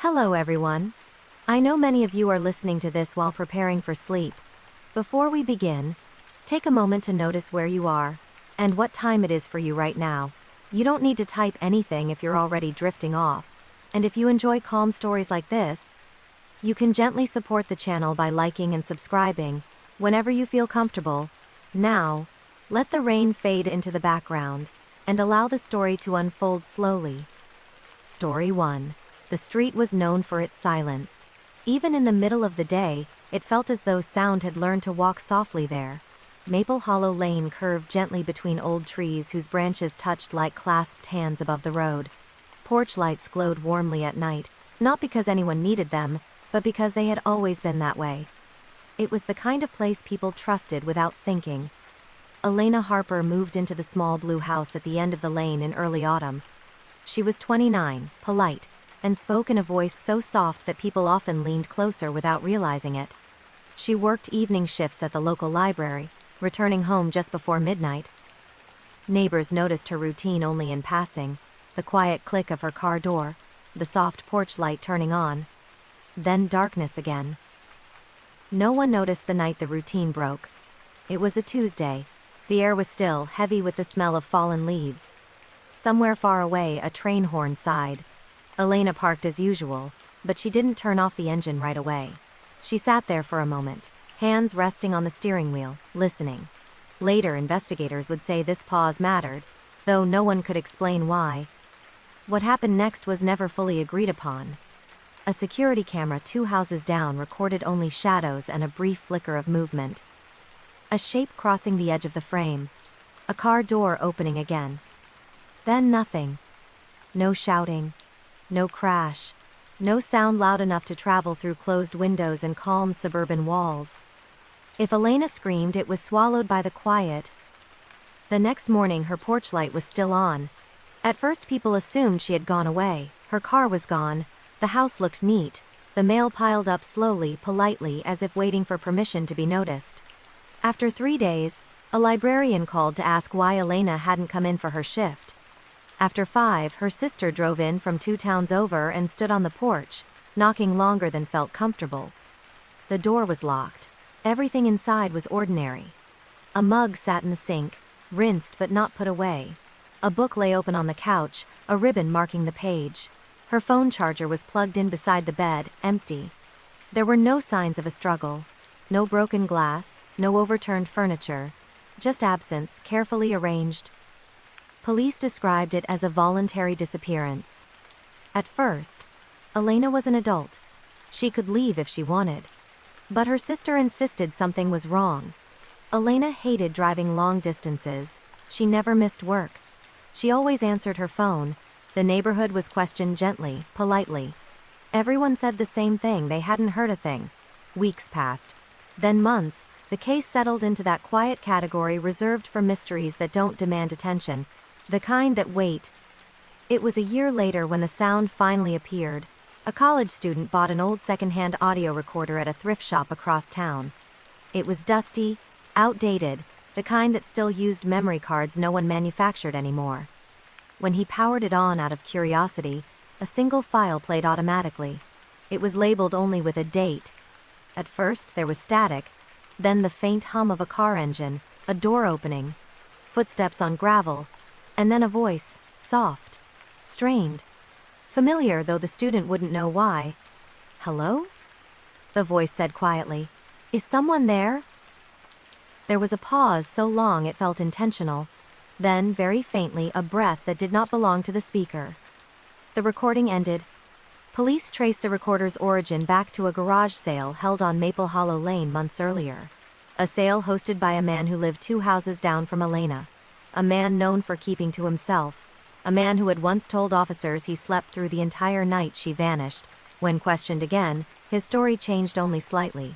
Hello everyone. I know many of you are listening to this while preparing for sleep. Before we begin, take a moment to notice where you are and what time it is for you right now. You don't need to type anything if you're already drifting off. And if you enjoy calm stories like this, you can gently support the channel by liking and subscribing whenever you feel comfortable. Now, let the rain fade into the background and allow the story to unfold slowly. Story 1. The street was known for its silence. Even in the middle of the day, it felt as though sound had learned to walk softly there. Maple Hollow Lane curved gently between old trees whose branches touched like clasped hands above the road. Porch lights glowed warmly at night, not because anyone needed them, but because they had always been that way. It was the kind of place people trusted without thinking. Elena Harper moved into the small blue house at the end of the lane in early autumn. She was 29, polite, and spoke in a voice so soft that people often leaned closer without realizing it. She worked evening shifts at the local library, returning home just before midnight. Neighbors noticed her routine only in passing, the quiet click of her car door, the soft porch light turning on. Then darkness again. No one noticed the night the routine broke. It was a Tuesday. The air was still, heavy with the smell of fallen leaves. Somewhere far away, a train horn sighed. Elena parked as usual, but she didn't turn off the engine right away. She sat there for a moment, hands resting on the steering wheel, listening. Later, investigators would say this pause mattered, though no one could explain why. What happened next was never fully agreed upon. A security camera 2 houses down recorded only shadows and a brief flicker of movement. A shape crossing the edge of the frame. A car door opening again. Then nothing. No shouting. No crash. No sound loud enough to travel through closed windows and calm suburban walls. If Elena screamed, it was swallowed by the quiet. The next morning, her porch light was still on. At first, people assumed she had gone away. Her car was gone. The house looked neat. The mail piled up slowly, politely, as if waiting for permission to be noticed. After 3 days, a librarian called to ask why Elena hadn't come in for her shift. After 5, her sister drove in from 2 towns over and stood on the porch, knocking longer than felt comfortable. The door was locked. Everything inside was ordinary. A mug sat in the sink, rinsed but not put away. A book lay open on the couch, a ribbon marking the page. Her phone charger was plugged in beside the bed, empty. There were no signs of a struggle. No broken glass, no overturned furniture. Just absence, carefully arranged. Police described it as a voluntary disappearance. At first, Elena was an adult. She could leave if she wanted. But her sister insisted something was wrong. Elena hated driving long distances. She never missed work. She always answered her phone. The neighborhood was questioned gently, politely. Everyone said the same thing, they hadn't heard a thing. Weeks passed. Then months. The case settled into that quiet category reserved for mysteries that don't demand attention. The kind that wait. It was a year later when the sound finally appeared. A college student bought an old secondhand audio recorder at a thrift shop across town. It was dusty, outdated, the kind that still used memory cards no one manufactured anymore. When he powered it on out of curiosity, a single file played automatically. It was labeled only with a date. At first there was static, then the faint hum of a car engine, a door opening, footsteps on gravel, and then a voice, soft, strained, familiar though the student wouldn't know why. "Hello?" the voice said quietly. "Is someone there?" There was a pause so long it felt intentional. Then, very faintly, a breath that did not belong to the speaker. The recording ended. Police traced the recorder's origin back to a garage sale held on Maple Hollow Lane months earlier. A sale hosted by a man who lived 2 houses down from Elena. A man known for keeping to himself. A man who had once told officers he slept through the entire night she vanished. When questioned again, his story changed only slightly.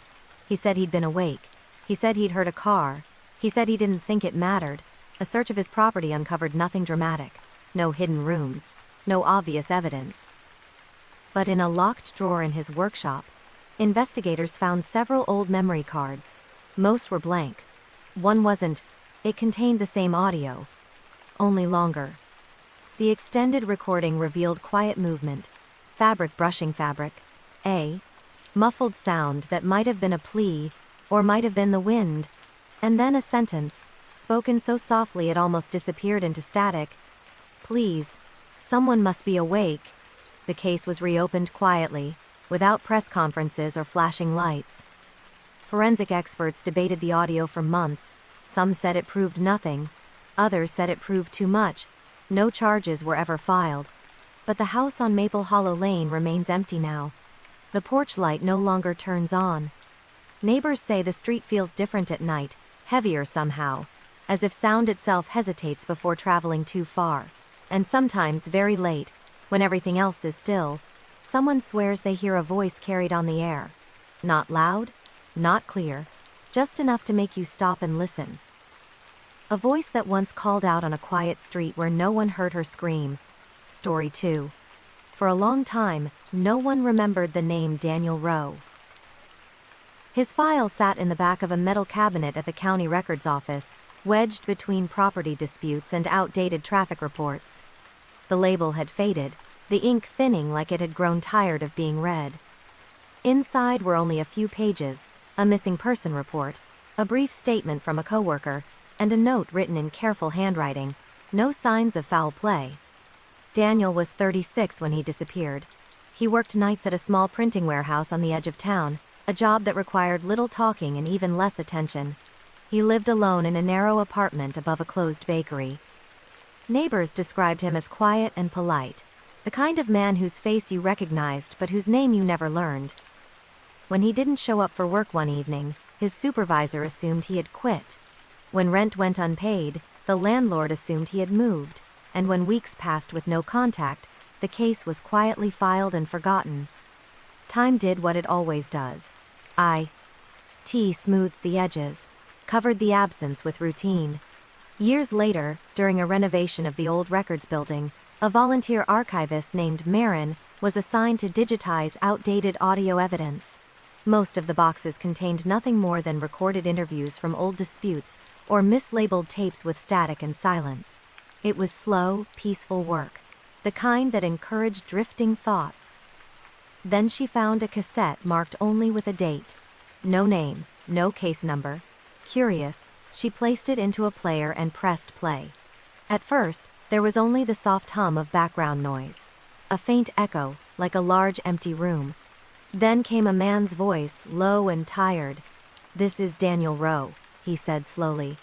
He said he'd been awake. He said he'd heard a car. He said he didn't think it mattered. A search of his property uncovered nothing dramatic. No hidden rooms. No obvious evidence. But in a locked drawer in his workshop, investigators found several old memory cards. Most were blank. One wasn't. It contained the same audio, only longer. The extended recording revealed quiet movement, Fabric brushing fabric. A muffled sound that might have been a plea, or might have been the wind. And then a sentence, spoken so softly it almost disappeared into static. Please. Someone must be awake. The case was reopened quietly, without press conferences or flashing lights. Forensic experts debated the audio for months. Some said it proved nothing. Others said it proved too much. No charges were ever filed. But the house on Maple Hollow Lane remains empty now. The porch light no longer turns on. Neighbors say the street feels different at night, heavier somehow, as if sound itself hesitates before traveling too far. And sometimes, very late, when everything else is still, someone swears they hear a voice carried on the air. Not loud, not clear, just enough to make you stop and listen. A voice that once called out on a quiet street where no one heard her scream. Story 2. For a long time, no one remembered the name Daniel Rowe. His file sat in the back of a metal cabinet at the county records office, wedged between property disputes and outdated traffic reports. The label had faded, the ink thinning like it had grown tired of being read. Inside were only a few pages, a missing person report, a brief statement from a coworker, and a note written in careful handwriting. No signs of foul play. Daniel was 36 when he disappeared. He worked nights at a small printing warehouse on the edge of town, a job that required little talking and even less attention. He lived alone in a narrow apartment above a closed bakery. Neighbors described him as quiet and polite, the kind of man whose face you recognized but whose name you never learned. When he didn't show up for work one evening, his supervisor assumed he had quit. When rent went unpaid, the landlord assumed he had moved, and when weeks passed with no contact, the case was quietly filed and forgotten. Time did what it always does. It smoothed the edges, covered the absence with routine. Years later, during a renovation of the old records building, a volunteer archivist named Marin was assigned to digitize outdated audio evidence. Most of the boxes contained nothing more than recorded interviews from old disputes or mislabeled tapes with static and silence. It was slow, peaceful work, the kind that encouraged drifting thoughts. Then she found a cassette marked only with a date. No name, no case number. Curious, she placed it into a player and pressed play. At first, there was only the soft hum of background noise. A faint echo, like a large empty room. Then came a man's voice, low and tired. "This is Daniel Rowe," he said slowly.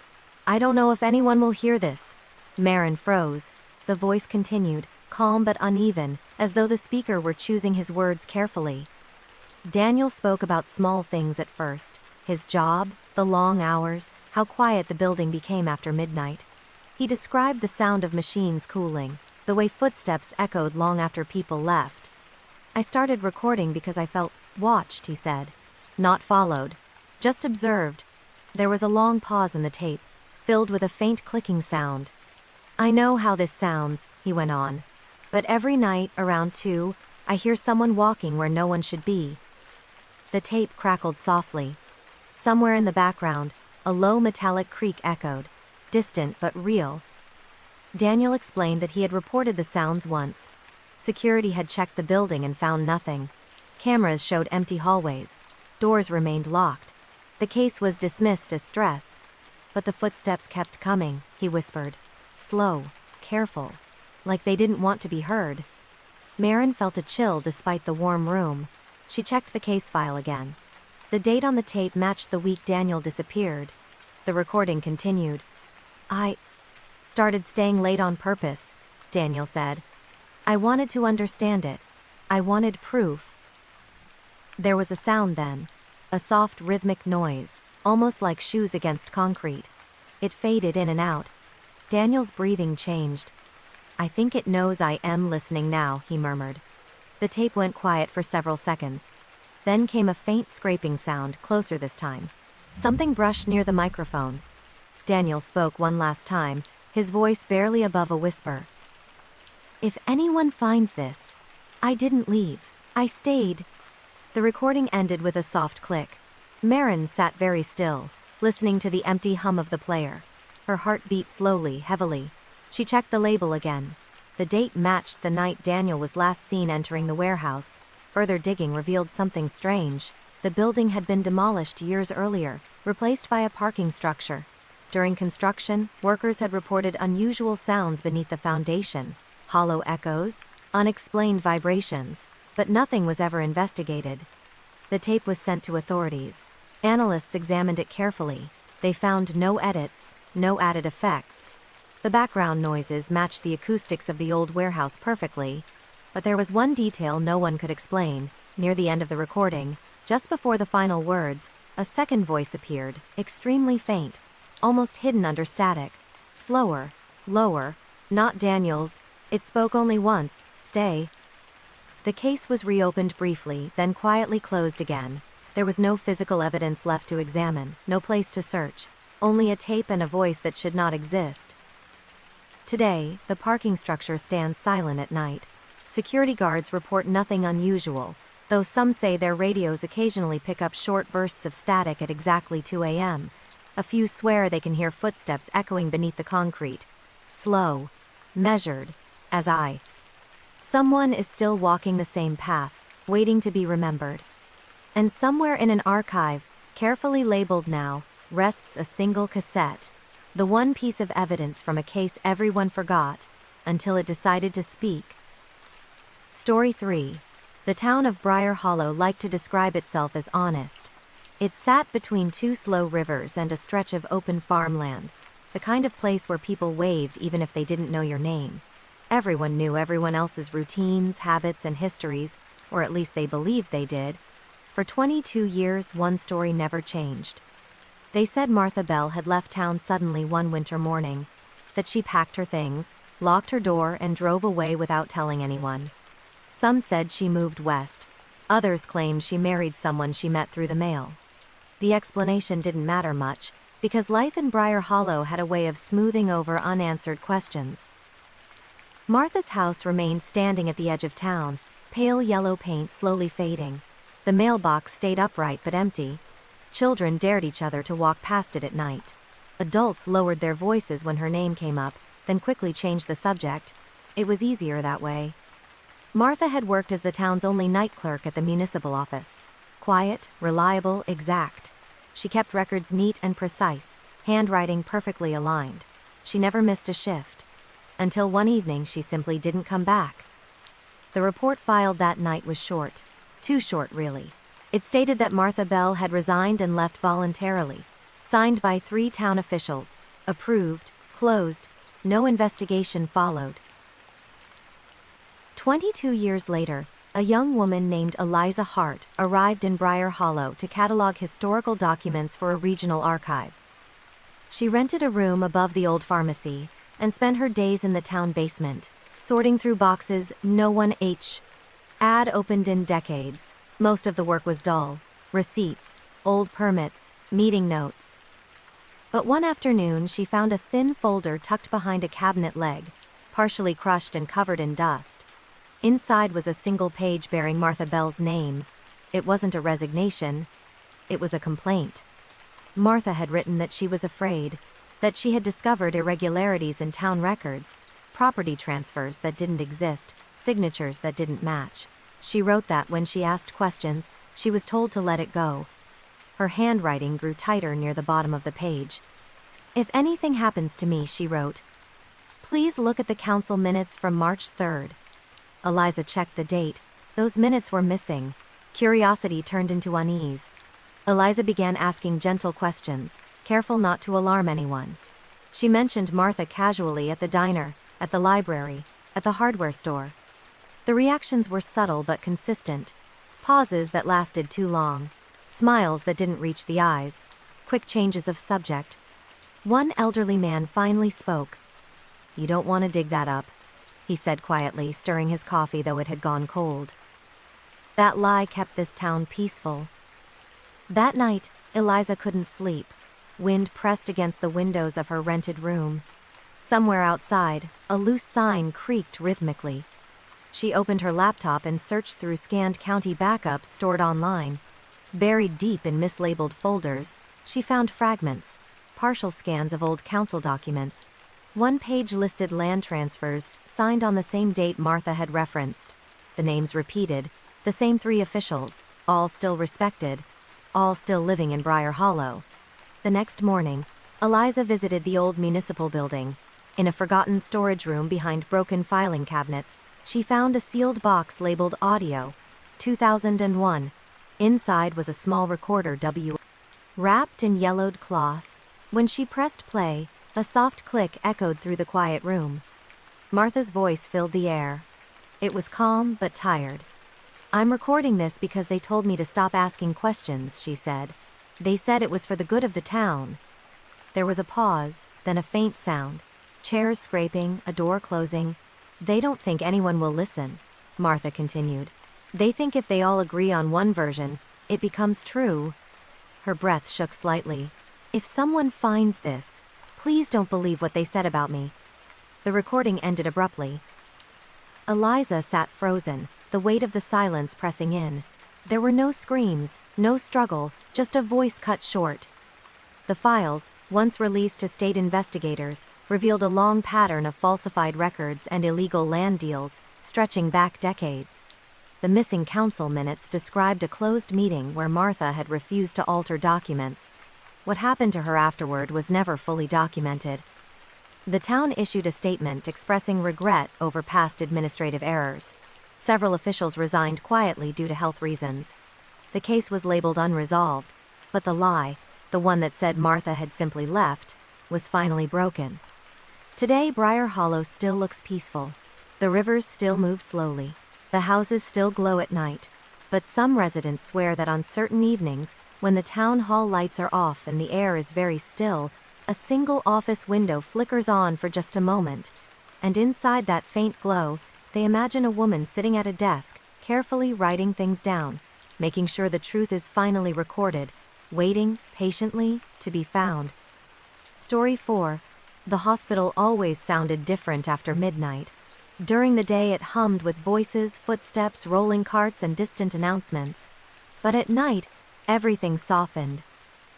"I don't know if anyone will hear this." Marin froze. The voice continued, calm but uneven, as though the speaker were choosing his words carefully. Daniel spoke about small things at first. His job, the long hours, how quiet the building became after midnight. He described the sound of machines cooling, the way footsteps echoed long after people left. "I started recording because I felt watched," he said. "Not followed. Just observed." There was a long pause in the tape, filled with a faint clicking sound. "I know how this sounds," he went on. "But every night, around 2, I hear someone walking where no one should be." The tape crackled softly. Somewhere in the background, a low metallic creak echoed, distant but real. Daniel explained that he had reported the sounds once. Security had checked the building and found nothing. Cameras showed empty hallways. Doors remained locked. The case was dismissed as stress. But the footsteps kept coming, he whispered. Slow, careful, like they didn't want to be heard. Marin felt a chill despite the warm room. She checked the case file again. The date on the tape matched the week Daniel disappeared. The recording continued. "I started staying late on purpose," Daniel said. "I wanted to understand it. I wanted proof." There was a sound then, a soft rhythmic noise, almost like shoes against concrete. It faded in and out. Daniel's breathing changed. "I think it knows I am listening now," he murmured. The tape went quiet for several seconds. Then came a faint scraping sound, closer this time. Something brushed near the microphone. Daniel spoke one last time, his voice barely above a whisper. "If anyone finds this, I didn't leave. I stayed." The recording ended with a soft click. Marin sat very still, listening to the empty hum of the player. Her heart beat slowly, heavily. She checked the label again. The date matched the night Daniel was last seen entering the warehouse. Further digging revealed something strange. The building had been demolished years earlier, replaced by a parking structure. During construction, workers had reported unusual sounds beneath the foundation, hollow echoes, unexplained vibrations, but nothing was ever investigated. The tape was sent to authorities. Analysts examined it carefully. They found no edits, no added effects. The background noises matched the acoustics of the old warehouse perfectly, but there was one detail no one could explain. Near the end of the recording, just before the final words, a second voice appeared, extremely faint, almost hidden under static. Slower, lower, not Daniel's. It spoke only once, "Stay." The case was reopened briefly, then quietly closed again. There was no physical evidence left to examine, no place to search, only a tape and a voice that should not exist. Today, the parking structure stands silent at night. Security guards report nothing unusual, though some say their radios occasionally pick up short bursts of static at exactly 2 a.m. A few swear they can hear footsteps echoing beneath the concrete. Slow, measured, as I. Someone is still walking the same path, waiting to be remembered. And somewhere in an archive, carefully labeled now, rests a single cassette. The one piece of evidence from a case everyone forgot, until it decided to speak. Story 3. The town of Briar Hollow liked to describe itself as honest. It sat between two slow rivers and a stretch of open farmland, the kind of place where people waved even if they didn't know your name. Everyone knew everyone else's routines, habits, and histories, or at least they believed they did. For 22 years, one story never changed. They said Martha Bell had left town suddenly one winter morning, that she packed her things, locked her door, and drove away without telling anyone. Some said she moved west. Others claimed she married someone she met through the mail. The explanation didn't matter much, because life in Briar Hollow had a way of smoothing over unanswered questions. Martha's house remained standing at the edge of town, pale yellow paint slowly fading. The mailbox stayed upright but empty. Children dared each other to walk past it at night. Adults lowered their voices when her name came up, then quickly changed the subject. It was easier that way. Martha had worked as the town's only night clerk at the municipal office. Quiet, reliable, exact. She kept records neat and precise, handwriting perfectly aligned. She never missed a shift. Until one evening she simply didn't come back. The report filed that night was short. Too short, really. It stated that Martha Bell had resigned and left voluntarily. Signed by 3 town officials. Approved, closed, no investigation followed. 22 years later, a young woman named Eliza Hart arrived in Briar Hollow to catalog historical documents for a regional archive. She rented a room above the old pharmacy and spent her days in the town basement, sorting through boxes no one had opened in decades. Most of the work was dull. Receipts, old permits, meeting notes. But one afternoon she found a thin folder tucked behind a cabinet leg, partially crushed and covered in dust. Inside was a single page bearing Martha Bell's name. It wasn't a resignation. It was a complaint. Martha had written that she was afraid, that she had discovered irregularities in town records, property transfers that didn't exist, signatures that didn't match. She wrote that when she asked questions, she was told to let it go. Her handwriting grew tighter near the bottom of the page. "If anything happens to me," she wrote, "please look at the council minutes from March 3rd. Eliza checked the date. Those minutes were missing. Curiosity turned into unease. Eliza began asking gentle questions, careful not to alarm anyone. She mentioned Martha casually at the diner, at the library, at the hardware store. The reactions were subtle but consistent. Pauses that lasted too long. Smiles that didn't reach the eyes. Quick changes of subject. One elderly man finally spoke. "You don't want to dig that up," he said quietly, stirring his coffee though it had gone cold. That lie kept this town peaceful. That night, Eliza couldn't sleep. Wind pressed against the windows of her rented room. Somewhere outside, a loose sign creaked rhythmically. She opened her laptop and searched through scanned county backups stored online. Buried deep in mislabeled folders, she found fragments, partial scans of old council documents. One page listed land transfers, signed on the same date Martha had referenced. The names repeated, the same 3 officials, all still respected, all still living in Briar Hollow. The next morning, Eliza visited the old municipal building. In a forgotten storage room behind broken filing cabinets, she found a sealed box labeled Audio, 2001. Inside was a small recorder wrapped in yellowed cloth. When she pressed play, a soft click echoed through the quiet room. Martha's voice filled the air. It was calm but tired. "I'm recording this because they told me to stop asking questions," she said. "They said it was for the good of the town." There was a pause, then a faint sound. Chairs scraping, a door closing. "They don't think anyone will listen," Martha continued. "They think if they all agree on one version, it becomes true." Her breath shook slightly. "If someone finds this, please don't believe what they said about me." The recording ended abruptly. Eliza sat frozen, the weight of the silence pressing in. There were no screams, no struggle, just a voice cut short. The files, once released to state investigators, revealed a long pattern of falsified records and illegal land deals, stretching back decades. The missing council minutes described a closed meeting where Martha had refused to alter documents. What happened to her afterward was never fully documented. The town issued a statement expressing regret over past administrative errors. Several officials resigned quietly due to health reasons. The case was labeled unresolved, but the lie, the one that said Martha had simply left, was finally broken. Today, Briar Hollow still looks peaceful. The rivers still move slowly. The houses still glow at night. But some residents swear that on certain evenings, when the town hall lights are off and the air is very still, a single office window flickers on for just a moment. And inside that faint glow, they imagine a woman sitting at a desk, carefully writing things down, making sure the truth is finally recorded, waiting, patiently, to be found. Story 4. The hospital always sounded different after midnight. During the day it hummed with voices, footsteps, rolling carts, and distant announcements. But at night, everything softened.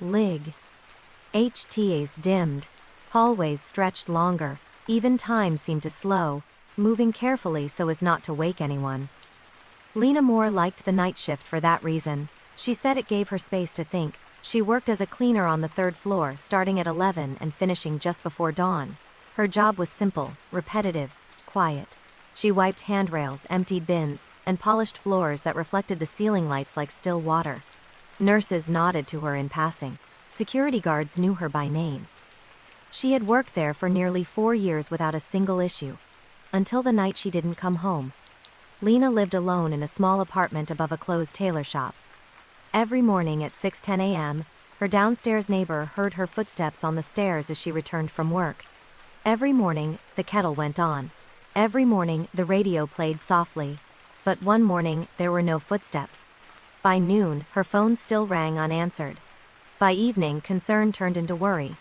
Lig. HTAs dimmed. Hallways stretched longer. Even time seemed to slow, moving carefully so as not to wake anyone. Lena Moore liked the night shift for that reason. She said it gave her space to think. She worked as a cleaner on the 3rd floor, starting at 11 and finishing just before dawn. Her job was simple, repetitive, quiet. She wiped handrails, emptied bins, and polished floors that reflected the ceiling lights like still water. Nurses nodded to her in passing. Security guards knew her by name. She had worked there for nearly 4 years without a single issue. Until the night she didn't come home. Lena lived alone in a small apartment above a closed tailor shop. Every morning at 6:10 a.m., her downstairs neighbor heard her footsteps on the stairs as she returned from work. Every morning, the kettle went on. Every morning, the radio played softly. But one morning, there were no footsteps. By noon, her phone still rang unanswered. By evening, concern turned into worry.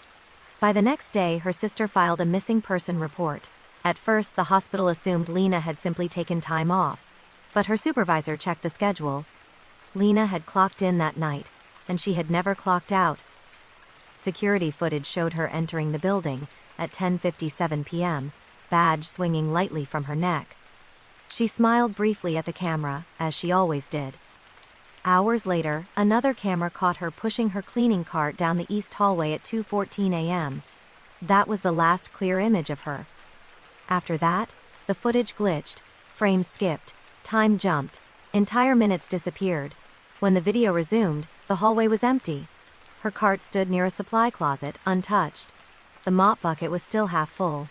By the next day, her sister filed a missing person report. At first, the hospital assumed Lena had simply taken time off. But her supervisor checked the schedule. Lena had clocked in that night, and she had never clocked out. Security footage showed her entering the building at 10:57 p.m., badge swinging lightly from her neck. She smiled briefly at the camera, as she always did. Hours later, another camera caught her pushing her cleaning cart down the east hallway at 2:14 a.m. That was the last clear image of her. After that, the footage glitched, frames skipped, time jumped, entire minutes disappeared. When the video resumed, the hallway was empty. Her cart stood near a supply closet, untouched. The mop bucket was still half full.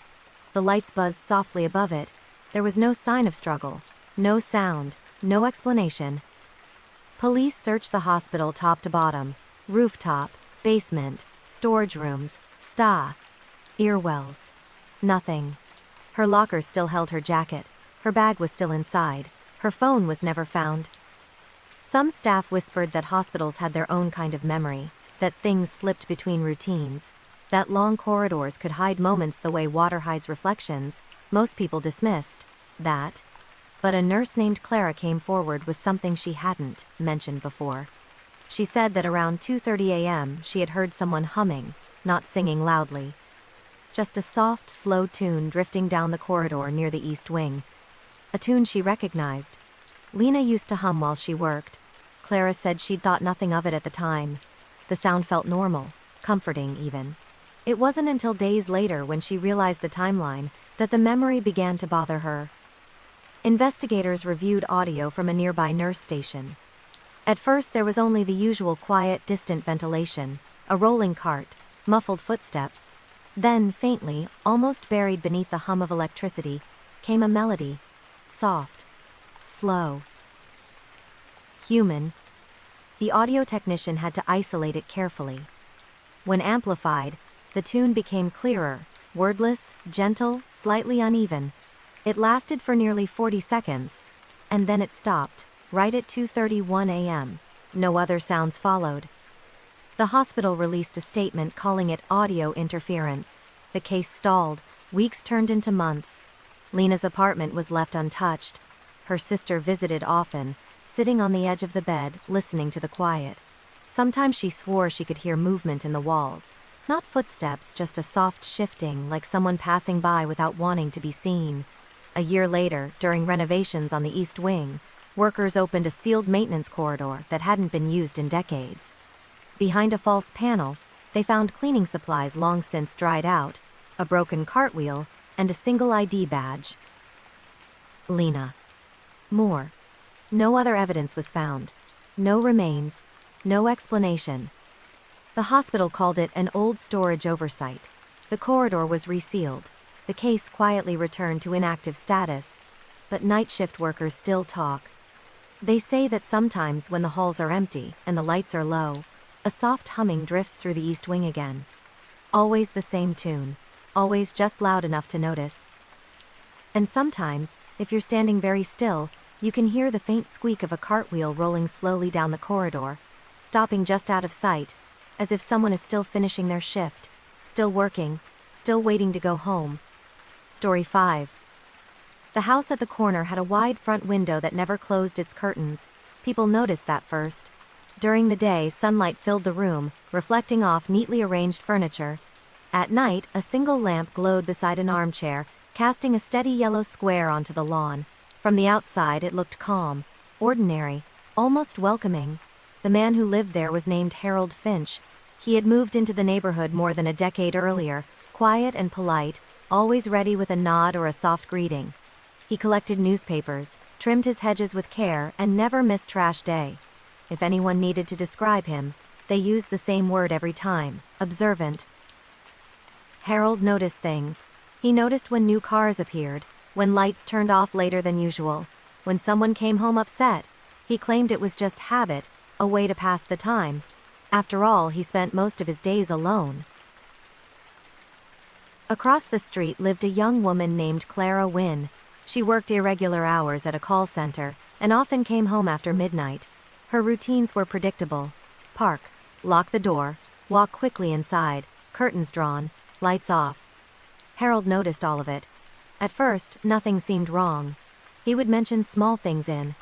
The lights buzzed softly above it. There was no sign of struggle, no sound, no explanation. Police searched the hospital top to bottom, rooftop, basement, storage rooms, earwells. Nothing. Her locker still held her jacket. Her bag was still inside. Her phone was never found. Some staff whispered that hospitals had their own kind of memory, that things slipped between routines, that long corridors could hide moments the way water hides reflections. Most people dismissed that. But a nurse named Clara came forward with something she hadn't mentioned before. She said that around 2:30 a.m. she had heard someone humming, not singing loudly. just a soft, slow tune drifting down the corridor near the east wing. A tune she recognized. Lena used to hum while she worked. Clara said she'd thought nothing of it at the time. The sound felt normal, comforting even. It wasn't until days later, when she realized the timeline, that the memory began to bother her. Investigators reviewed audio from a nearby nurse station. At first there was only the usual quiet, distant ventilation, a rolling cart, muffled footsteps. Then, faintly, almost buried beneath the hum of electricity, came a melody. Soft. Slow. Human. The audio technician had to isolate it carefully. When amplified, the tune became clearer, wordless, gentle, slightly uneven. It lasted for nearly 40 seconds, and then it stopped, right at 2:31 a.m. No other sounds followed. The hospital released a statement calling it audio interference. The case stalled. Weeks turned into months. Lena's apartment was left untouched. Her sister visited often, sitting on the edge of the bed, listening to the quiet. Sometimes she swore she could hear movement in the walls. Not footsteps, just a soft shifting, like someone passing by without wanting to be seen. A year later, during renovations on the East Wing, workers opened a sealed maintenance corridor that hadn't been used in decades. Behind a false panel, they found cleaning supplies long since dried out, a broken cartwheel, and a single ID badge. Lena. More. No other evidence was found. No remains. No explanation. The hospital called it an old storage oversight. The corridor was resealed. The case quietly returned to inactive status. But night shift workers still talk. They say that sometimes when the halls are empty and the lights are low, a soft humming drifts through the East Wing again. Always the same tune. Always just loud enough to notice. And sometimes, if you're standing very still, you can hear the faint squeak of a cartwheel rolling slowly down the corridor, stopping just out of sight, as if someone is still finishing their shift, still working, still waiting to go home. Story 5. The house at the corner had a wide front window that never closed its curtains. People noticed that first. During the day, sunlight filled the room, reflecting off neatly arranged furniture. At night, a single lamp glowed beside an armchair, casting a steady yellow square onto the lawn. From the outside, it looked calm, ordinary, almost welcoming. The man who lived there was named Harold Finch. He had moved into the neighborhood more than a decade earlier, quiet and polite, always ready with a nod or a soft greeting. He collected newspapers, trimmed his hedges with care, and never missed trash day. If anyone needed to describe him, they used the same word every time: observant. Harold noticed things. He noticed when new cars appeared, when lights turned off later than usual, when someone came home upset. He claimed it was just habit, a way to pass the time. After all, he spent most of his days alone. Across the street lived a young woman named Clara Wynne. She worked irregular hours at a call center, and often came home after midnight. Her routines were predictable. Park, lock the door, walk quickly inside, curtains drawn, lights off. Harold noticed all of it. At first, nothing seemed wrong. He would mention small things in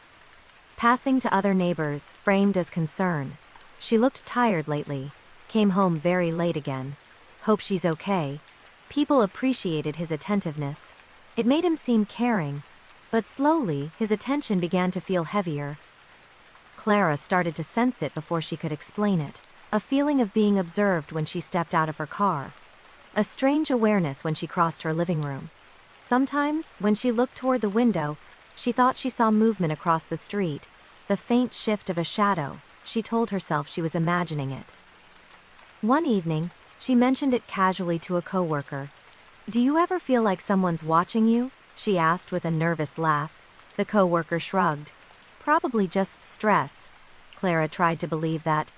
passing to other neighbors, framed as concern. She looked tired lately. Came home very late again. Hope she's okay. People appreciated his attentiveness. It made him seem caring. But slowly, his attention began to feel heavier. Clara started to sense it before she could explain it. A feeling of being observed when she stepped out of her car. A strange awareness when she crossed her living room. Sometimes, when she looked toward the window, she thought she saw movement across the street. The faint shift of a shadow. She told herself she was imagining it. One evening, she mentioned it casually to a coworker. "Do you ever feel like someone's watching you?" she asked with a nervous laugh. The coworker shrugged. "Probably just stress." Clara tried to believe that.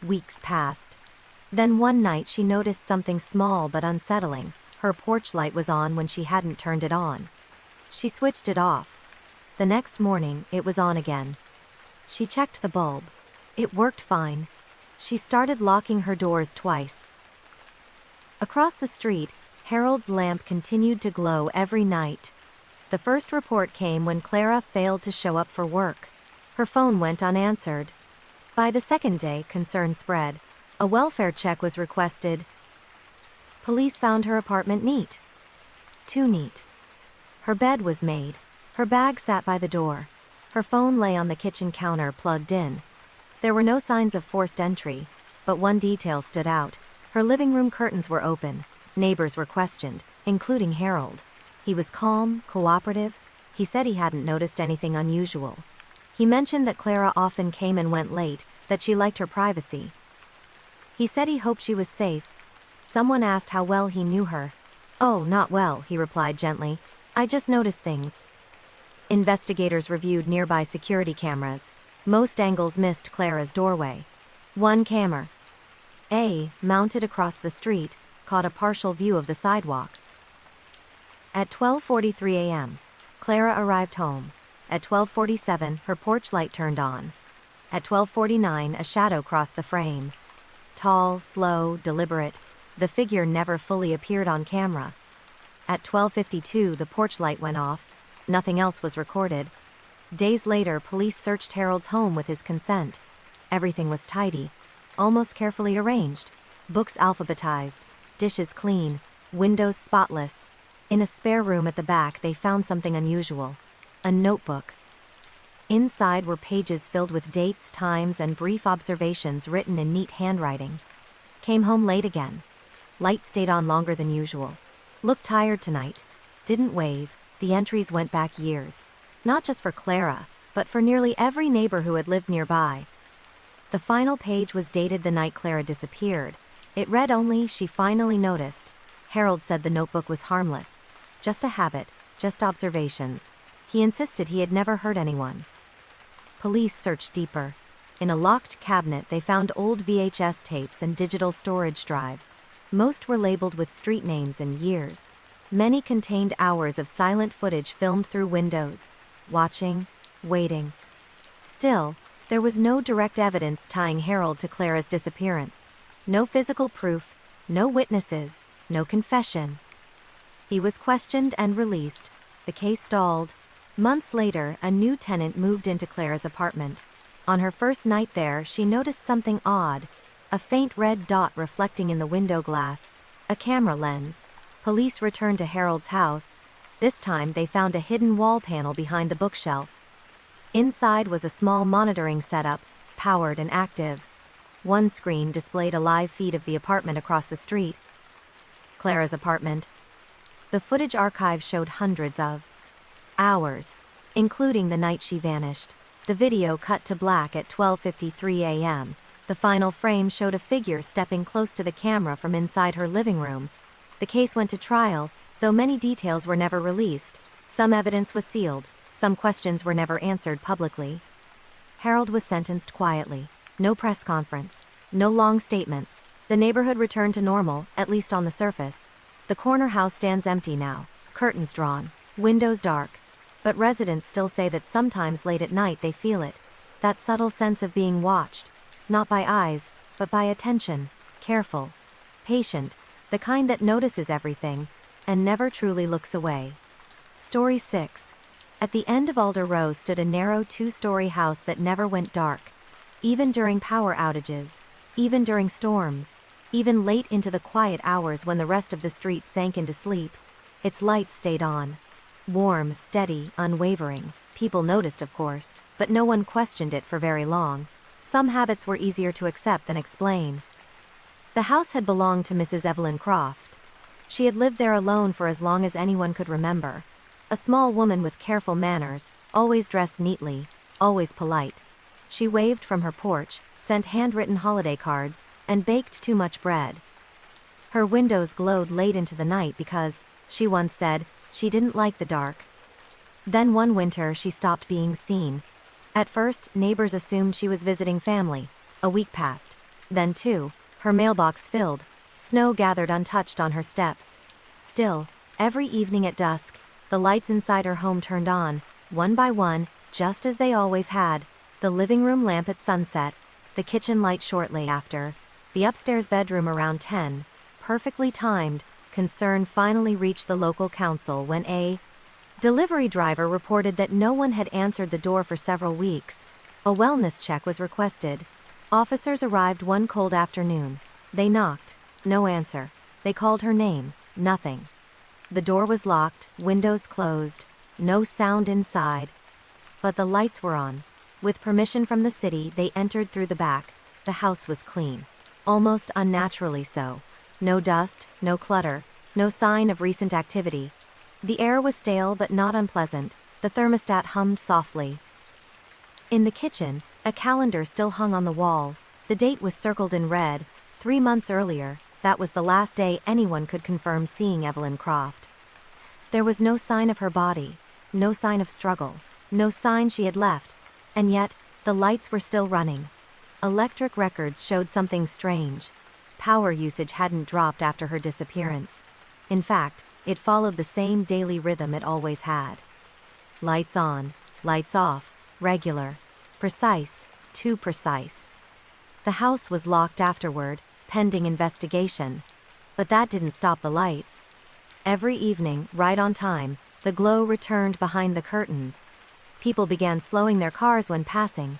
Weeks passed. Then one night she noticed something small but unsettling. Her porch light was on when she hadn't turned it on. She switched it off. The next morning, it was on again. She checked the bulb. It worked fine. She started locking her doors twice. Across the street, Harold's lamp continued to glow every night. The first report came when Clara failed to show up for work. Her phone went unanswered. By the second day, concern spread. A welfare check was requested. Police found her apartment neat. Too neat. Her bed was made. Her bag sat by the door. Her phone lay on the kitchen counter plugged in. There were no signs of forced entry, but one detail stood out. Her living room curtains were open. Neighbors were questioned, including Harold. He was calm, cooperative. He said he hadn't noticed anything unusual. He mentioned that Clara often came and went late, that she liked her privacy. He said he hoped she was safe. Someone asked how well he knew her. "Oh, not well," he replied gently. "I just noticed things." Investigators reviewed nearby security cameras. Most angles missed Clara's doorway. One camera, mounted across the street, caught a partial view of the sidewalk. At 12:43 a.m., Clara arrived home. At 12:47, her porch light turned on. At 12:49, a shadow crossed the frame. Tall, slow, deliberate, the figure never fully appeared on camera. At 12:52, the porch light went off. Nothing else was recorded. Days later, police searched Harold's home with his consent. Everything was tidy, almost carefully arranged. Books alphabetized, dishes clean, windows spotless. In a spare room at the back, they found something unusual. A notebook. Inside were pages filled with dates, times, and brief observations written in neat handwriting. Came home late again. Light stayed on longer than usual. Looked tired tonight. Didn't wave. The entries went back years. Not just for Clara, but for nearly every neighbor who had lived nearby. The final page was dated the night Clara disappeared. It read only, "She finally noticed." Harold said the notebook was harmless. Just a habit, just observations. He insisted he had never hurt anyone. Police searched deeper. In a locked cabinet, they found old VHS tapes and digital storage drives. Most were labeled with street names and years. Many contained hours of silent footage filmed through windows, watching, waiting. Still, there was no direct evidence tying Harold to Clara's disappearance. No physical proof, no witnesses, no confession. He was questioned and released. The case stalled. Months later, a new tenant moved into Clara's apartment. On her first night there, she noticed something odd. A faint red dot reflecting in the window glass. A camera lens. Police returned to Harold's house. This time, they found a hidden wall panel behind the bookshelf. Inside was a small monitoring setup, powered and active. One screen displayed a live feed of the apartment across the street. Clara's apartment. The footage archive showed hundreds of hours, including the night she vanished. The video cut to black at 12:53 a.m. The final frame showed a figure stepping close to the camera from inside her living room. The case went to trial, though many details were never released. Some evidence was sealed. Some questions were never answered publicly. Harold was sentenced quietly. No press conference. No long statements. The neighborhood returned to normal, at least on the surface. The corner house stands empty now. Curtains drawn. Windows dark. But residents still say that sometimes late at night they feel it. That subtle sense of being watched. Not by eyes, but by attention. Careful. Patient. The kind that notices everything, and never truly looks away. Story 6. At the end of Alder Row stood a narrow 2-story house that never went dark. Even during power outages. Even during storms. Even late into the quiet hours when the rest of the street sank into sleep. Its lights stayed on. Warm, steady, unwavering. People noticed, of course, but no one questioned it for very long. Some habits were easier to accept than explain. The house had belonged to Mrs. Evelyn Croft. She had lived there alone for as long as anyone could remember. A small woman with careful manners, always dressed neatly, always polite. She waved from her porch, sent handwritten holiday cards, and baked too much bread. Her windows glowed late into the night because, she once said, she didn't like the dark. Then one winter she stopped being seen. At first, neighbors assumed she was visiting family. A week passed. Then 2. Her mailbox filled. Snow gathered untouched on her steps. Still, every evening at dusk, the lights inside her home turned on, one by one, just as they always had. The living room lamp at sunset, the kitchen light shortly after, the upstairs bedroom around 10. Perfectly timed. Concern finally reached the local council when a delivery driver reported that no one had answered the door for several weeks. A wellness check was requested. Officers arrived one cold afternoon. They knocked. No answer. They called her name. Nothing. The door was locked, windows closed, no sound inside. But the lights were on. With permission from the city, they entered through the back. The house was clean. Almost unnaturally so. No dust, no clutter, no sign of recent activity. The air was stale but not unpleasant. The thermostat hummed softly. In the kitchen, a calendar still hung on the wall. The date was circled in red. 3 months earlier, that was the last day anyone could confirm seeing Evelyn Croft. There was no sign of her body, no sign of struggle, no sign she had left, and yet, the lights were still running. Electric records showed something strange. Power usage hadn't dropped after her disappearance. In fact, it followed the same daily rhythm it always had. Lights on, lights off, regular, precise, too precise. The house was locked afterward, pending investigation. But that didn't stop the lights. Every evening, right on time, the glow returned behind the curtains. People began slowing their cars when passing.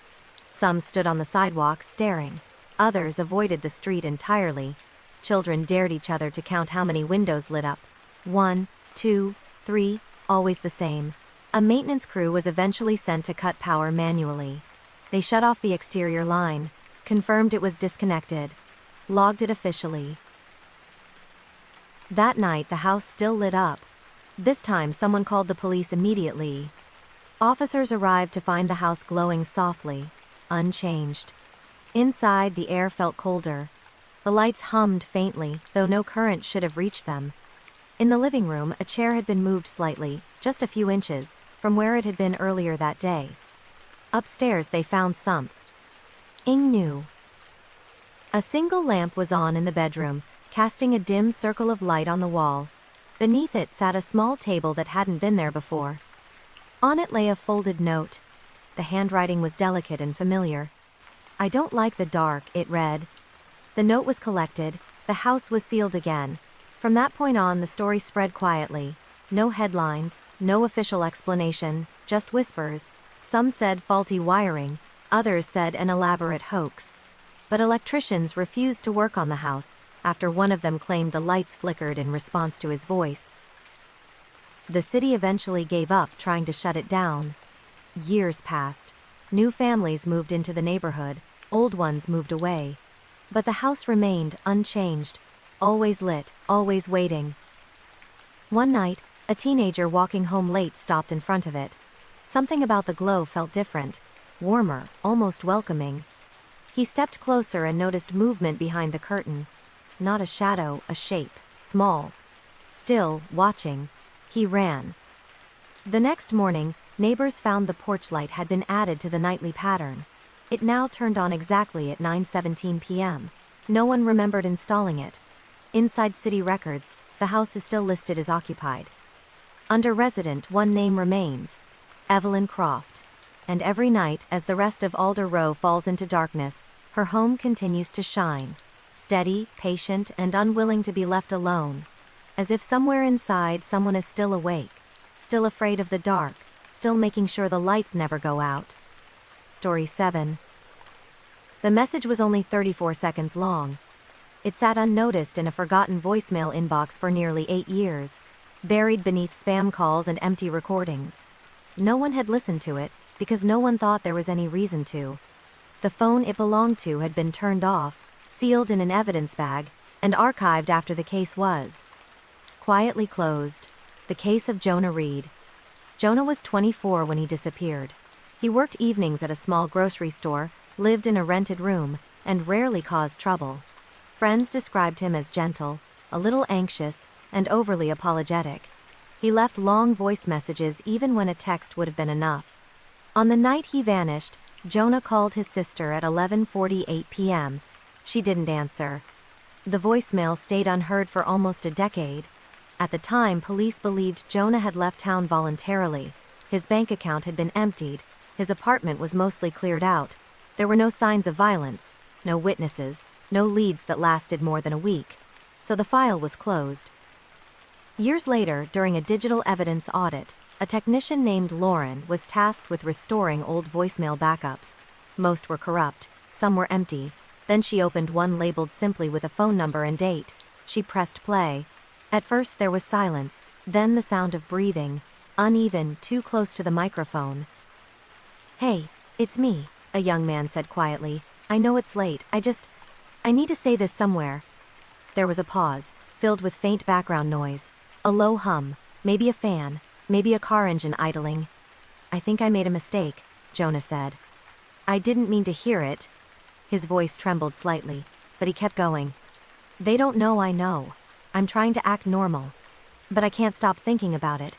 Some stood on the sidewalk staring. Others avoided the street entirely. Children dared each other to count how many windows lit up. 1, 2, 3, always the same. A maintenance crew was eventually sent to cut power manually. They shut off the exterior line, confirmed it was disconnected, logged it officially. That night, the house still lit up. This time, someone called the police immediately. Officers arrived to find the house glowing softly, unchanged. Inside, the air felt colder. The lights hummed faintly, though no current should have reached them. In the living room, a chair had been moved slightly, just a few inches, from where it had been earlier that day. Upstairs, they found something new. A single lamp was on in the bedroom, casting a dim circle of light on the wall. Beneath it sat a small table that hadn't been there before. On it lay a folded note. The handwriting was delicate and familiar. "I don't like the dark," it read. The note was collected. The house was sealed again. From that point on, the story spread quietly. No headlines, no official explanation, just whispers. Some said faulty wiring, others said an elaborate hoax. But electricians refused to work on the house, after one of them claimed the lights flickered in response to his voice. The city eventually gave up trying to shut it down. Years passed. New families moved into the neighborhood, old ones moved away. But the house remained unchanged, always lit, always waiting. One night, a teenager walking home late stopped in front of it. Something about the glow felt different, warmer, almost welcoming. He stepped closer and noticed movement behind the curtain. Not a shadow, a shape, small. Still, watching. He ran. The next morning, neighbors found the porch light had been added to the nightly pattern. It now turned on exactly at 9:17 p.m. No one remembered installing it. Inside city records, the house is still listed as occupied. Under resident, one name remains: Evelyn Croft. And every night, as the rest of Alder Row falls into darkness, her home continues to shine. Steady, patient, and unwilling to be left alone. As if somewhere inside someone is still awake, still afraid of the dark, still making sure the lights never go out. Story 7. The message was only 34 seconds long. It sat unnoticed in a forgotten voicemail inbox for nearly 8 years, buried beneath spam calls and empty recordings. No one had listened to it, because no one thought there was any reason to. The phone it belonged to had been turned off, sealed in an evidence bag, and archived after the case was quietly closed. The case of Jonah Reed. Jonah was 24 when he disappeared. He worked evenings at a small grocery store, lived in a rented room, and rarely caused trouble. Friends described him as gentle, a little anxious, and overly apologetic. He left long voice messages even when a text would have been enough. On the night he vanished, Jonah called his sister at 11:48 p.m. She didn't answer. The voicemail stayed unheard for almost a decade. At the time, police believed Jonah had left town voluntarily. His bank account had been emptied. His apartment was mostly cleared out. There were no signs of violence, no witnesses, no leads that lasted more than a week. So the file was closed. Years later, during a digital evidence audit, a technician named Lauren was tasked with restoring old voicemail backups. Most were corrupt, some were empty. Then she opened one labeled simply with a phone number and date. She pressed play. At first there was silence, then the sound of breathing, uneven, too close to the microphone. "Hey, it's me," a young man said quietly. "I know it's late, I need to say this somewhere." There was a pause, filled with faint background noise. A low hum, maybe a fan, maybe a car engine idling. "I think I made a mistake," Jonah said. "I didn't mean to hear it." His voice trembled slightly, but he kept going. "They don't know I know. I'm trying to act normal. But I can't stop thinking about it."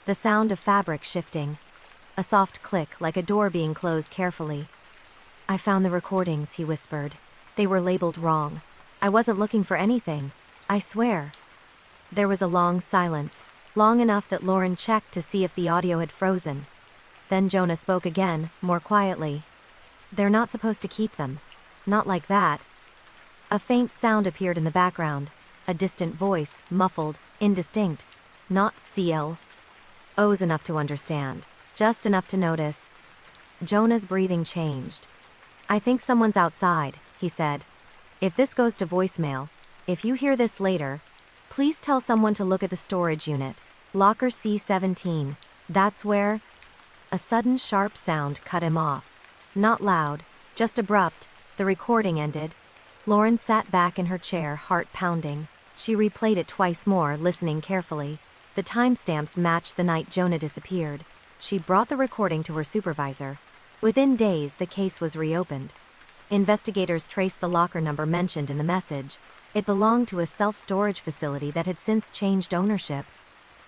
The sound of fabric shifting. A soft click like a door being closed carefully. "I found the recordings," he whispered. "They were labeled wrong. I wasn't looking for anything. I swear." There was a long silence, long enough that Lauren checked to see if the audio had frozen. Then Jonah spoke again, more quietly. "They're not supposed to keep them. Not like that." A faint sound appeared in the background, a distant voice, muffled, indistinct. Not CL. O's enough to understand, just enough to notice. Jonah's breathing changed. "I think someone's outside," he said. "If this goes to voicemail, if you hear this later, please tell someone to look at the storage unit. Locker C17. That's where—" A sudden sharp sound cut him off. Not loud, just abrupt. The recording ended. Lauren sat back in her chair, heart pounding. She replayed it twice more, listening carefully. The timestamps matched the night Jonah disappeared. She brought the recording to her supervisor. Within days, the case was reopened. Investigators traced the locker number mentioned in the message. It belonged to a self-storage facility that had since changed ownership.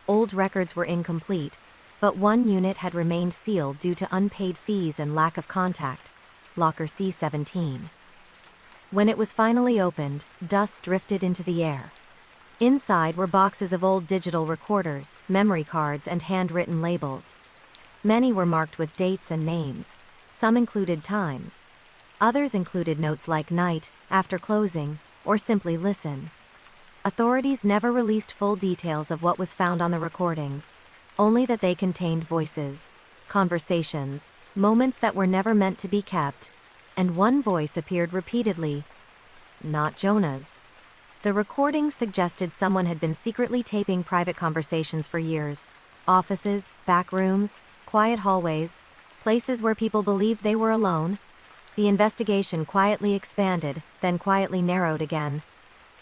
Old records were incomplete, but one unit had remained sealed due to unpaid fees and lack of contact. Locker C17. When it was finally opened, dust drifted into the air. Inside were boxes of old digital recorders, memory cards, and handwritten labels. Many were marked with dates and names. Some included times. Others included notes like night, after closing, or simply listen. Authorities never released full details of what was found on the recordings, only that they contained voices, conversations, moments that were never meant to be kept, and one voice appeared repeatedly. Not Jonah's. The recording suggested someone had been secretly taping private conversations for years. Offices, back rooms, quiet hallways, places where people believed they were alone. The investigation quietly expanded, then quietly narrowed again.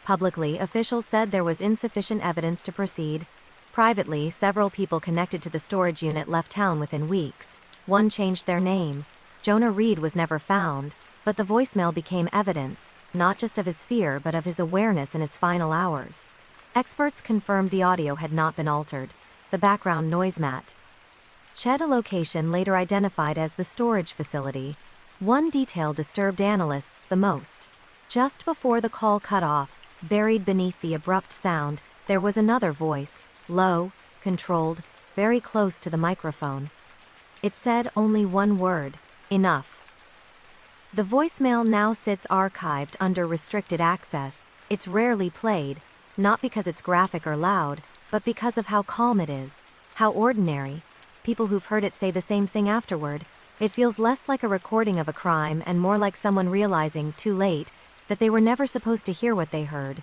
Publicly, officials said there was insufficient evidence to proceed. Privately, several people connected to the storage unit left town within weeks. One changed their name. Jonah Reed was never found, but the voicemail became evidence, not just of his fear but of his awareness in his final hours. Experts confirmed the audio had not been altered. The background noise mat. Ched, a location later identified as the storage facility. One detail disturbed analysts the most. Just before the call cut off, buried beneath the abrupt sound, there was another voice, low, controlled, very close to the microphone. It said only one word: enough. The voicemail now sits archived under restricted access. It's rarely played, not because it's graphic or loud, but because of how calm it is, how ordinary. People who've heard it say the same thing afterward. It feels less like a recording of a crime and more like someone realizing, too late, that they were never supposed to hear what they heard.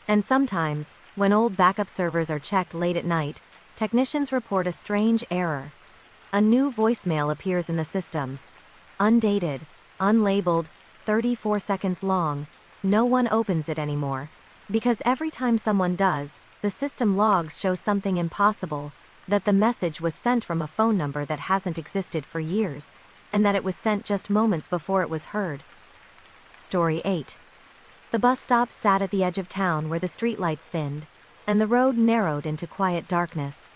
And sometimes, when old backup servers are checked late at night, technicians report a strange error. A new voicemail appears in the system. Undated, unlabeled, 34 seconds long. No one opens it anymore. Because every time someone does, the system logs show something impossible, that the message was sent from a phone number that hasn't existed for years, and that it was sent just moments before it was heard. Story 8. The bus stop sat at the edge of town where the streetlights thinned, and the road narrowed into quiet darkness.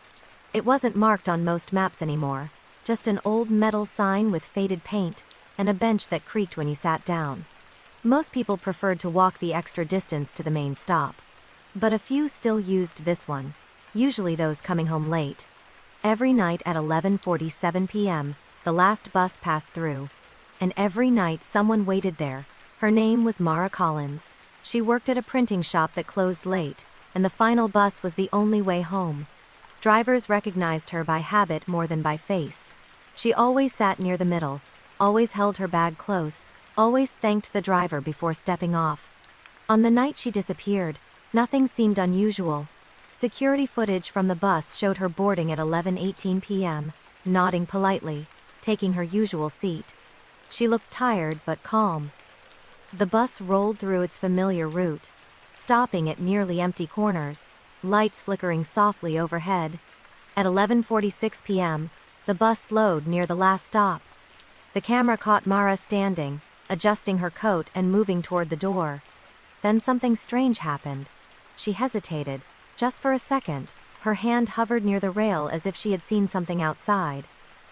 It wasn't marked on most maps anymore, just an old metal sign with faded paint, and a bench that creaked when you sat down. Most people preferred to walk the extra distance to the main stop. But a few still used this one, usually those coming home late. Every night at 11:47 p.m., the last bus passed through. And every night someone waited there. Her name was Mara Collins. She worked at a printing shop that closed late, and the final bus was the only way home. Drivers recognized her by habit more than by face. She always sat near the middle, always held her bag close, always thanked the driver before stepping off. On the night she disappeared, Nothing seemed unusual. Security footage from the bus showed her boarding at 11:18 p.m., nodding politely, taking her usual seat. She looked tired but calm. The bus rolled through its familiar route, stopping at nearly empty corners, lights flickering softly overhead. At 11:46 p.m., the bus slowed near the last stop. The camera caught Mara standing, adjusting her coat and moving toward the door. Then something strange happened. She hesitated, just for a second. Her hand hovered near the rail as if she had seen something outside.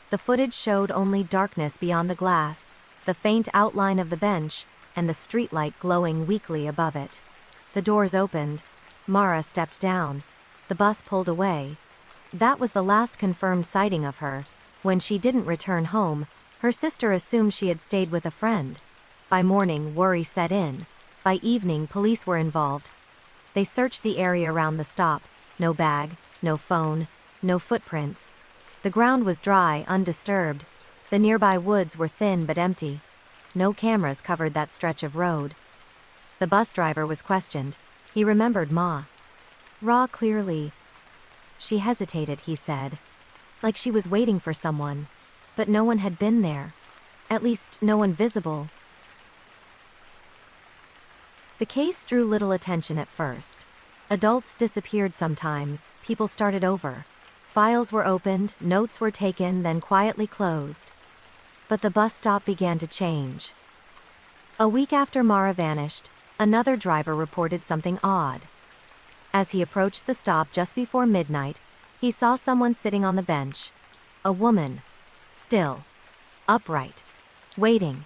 The footage showed only darkness beyond the glass, the faint outline of the bench, and the streetlight glowing weakly above it. The doors opened. Mara stepped down. The bus pulled away. That was the last confirmed sighting of her. When she didn't return home, her sister assumed she had stayed with a friend. By morning, worry set in. By evening, police were involved. They searched the area around the stop. No bag, no phone, no footprints. The ground was dry, undisturbed. The nearby woods were thin but empty. No cameras covered that stretch of road. The bus driver was questioned. He remembered Ma Ra clearly. She hesitated, he said. Like she was waiting for someone. But no one had been there. At least, no one visible. The case drew little attention at first. Adults disappeared sometimes, people started over. Files were opened, notes were taken, then quietly closed. But the bus stop began to change. A week after Mara vanished, another driver reported something odd. As he approached the stop just before midnight, he saw someone sitting on the bench. A woman. Still. Upright. Waiting.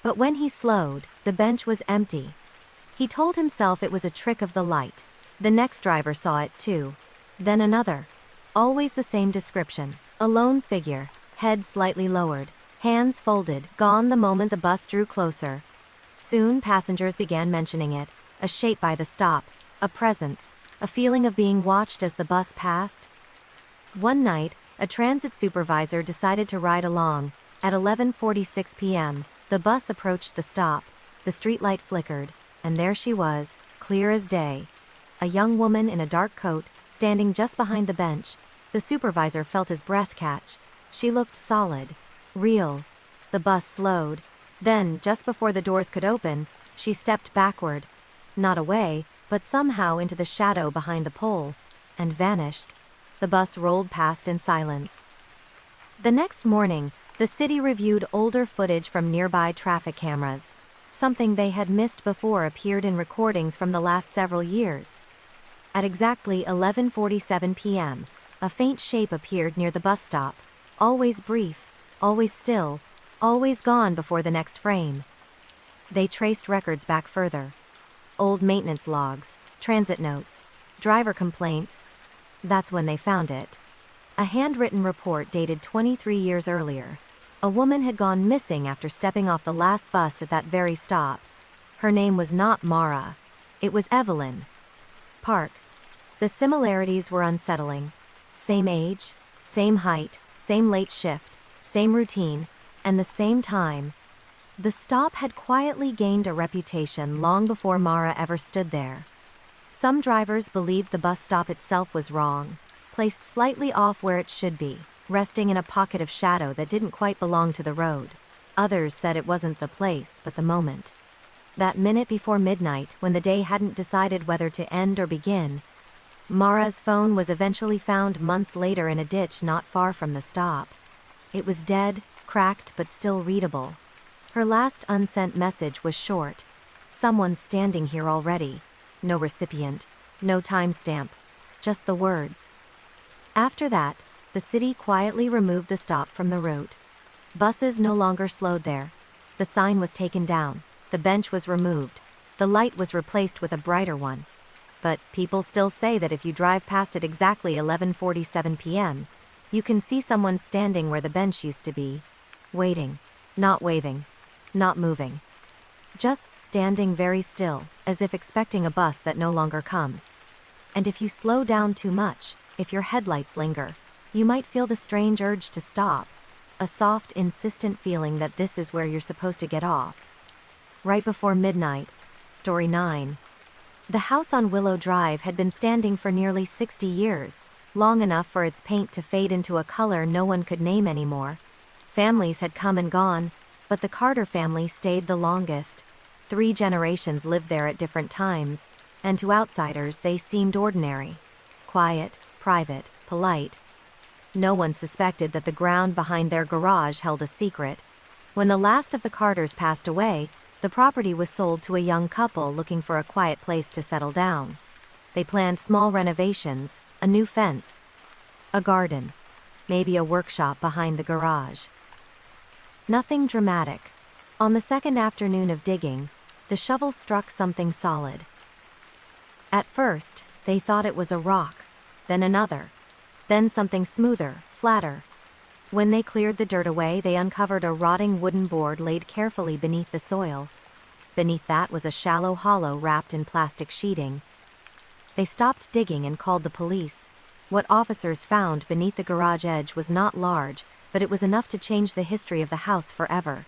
But when he slowed, the bench was empty. He told himself it was a trick of the light. The next driver saw it too. Then another. Always the same description. A lone figure, head slightly lowered, hands folded, gone the moment the bus drew closer. Soon passengers began mentioning it, a shape by the stop, a presence, a feeling of being watched as the bus passed. One night, a transit supervisor decided to ride along. At 11:46 p.m., the bus approached the stop. The streetlight flickered, and there she was, clear as day. A young woman in a dark coat, standing just behind the bench. The supervisor felt his breath catch. She looked solid. Real. The bus slowed. Then, just before the doors could open, she stepped backward. Not away, but somehow into the shadow behind the pole. And vanished. The bus rolled past in silence. The next morning, the city reviewed older footage from nearby traffic cameras. Something they had missed before appeared in recordings from the last several years. At exactly 11:47 p.m., a faint shape appeared near the bus stop. Always brief, always still, always gone before the next frame. They traced records back further. Old maintenance logs, transit notes, driver complaints. That's when they found it. A handwritten report dated 23 years earlier. A woman had gone missing after stepping off the last bus at that very stop. Her name was not Mara. It was Evelyn Park. The similarities were unsettling. Same age, same height, same late shift, same routine, and the same time. The stop had quietly gained a reputation long before Mara ever stood there. Some drivers believed the bus stop itself was wrong, placed slightly off where it should be, resting in a pocket of shadow that didn't quite belong to the road. Others said it wasn't the place, but the moment. That minute before midnight, when the day hadn't decided whether to end or begin. Mara's phone was eventually found months later in a ditch not far from the stop. It was dead, cracked but still readable. Her last unsent message was short. Someone's standing here already. No recipient. No timestamp. Just the words. After that, the city quietly removed the stop from the route. Buses no longer slowed there. The sign was taken down. The bench was removed. The light was replaced with a brighter one. But people still say that if you drive past it exactly 11:47 p.m., you can see someone standing where the bench used to be. Waiting. Not waving. Not moving. Just standing very still, as if expecting a bus that no longer comes. And if you slow down too much, if your headlights linger, you might feel the strange urge to stop. A soft, insistent feeling that this is where you're supposed to get off. Right before midnight. Story 9. The house on Willow Drive had been standing for nearly 60 years, long enough for its paint to fade into a color no one could name anymore. Families had come and gone, but the Carter family stayed the longest. 3 generations lived there at different times, and to outsiders they seemed ordinary. Quiet, private, polite. No one suspected that the ground behind their garage held a secret. When the last of the Carters passed away, the property was sold to a young couple looking for a quiet place to settle down. They planned small renovations, a new fence, a garden, maybe a workshop behind the garage. Nothing dramatic. On the second afternoon of digging, the shovel struck something solid. At first, they thought it was a rock, then another, then something smoother, flatter. When they cleared the dirt away, they uncovered a rotting wooden board laid carefully beneath the soil. Beneath that was a shallow hollow wrapped in plastic sheeting. They stopped digging and called the police. What officers found beneath the garage edge was not large, but it was enough to change the history of the house forever.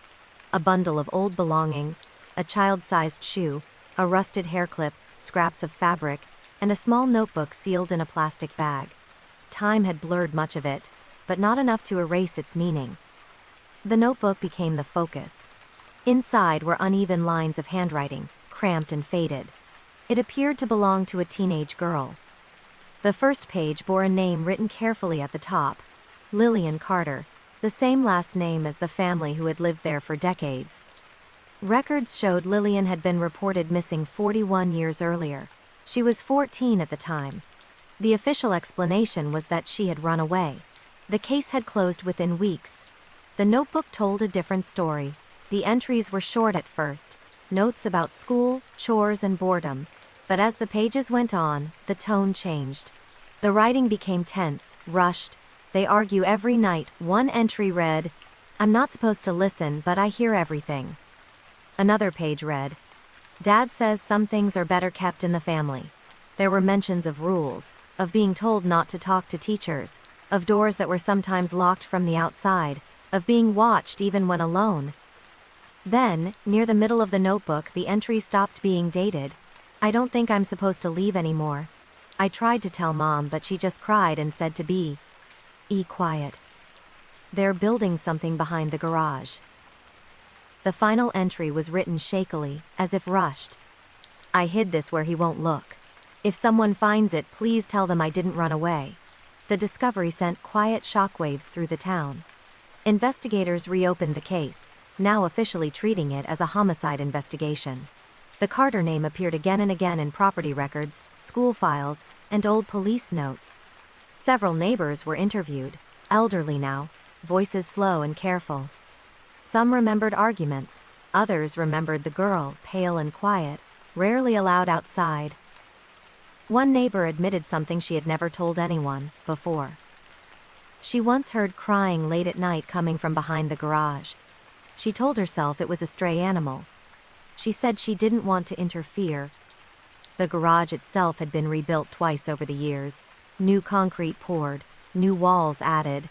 A bundle of old belongings, a child-sized shoe, a rusted hair clip, scraps of fabric, and a small notebook sealed in a plastic bag. Time had blurred much of it, but not enough to erase its meaning. The notebook became the focus. Inside were uneven lines of handwriting, cramped and faded. It appeared to belong to a teenage girl. The first page bore a name written carefully at the top: Lillian Carter, the same last name as the family who had lived there for decades. Records showed Lillian had been reported missing 41 years earlier. She was 14 at the time. The official explanation was that she had run away. The case had closed within weeks. The notebook told a different story. The entries were short at first, notes about school, chores, and boredom. But as the pages went on, the tone changed. The writing became tense, rushed. They argue every night. One entry read, "I'm not supposed to listen, but I hear everything." Another page read, "Dad says some things are better kept in the family." There were mentions of rules, of being told not to talk to teachers, of doors that were sometimes locked from the outside, of being watched even when alone. Then, near the middle of the notebook, the entry stopped being dated. "I don't think I'm supposed to leave anymore. I tried to tell Mom, but she just cried and said to be quiet." They're building something behind the garage. The final entry was written shakily, as if rushed. "I hid this where he won't look. If someone finds it, please tell them I didn't run away." The discovery sent quiet shockwaves through the town. Investigators reopened the case, now officially treating it as a homicide investigation. The Carter name appeared again and again in property records, school files, and old police notes. Several neighbors were interviewed, elderly now, voices slow and careful. Some remembered arguments, others remembered the girl, pale and quiet, rarely allowed outside. One neighbor admitted something she had never told anyone before. She once heard crying late at night coming from behind the garage. She told herself it was a stray animal. She said she didn't want to interfere. The garage itself had been rebuilt twice over the years. New concrete poured, new walls added.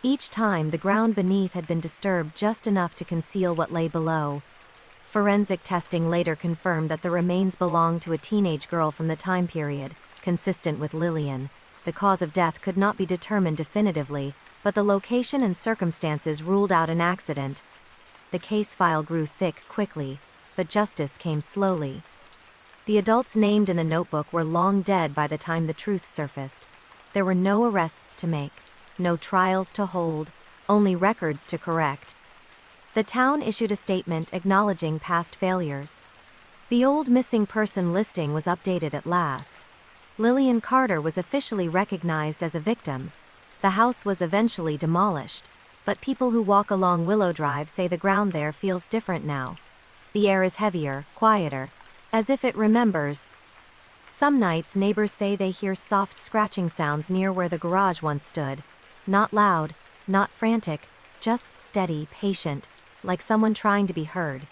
Each time, the ground beneath had been disturbed just enough to conceal what lay below. Forensic testing later confirmed that the remains belonged to a teenage girl from the time period, consistent with Lillian. The cause of death could not be determined definitively, but the location and circumstances ruled out an accident. The case file grew thick quickly, but justice came slowly. The adults named in the notebook were long dead by the time the truth surfaced. There were no arrests to make, no trials to hold, only records to correct. The town issued a statement acknowledging past failures. The old missing person listing was updated at last. Lillian Carter was officially recognized as a victim. The house was eventually demolished, but people who walk along Willow Drive say the ground there feels different now. The air is heavier, quieter, as if it remembers. Some nights neighbors say they hear soft scratching sounds near where the garage once stood. Not loud, not frantic, just steady, patient, like someone trying to be heard.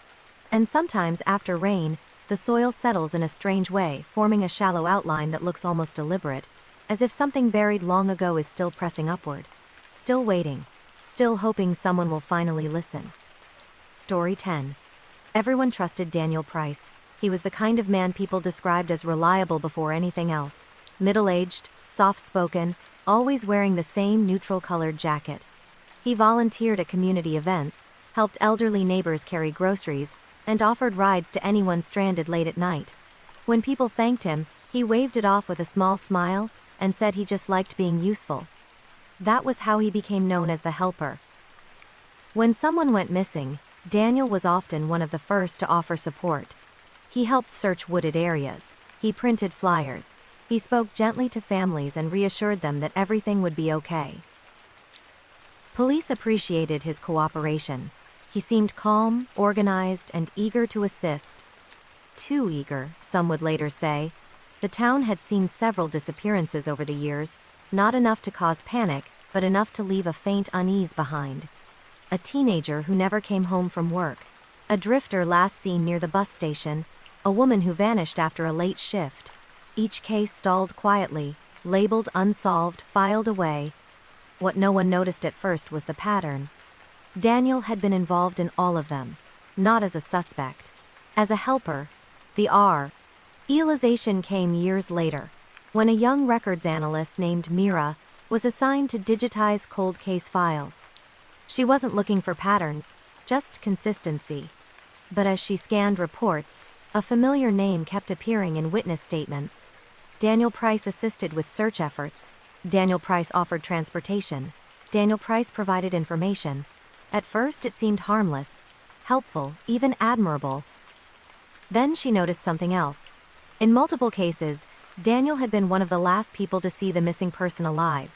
And sometimes after rain, the soil settles in a strange way, forming a shallow outline that looks almost deliberate, as if something buried long ago is still pressing upward, still waiting, still hoping someone will finally listen. Story 10. Everyone trusted Daniel Price. He was the kind of man people described as reliable before anything else. Middle-aged, soft-spoken, always wearing the same neutral-colored jacket. He volunteered at community events, helped elderly neighbors carry groceries, and offered rides to anyone stranded late at night. When people thanked him, he waved it off with a small smile and said he just liked being useful. That was how he became known as the Helper. When someone went missing, Daniel was often one of the first to offer support. He helped search wooded areas. He printed flyers. He spoke gently to families and reassured them that everything would be okay. Police appreciated his cooperation. He seemed calm, organized, and eager to assist. Too eager, some would later say. The town had seen several disappearances over the years, not enough to cause panic, but enough to leave a faint unease behind. A teenager who never came home from work. A drifter last seen near the bus station. A woman who vanished after a late shift. Each case stalled quietly, labeled unsolved, filed away. What no one noticed at first was the pattern. Daniel had been involved in all of them, not as a suspect. As a helper. The realization came years later, when a young records analyst named Mira was assigned to digitize cold case files. She wasn't looking for patterns, just consistency. But as she scanned reports, a familiar name kept appearing in witness statements. Daniel Price assisted with search efforts. Daniel Price offered transportation. Daniel Price provided information. At first it seemed harmless, helpful, even admirable. Then she noticed something else. In multiple cases, Daniel had been one of the last people to see the missing person alive.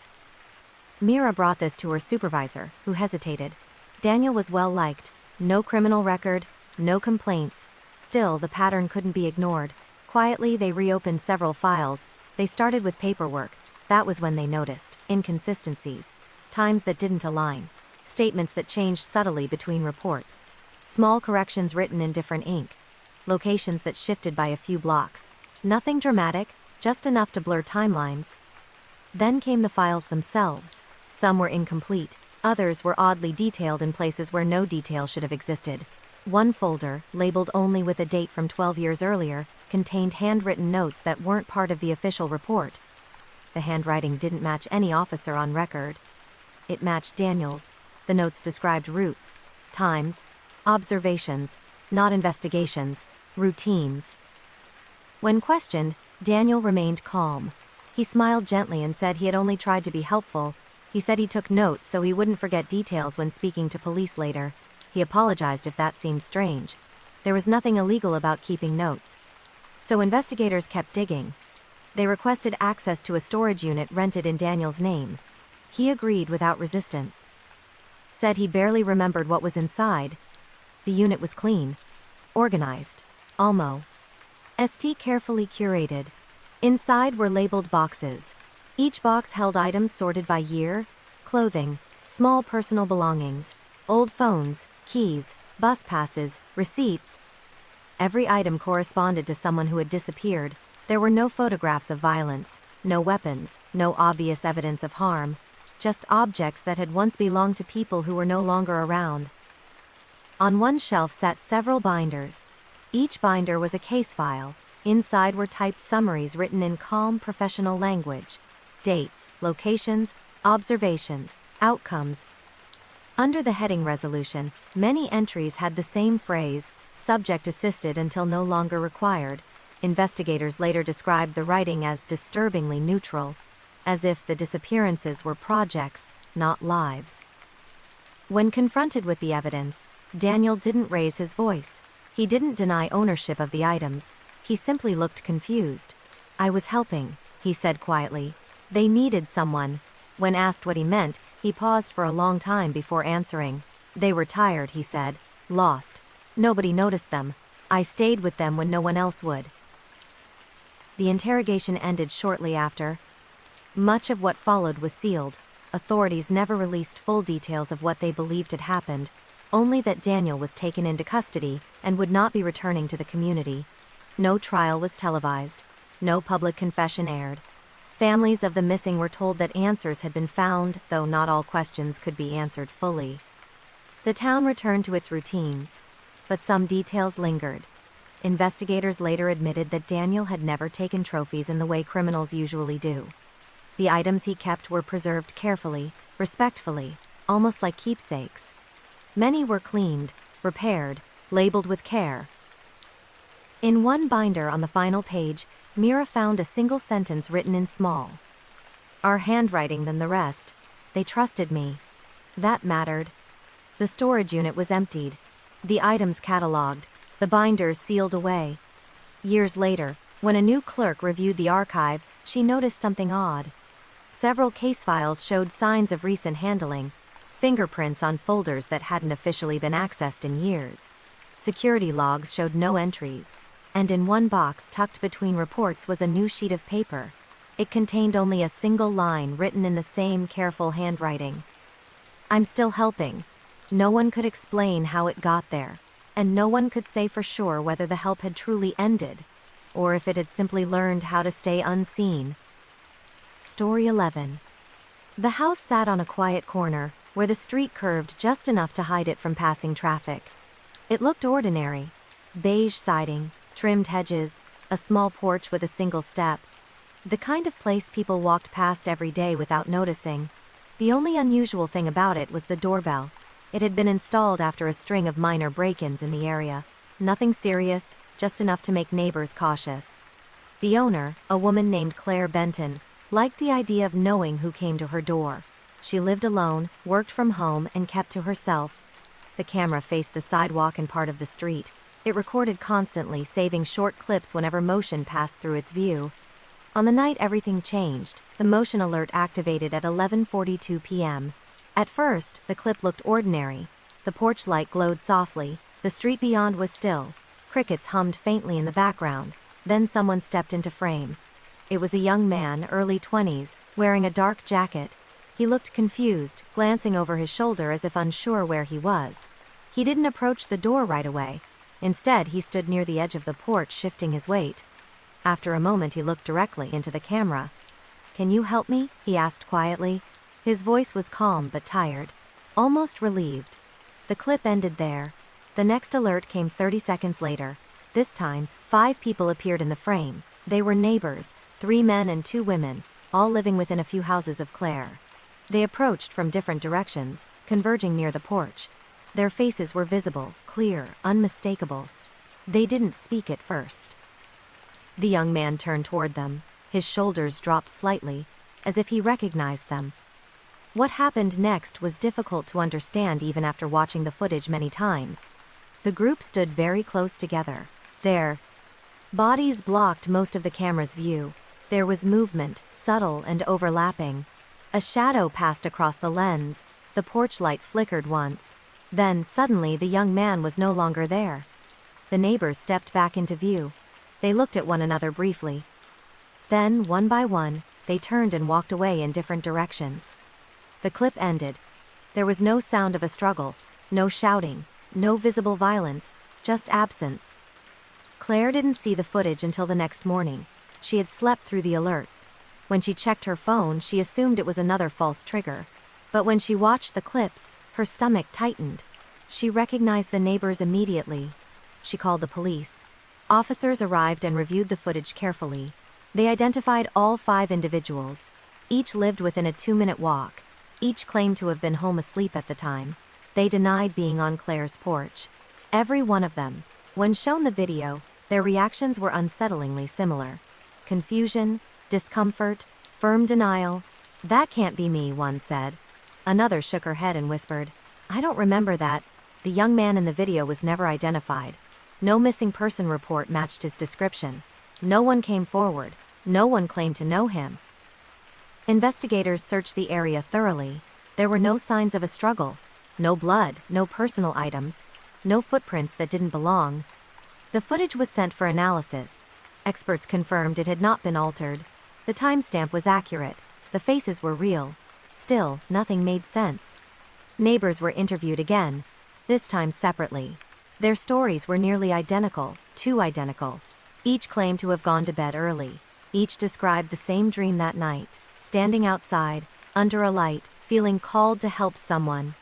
Mira brought this to her supervisor, who hesitated. Daniel was well liked, no criminal record, no complaints. Still, the pattern couldn't be ignored. Quietly, they reopened several files. They started with paperwork. That was when they noticed inconsistencies, times that didn't align, statements that changed subtly between reports, small corrections written in different ink, locations that shifted by a few blocks. Nothing dramatic, just enough to blur timelines. Then came the files themselves. Some were incomplete, others were oddly detailed in places where no detail should have existed. One folder, labeled only with a date from 12 years earlier, contained handwritten notes that weren't part of the official report. The handwriting didn't match any officer on record. It matched Daniel's. The notes described routes, times, observations, not investigations, routines. When questioned, Daniel remained calm. He smiled gently and said he had only tried to be helpful. He said he took notes so he wouldn't forget details when speaking to police later. He apologized if that seemed strange. There was nothing illegal about keeping notes. So investigators kept digging. They requested access to a storage unit rented in Daniel's name. He agreed without resistance. Said he barely remembered what was inside. The unit was clean, organized, almost carefully curated. Inside were labeled boxes. Each box held items sorted by year, clothing, small personal belongings, old phones, keys, bus passes, receipts. Every item corresponded to someone who had disappeared. There were no photographs of violence, no weapons, no obvious evidence of harm, just objects that had once belonged to people who were no longer around. On one shelf sat several binders. Each binder was a case file. Inside were typed summaries written in calm professional language. Dates, locations, observations, outcomes. Under the heading resolution, many entries had the same phrase, subject assisted until no longer required. Investigators later described the writing as disturbingly neutral, as if the disappearances were projects, not lives. When confronted with the evidence, Daniel didn't raise his voice. He didn't deny ownership of the items. He simply looked confused. "I was helping," he said quietly. "They needed someone." When asked what he meant, he paused for a long time before answering. "They were tired," he said. "Lost. Nobody noticed them. I stayed with them when no one else would." The interrogation ended shortly after. Much of what followed was sealed. Authorities never released full details of what they believed had happened, only that Daniel was taken into custody and would not be returning to the community. No trial was televised. No public confession aired. Families of the missing were told that answers had been found, though not all questions could be answered fully. The town returned to its routines, but some details lingered. Investigators later admitted that Daniel had never taken trophies in the way criminals usually do. The items he kept were preserved carefully, respectfully, almost like keepsakes. Many were cleaned, repaired, labeled with care. In one binder on the final page, Mira found a single sentence written in small. "Our handwriting than the rest. They trusted me. That mattered." The storage unit was emptied. The items catalogued, the binders sealed away. Years later, when a new clerk reviewed the archive, she noticed something odd. Several case files showed signs of recent handling, fingerprints on folders that hadn't officially been accessed in years. Security logs showed no entries, and in one box tucked between reports was a new sheet of paper. It contained only a single line written in the same careful handwriting. "I'm still helping." No one could explain how it got there, and no one could say for sure whether the help had truly ended, or if it had simply learned how to stay unseen. Story 11. The house sat on a quiet corner, where the street curved just enough to hide it from passing traffic. It looked ordinary. Beige siding, trimmed hedges, a small porch with a single step. The kind of place people walked past every day without noticing. The only unusual thing about it was the doorbell. It had been installed after a string of minor break-ins in the area. Nothing serious, just enough to make neighbors cautious. The owner, a woman named Claire Benton, liked the idea of knowing who came to her door. She lived alone, worked from home, and kept to herself. The camera faced the sidewalk and part of the street. It recorded constantly, saving short clips whenever motion passed through its view. On the night everything changed, the motion alert activated at 11:42 p.m. At first, the clip looked ordinary. The porch light glowed softly, the street beyond was still. Crickets hummed faintly in the background. Then someone stepped into frame. It was a young man, early 20s, wearing a dark jacket. He looked confused, glancing over his shoulder as if unsure where he was. He didn't approach the door right away. Instead, he stood near the edge of the porch, shifting his weight. After a moment, he looked directly into the camera. "Can you help me?" he asked quietly. His voice was calm but tired, almost relieved. The clip ended there. The next alert came 30 seconds later. This time, 5 people appeared in the frame. They were neighbors, 3 men and 2 women, all living within a few houses of Claire. They approached from different directions, converging near the porch. Their faces were visible, clear, unmistakable. They didn't speak at first. The young man turned toward them. His shoulders dropped slightly, as if he recognized them. What happened next was difficult to understand even after watching the footage many times. The group stood very close together. Their bodies blocked most of the camera's view. There was movement, subtle and overlapping. A shadow passed across the lens. The porch light flickered once. Then, suddenly, the young man was no longer there. The neighbors stepped back into view. They looked at one another briefly. Then, one by one, they turned and walked away in different directions. The clip ended. There was no sound of a struggle, no shouting, no visible violence, just absence. Claire didn't see the footage until the next morning. She had slept through the alerts. When she checked her phone, she assumed it was another false trigger. But when she watched the clips, her stomach tightened. She recognized the neighbors immediately. She called the police. Officers arrived and reviewed the footage carefully. They identified all 5 individuals. Each lived within a 2-minute walk. Each claimed to have been home asleep at the time. They denied being on Claire's porch. Every one of them. When shown the video, their reactions were unsettlingly similar. Confusion, discomfort, firm denial. "That can't be me," one said. Another shook her head and whispered, "I don't remember that." The young man in the video was never identified. No missing person report matched his description. No one came forward. No one claimed to know him. Investigators searched the area thoroughly. There were no signs of a struggle. No blood, no personal items, no footprints that didn't belong. The footage was sent for analysis. Experts confirmed it had not been altered. The timestamp was accurate. The faces were real. Still, nothing made sense. Neighbors were interviewed again, this time separately. Their stories were nearly identical, too identical. Each claimed to have gone to bed early. Each described the same dream that night, standing outside, under a light, feeling called to help someone.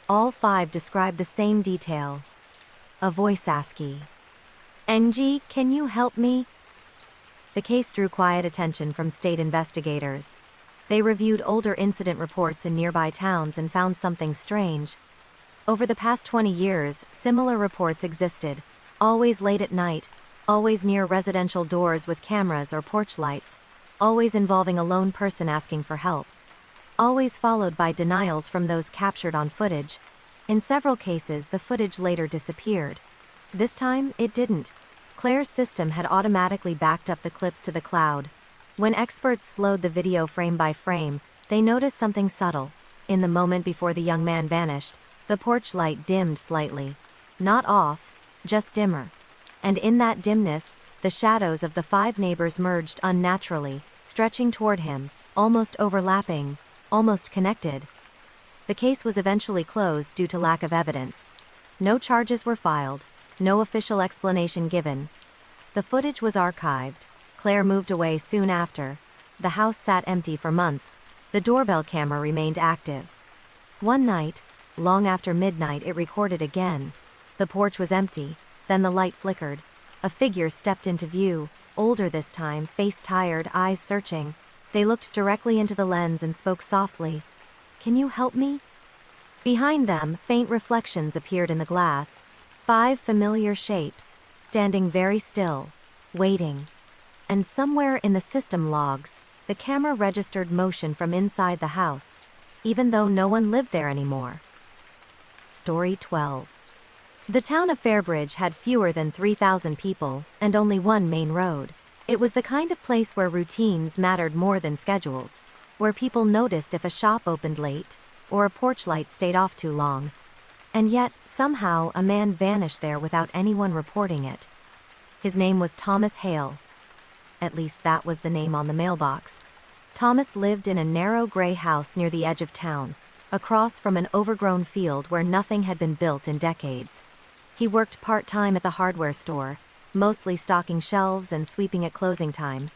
All 5 described the same detail. A voice asking, Angie, can you help me? The case drew quiet attention from state investigators. They reviewed older incident reports in nearby towns and found something strange. Over the past 20 years, similar reports existed, always late at night, always near residential doors with cameras or porch lights, always involving a lone person asking for help, always followed by denials from those captured on footage. In several cases, the footage later disappeared. This time, it didn't. Claire's system had automatically backed up the clips to the cloud. When experts slowed the video frame by frame, they noticed something subtle. In the moment before the young man vanished, the porch light dimmed slightly. Not off, just dimmer. And in that dimness, the shadows of the 5 neighbors merged unnaturally, stretching toward him, almost overlapping, almost connected. The case was eventually closed due to lack of evidence. No charges were filed, no official explanation given. The footage was archived. Claire moved away soon after. The house sat empty for months. The doorbell camera remained active. One night, long after midnight, it recorded again. The porch was empty, then the light flickered. A figure stepped into view, older this time, face tired, eyes searching. They looked directly into the lens and spoke softly. "Can you help me?" Behind them, faint reflections appeared in the glass. 5 familiar shapes, standing very still, waiting. And somewhere in the system logs, the camera registered motion from inside the house, even though no one lived there anymore. Story 12. The town of Fairbridge had fewer than 3,000 people, and only one main road. It was the kind of place where routines mattered more than schedules, where people noticed if a shop opened late, or a porch light stayed off too long. And yet, somehow, a man vanished there without anyone reporting it. His name was Thomas Hale. At least that was the name on the mailbox. Thomas lived in a narrow gray house near the edge of town, across from an overgrown field where nothing had been built in decades. He worked part-time at the hardware store, mostly stocking shelves and sweeping at closing time.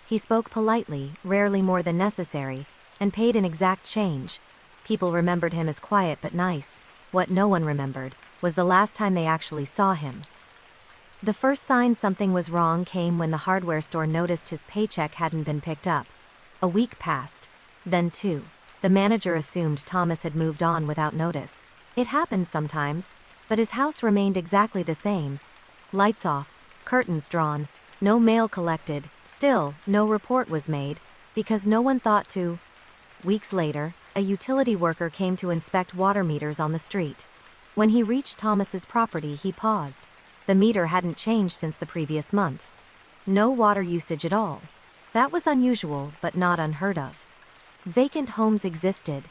He spoke politely, rarely more than necessary, and paid an exact change. People remembered him as quiet but nice. What no one remembered was the last time they actually saw him. The first sign something was wrong came when the hardware store noticed his paycheck hadn't been picked up. A week passed. Then 2. The manager assumed Thomas had moved on without notice. It happened sometimes, but his house remained exactly the same. Lights off, curtains drawn, no mail collected. Still, no report was made, because no one thought to. Weeks later, a utility worker came to inspect water meters on the street. When he reached Thomas's property, he paused. The meter hadn't changed since the previous month. No water usage at all. That was unusual, but not unheard of. Vacant homes existed.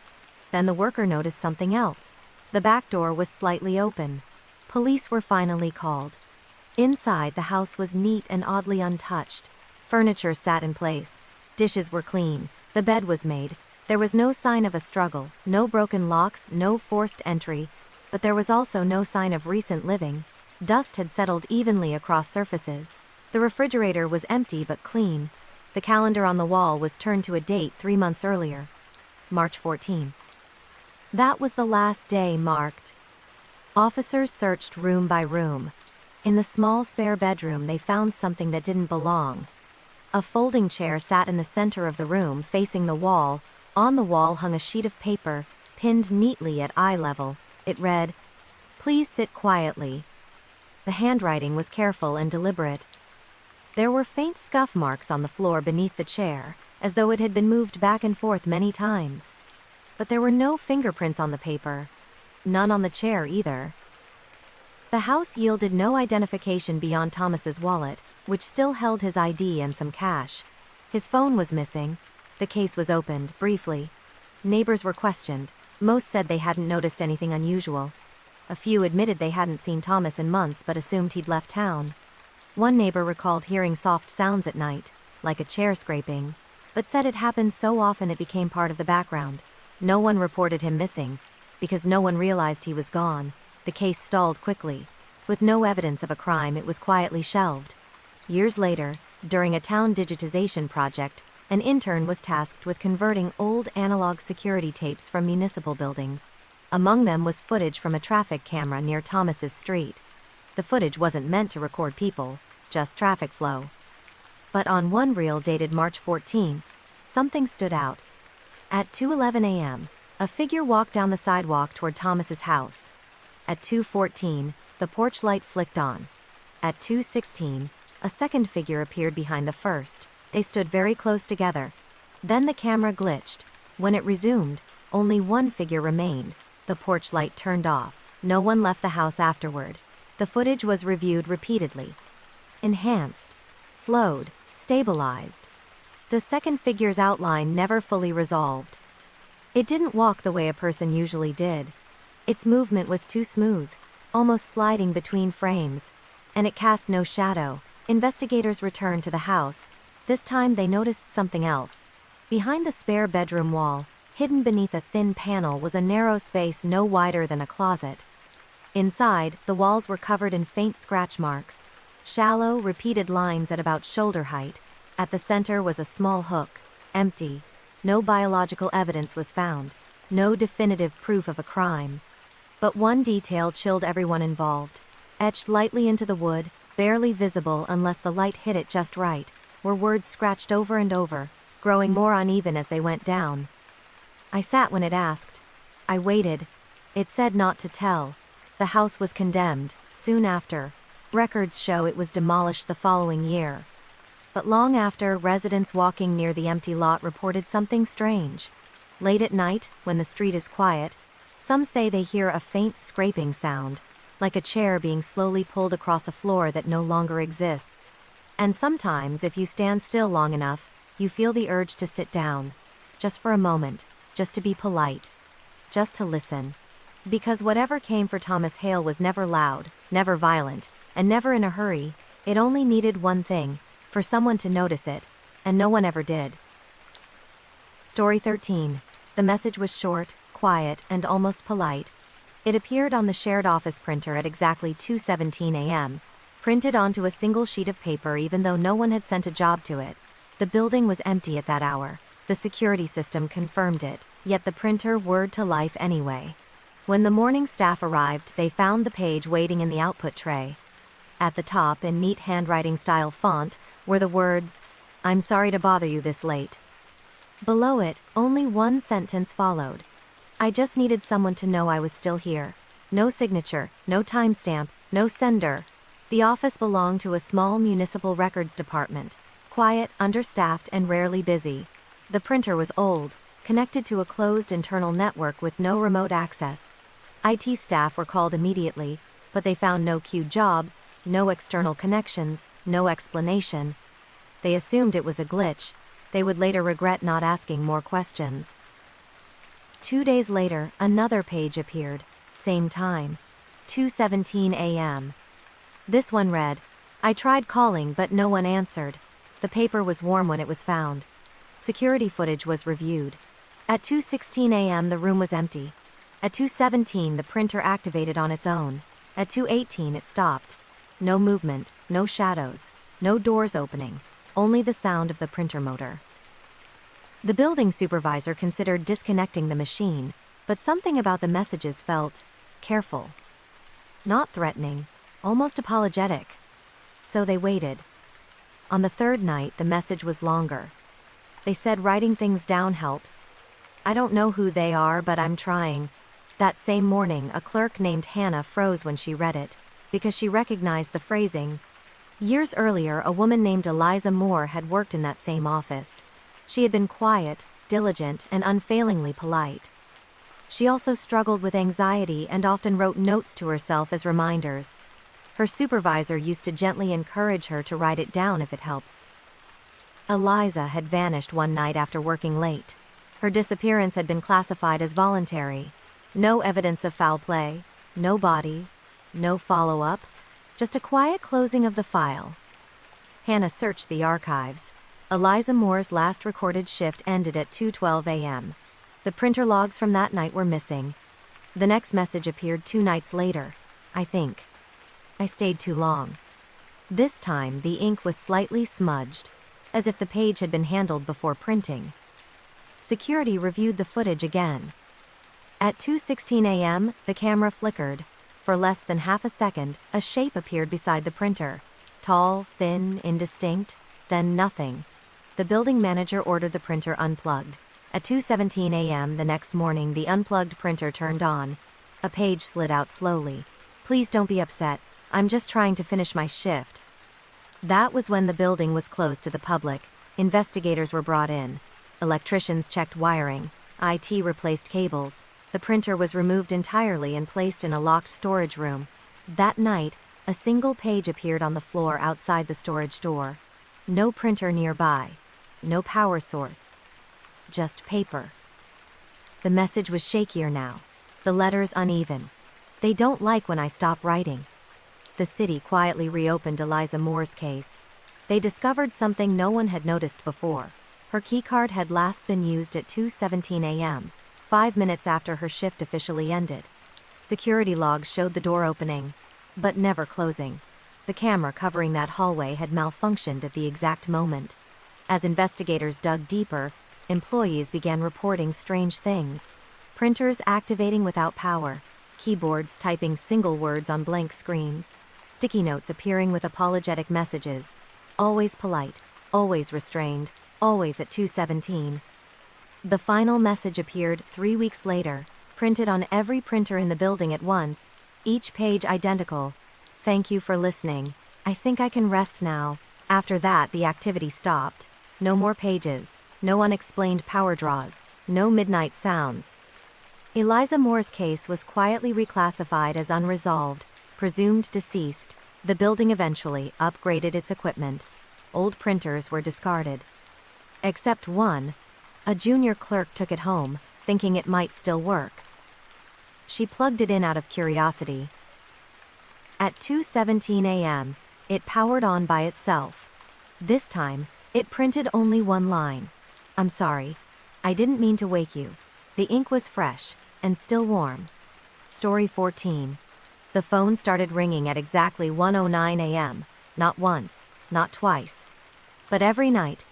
Then the worker noticed something else. The back door was slightly open. Police were finally called. Inside, the house was neat and oddly untouched. Furniture sat in place. Dishes were clean. The bed was made. There was no sign of a struggle, no broken locks, no forced entry, but there was also no sign of recent living. Dust had settled evenly across surfaces. The refrigerator was empty but clean. The calendar on the wall was turned to a date 3 months earlier. March 14. That was the last day marked. Officers searched room by room. In the small spare bedroom, they found something that didn't belong. A folding chair sat in the center of the room, facing the wall. On the wall hung a sheet of paper, pinned neatly at eye level. It read, "Please sit quietly." The handwriting was careful and deliberate. There were faint scuff marks on the floor beneath the chair, as though it had been moved back and forth many times. But there were no fingerprints on the paper. None on the chair either. The house yielded no identification beyond Thomas's wallet, which still held his ID and some cash. His phone was missing. The case was opened, briefly. Neighbors were questioned. Most said they hadn't noticed anything unusual. A few admitted they hadn't seen Thomas in months but assumed he'd left town. One neighbor recalled hearing soft sounds at night, like a chair scraping, but said it happened so often it became part of the background. No one reported him missing, because no one realized he was gone. The case stalled quickly. With no evidence of a crime, it was quietly shelved. Years later, during a town digitization project, an intern was tasked with converting old analog security tapes from municipal buildings. Among them was footage from a traffic camera near Thomas's street. The footage wasn't meant to record people, just traffic flow. But on one reel dated March 14, something stood out. At 2:11 a.m., a figure walked down the sidewalk toward Thomas's house. At 2:14, the porch light flicked on. At 2:16, a second figure appeared behind the first. They stood very close together. Then the camera glitched. When it resumed, only one figure remained. The porch light turned off. No one left the house afterward. The footage was reviewed repeatedly. Enhanced, slowed, stabilized. The second figure's outline never fully resolved. It didn't walk the way a person usually did. Its movement was too smooth, almost sliding between frames, and it cast no shadow. Investigators returned to the house. This time they noticed something else. Behind the spare bedroom wall, hidden beneath a thin panel, was a narrow space no wider than a closet. Inside, the walls were covered in faint scratch marks, shallow, repeated lines at about shoulder height. At the center was a small hook, empty. No biological evidence was found. No definitive proof of a crime. But one detail chilled everyone involved. Etched lightly into the wood, barely visible unless the light hit it just right, were words scratched over and over, growing more uneven as they went down. I sat when it asked. I waited. It said not to tell. The house was condemned, soon after. Records show it was demolished the following year. But long after, residents walking near the empty lot reported something strange. Late at night, when the street is quiet, some say they hear a faint scraping sound, like a chair being slowly pulled across a floor that no longer exists. And sometimes, if you stand still long enough, you feel the urge to sit down. Just for a moment. Just to be polite. Just to listen. Because whatever came for Thomas Hale was never loud, never violent, and never in a hurry. It only needed one thing, for someone to notice it, and no one ever did. Story 13. The message was short, quiet, and almost polite. It appeared on the shared office printer at exactly 2:17 a.m., printed onto a single sheet of paper even though no one had sent a job to it. The building was empty at that hour. The security system confirmed it, yet the printer whirred to life anyway. When the morning staff arrived, they found the page waiting in the output tray. At the top, in neat handwriting-style font, were the words, "I'm sorry to bother you this late." Below it, only one sentence followed. I just needed someone to know I was still here. No signature, no timestamp, no sender. The office belonged to a small municipal records department, quiet, understaffed, and rarely busy. The printer was old, connected to a closed internal network with no remote access. IT staff were called immediately, but they found no queued jobs, no external connections, no explanation. They assumed it was a glitch. They would later regret not asking more questions. 2 days later, another page appeared. Same time. 2:17 a.m. This one read, "I tried calling but no one answered." The paper was warm when it was found. Security footage was reviewed. At 2:16 a.m. the room was empty. At 2:17 the printer activated on its own. At 2:18 it stopped. No movement, no shadows, no doors opening, only the sound of the printer motor. The building supervisor considered disconnecting the machine, but something about the messages felt careful. Not threatening, almost apologetic. So they waited. On the third night the message was longer. They said writing things down helps. I don't know who they are, but I'm trying. That same morning, a clerk named Hannah froze when she read it, because she recognized the phrasing. Years earlier, a woman named Eliza Moore had worked in that same office. She had been quiet, diligent, and unfailingly polite. She also struggled with anxiety and often wrote notes to herself as reminders. Her supervisor used to gently encourage her to write it down if it helps. Eliza had vanished one night after working late. Her disappearance had been classified as voluntary. No evidence of foul play, no body, no follow-up, just a quiet closing of the file. Hannah searched the archives. Eliza Moore's last recorded shift ended at 2:12 a.m. The printer logs from that night were missing. The next message appeared 2 nights later, I think. I stayed too long. This time the ink was slightly smudged, as if the page had been handled before printing. Security reviewed the footage again. At 2:16 a.m., the camera flickered. For less than half a second, a shape appeared beside the printer. Tall, thin, indistinct, then nothing. The building manager ordered the printer unplugged. At 2:17 a.m. the next morning, the unplugged printer turned on. A page slid out slowly. "Please don't be upset. I'm just trying to finish my shift." That was when the building was closed to the public. Investigators were brought in. Electricians checked wiring. IT replaced cables. The printer was removed entirely and placed in a locked storage room. That night, a single page appeared on the floor outside the storage door. No printer nearby. No power source. Just paper. The message was shakier now. The letters uneven. "They don't like when I stop writing." The city quietly reopened Eliza Moore's case. They discovered something no one had noticed before. Her keycard had last been used at 2:17 a.m., 5 minutes after her shift officially ended. Security logs showed the door opening, but never closing. The camera covering that hallway had malfunctioned at the exact moment. As investigators dug deeper, employees began reporting strange things. Printers activating without power, keyboards typing single words on blank screens, sticky notes appearing with apologetic messages. Always polite, always restrained, always at 2:17. The final message appeared 3 weeks later, printed on every printer in the building at once, each page identical. "Thank you for listening. I think I can rest now." After that, the activity stopped. No more pages, no unexplained power draws, no midnight sounds. Eliza Moore's case was quietly reclassified as unresolved, presumed deceased. The building eventually upgraded its equipment. Old printers were discarded. Except one. A junior clerk took it home, thinking it might still work. She plugged it in out of curiosity. At 2:17 a.m., it powered on by itself. This time, it printed only one line. "I'm sorry. I didn't mean to wake you." The ink was fresh, and still warm. Story 14. The phone started ringing at exactly 1:09 a.m., not once, not twice, but every night.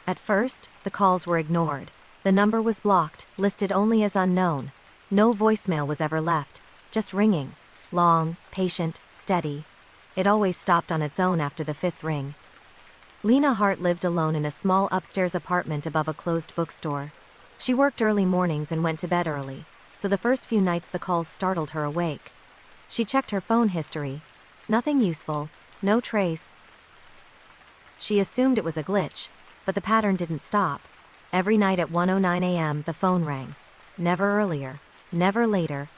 At first, the calls were ignored. The number was blocked, listed only as unknown. No voicemail was ever left, just ringing. Long, patient, steady. It always stopped on its own after the 5th ring. Lena Hart lived alone in a small upstairs apartment above a closed bookstore. She worked early mornings and went to bed early, so the first few nights the calls startled her awake. She checked her phone history. Nothing useful, no trace. She assumed it was a glitch, but the pattern didn't stop. Every night at 1:09 a.m. the phone rang. Never earlier, never later.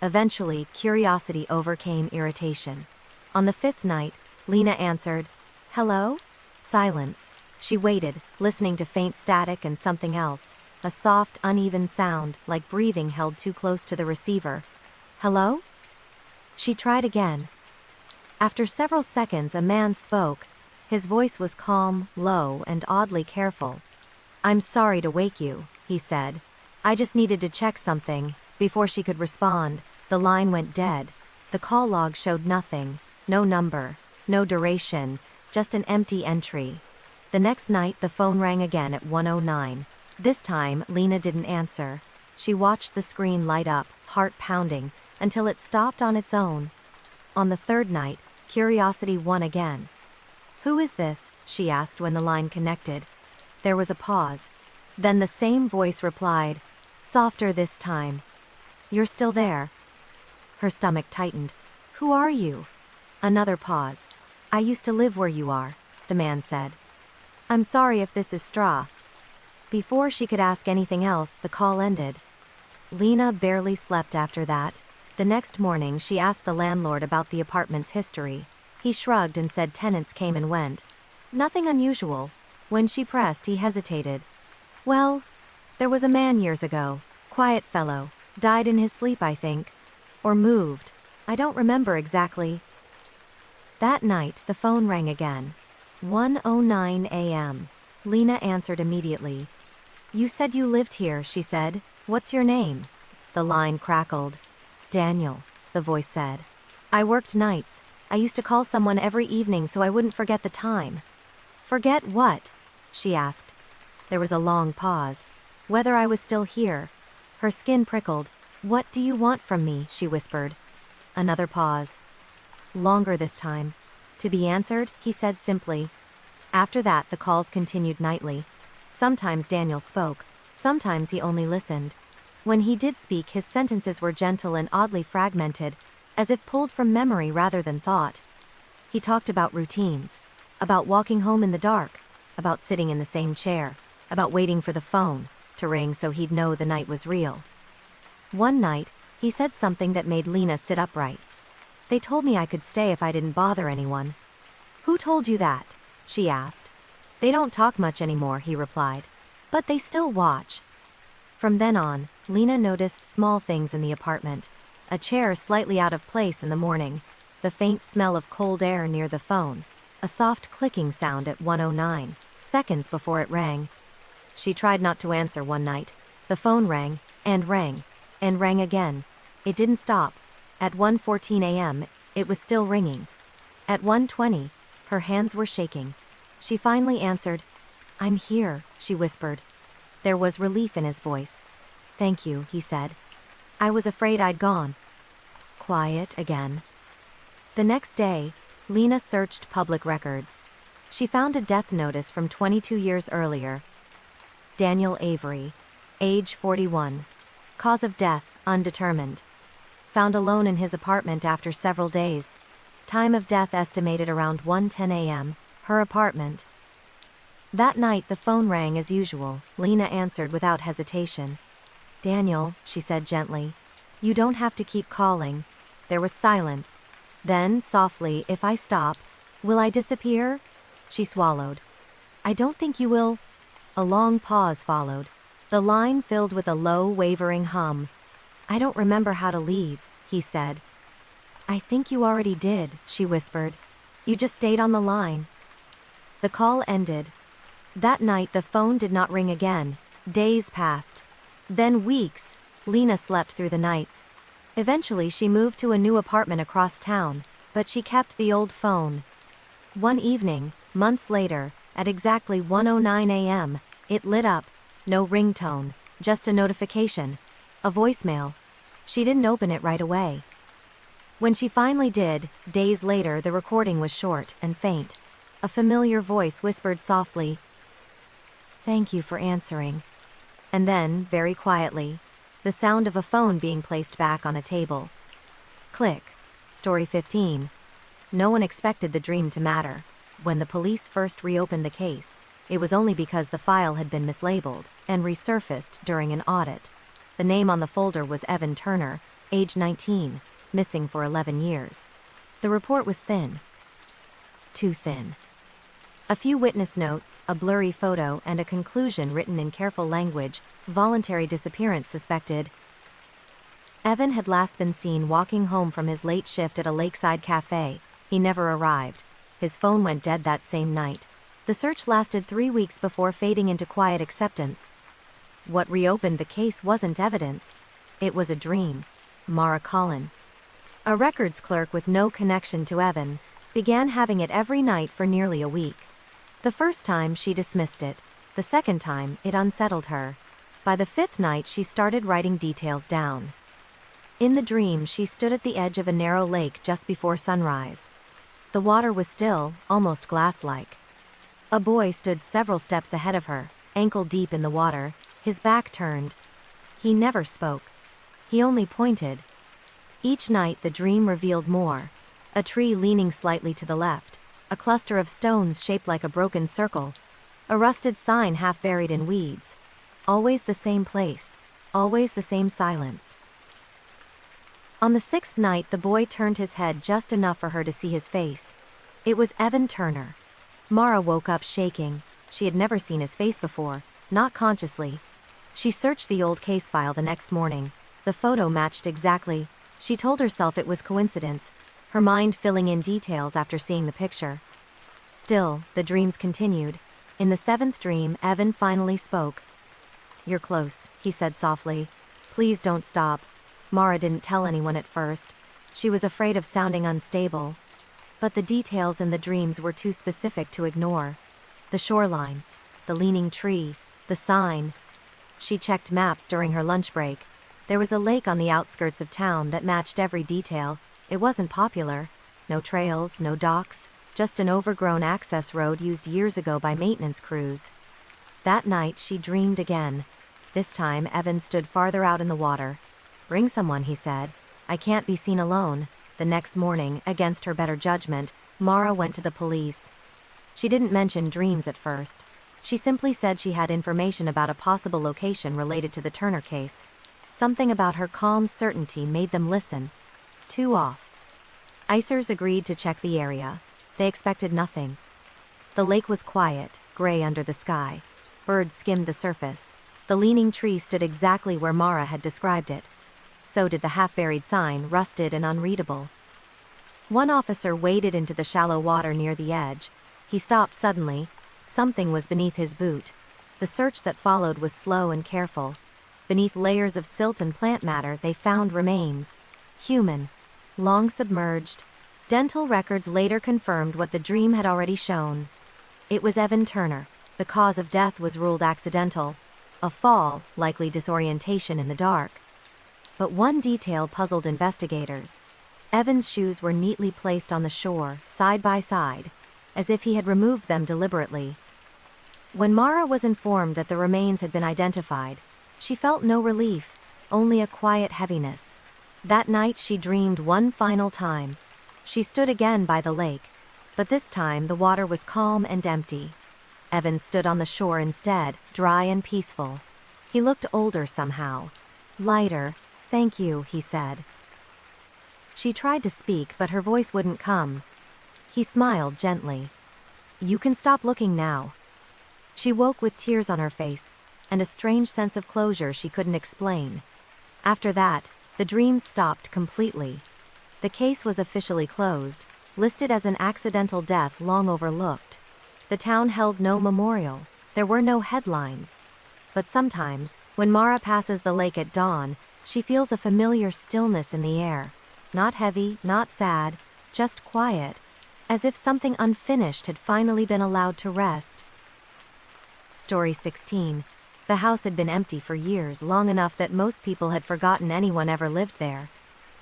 Eventually, curiosity overcame irritation. On the 5th night, Lena answered. "Hello?" Silence. She waited, listening to faint static and something else. A soft, uneven sound, like breathing held too close to the receiver. "Hello?" She tried again. After several seconds, a man spoke. His voice was calm, low, and oddly careful. "I'm sorry to wake you," he said. "I just needed to check something." Before she could respond, the line went dead. The call log showed nothing. No number, no duration, just an empty entry. The next night, the phone rang again at 1:09. This time, Lena didn't answer. She watched the screen light up, heart pounding, until it stopped on its own. On the 3rd night, curiosity won again. "Who is this?" she asked when the line connected. There was a pause. Then the same voice replied, softer this time. "You're still there." Her stomach tightened. "Who are you?" Another pause. "I used to live where you are," the man said. "I'm sorry if this is straw." Before she could ask anything else, the call ended. Lena barely slept after that. The next morning, she asked the landlord about the apartment's history. He shrugged and said tenants came and went. Nothing unusual. When she pressed, he hesitated. "Well, there was a man years ago. Quiet fellow. Died in his sleep, I think. Or moved. I don't remember exactly." That night, the phone rang again. 1:09 a.m. Lena answered immediately. "You said you lived here," she said. "What's your name?" The line crackled. "Daniel," the voice said. "I worked nights. I used to call someone every evening so I wouldn't forget the time." "Forget what?" she asked. There was a long pause. "Whether I was still here." Her skin prickled. "What do you want from me?" she whispered. Another pause. Longer this time. To be answered, he said simply. After that, the calls continued nightly. Sometimes Daniel spoke. Sometimes he only listened. When he did speak, his sentences were gentle and oddly fragmented, as if pulled from memory rather than thought. He talked about routines, about walking home in the dark, about sitting in the same chair, about waiting for the phone to ring so he'd know the night was real. One night, he said something that made Lena sit upright. They told me I could stay if I didn't bother anyone. Who told you that? She asked. They don't talk much anymore, he replied. But they still watch. From then on, Lena noticed small things in the apartment. A chair slightly out of place in the morning, the faint smell of cold air near the phone, a soft clicking sound at 1:09 seconds before it rang. She tried not to answer one night. The phone rang, and rang, and rang again. It didn't stop. At 1:14 a.m., it was still ringing. At 1:20, her hands were shaking. She finally answered. I'm here, she whispered. There was relief in his voice. Thank you, he said. I was afraid I'd gone. Quiet again. The next day, Lena searched public records. She found a death notice from 22 years earlier. Daniel Avery, age 41. Cause of death, undetermined. Found alone in his apartment after several days. Time of death estimated around 1:10 a.m., her apartment. That night the phone rang as usual. Lena answered without hesitation. Daniel, she said gently. You don't have to keep calling. There was silence. Then, softly, if I stop, will I disappear? She swallowed. I don't think you will. A long pause followed. The line filled with a low, wavering hum. I don't remember how to leave, he said. I think you already did, she whispered. You just stayed on the line. The call ended. That night the phone did not ring again. Days passed. Then weeks. Lena slept through the nights. Eventually she moved to a new apartment across town, but she kept the old phone. One evening, months later, at exactly 1:09 a.m., it lit up. No ringtone, just a notification. A voicemail. She didn't open it right away. When she finally did, days later, the recording was short and faint. A familiar voice whispered softly, Thank you for answering. And then, very quietly, the sound of a phone being placed back on a table. Click. Story 15. No one expected the dream to matter. When the police first reopened the case, it was only because the file had been mislabeled and resurfaced during an audit. The name on the folder was Evan Turner, age 19, missing for 11 years. The report was thin. Too thin. A few witness notes, a blurry photo, and a conclusion written in careful language. Voluntary disappearance suspected. Evan had last been seen walking home from his late shift at a lakeside cafe. He never arrived. His phone went dead that same night. The search lasted 3 weeks before fading into quiet acceptance. What reopened the case wasn't evidence. It was a dream. Mara Collin, a records clerk with no connection to Evan, began having it every night for nearly a week. The first time she dismissed it. The second time, it unsettled her. By the 5th night she started writing details down. In the dream she stood at the edge of a narrow lake just before sunrise. The water was still, almost glass-like. A boy stood several steps ahead of her, ankle deep in the water, his back turned. He never spoke. He only pointed. Each night the dream revealed more. A tree leaning slightly to the left. A cluster of stones shaped like a broken circle. A rusted sign half buried in weeds. Always the same place. Always the same silence. On the 6th night the boy turned his head just enough for her to see his face. It was Evan Turner. Mara woke up shaking. She had never seen his face before, not consciously. She searched the old case file the next morning. The photo matched exactly. She told herself it was coincidence, her mind filling in details after seeing the picture. Still, the dreams continued. In the 7th dream, Evan finally spoke. You're close, he said softly. Please don't stop. Mara didn't tell anyone at first. She was afraid of sounding unstable. But the details in the dreams were too specific to ignore. The shoreline, the leaning tree, the sign. She checked maps during her lunch break. There was a lake on the outskirts of town that matched every detail. It wasn't popular. No trails, no docks, just an overgrown access road used years ago by maintenance crews. That night she dreamed again. This time Evan stood farther out in the water. "Bring someone," he said. "I can't be seen alone." The next morning, against her better judgment, Mara went to the police. She didn't mention dreams at first. She simply said she had information about a possible location related to the Turner case. Something about her calm certainty made them listen. 2 off. Icers agreed to check the area. They expected nothing. The lake was quiet, gray under the sky. Birds skimmed the surface. The leaning tree stood exactly where Mara had described it. So did the half-buried sign, rusted and unreadable. One officer waded into the shallow water near the edge. He stopped suddenly. Something was beneath his boot. The search that followed was slow and careful. Beneath layers of silt and plant matter, they found remains. Human. Long submerged. Dental records later confirmed what the dream had already shown. It was Evan Turner. The cause of death was ruled accidental. A fall, likely disorientation in the dark. But one detail puzzled investigators. Evan's shoes were neatly placed on the shore, side by side, as if he had removed them deliberately. When Mara was informed that the remains had been identified, she felt no relief, only a quiet heaviness. That night she dreamed one final time. She stood again by the lake, but this time the water was calm and empty. Evan stood on the shore instead, dry and peaceful. He looked older somehow. Lighter. "Thank you," he said. She tried to speak, but her voice wouldn't come. He smiled gently. "You can stop looking now." She woke with tears on her face, and a strange sense of closure she couldn't explain. After that, the dreams stopped completely. The case was officially closed, listed as an accidental death long overlooked. The town held no memorial. There were no headlines. But sometimes, when Mara passes the lake at dawn, she feels a familiar stillness in the air. Not heavy, not sad, just quiet, as if something unfinished had finally been allowed to rest. Story 16. The house had been empty for years, long enough that most people had forgotten anyone ever lived there.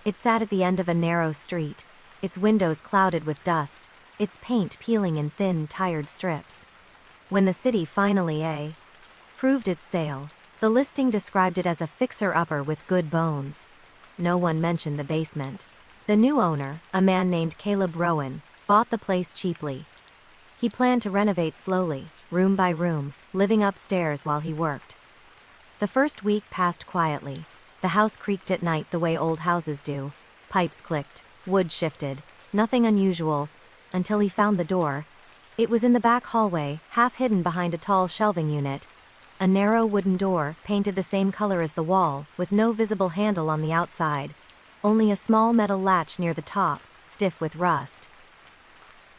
It sat at the end of a narrow street, its windows clouded with dust, its paint peeling in thin, tired strips. When the city finally proved its sale, the listing described it as a fixer-upper with good bones. No one mentioned the basement. The new owner, a man named Caleb Rowan, bought the place cheaply. He planned to renovate slowly, room by room, living upstairs while he worked. The first week passed quietly. The house creaked at night the way old houses do. Pipes clicked, wood shifted, nothing unusual, until he found the door. It was in the back hallway, half hidden behind a tall shelving unit. A narrow wooden door, painted the same color as the wall, with no visible handle on the outside. Only a small metal latch near the top, stiff with rust.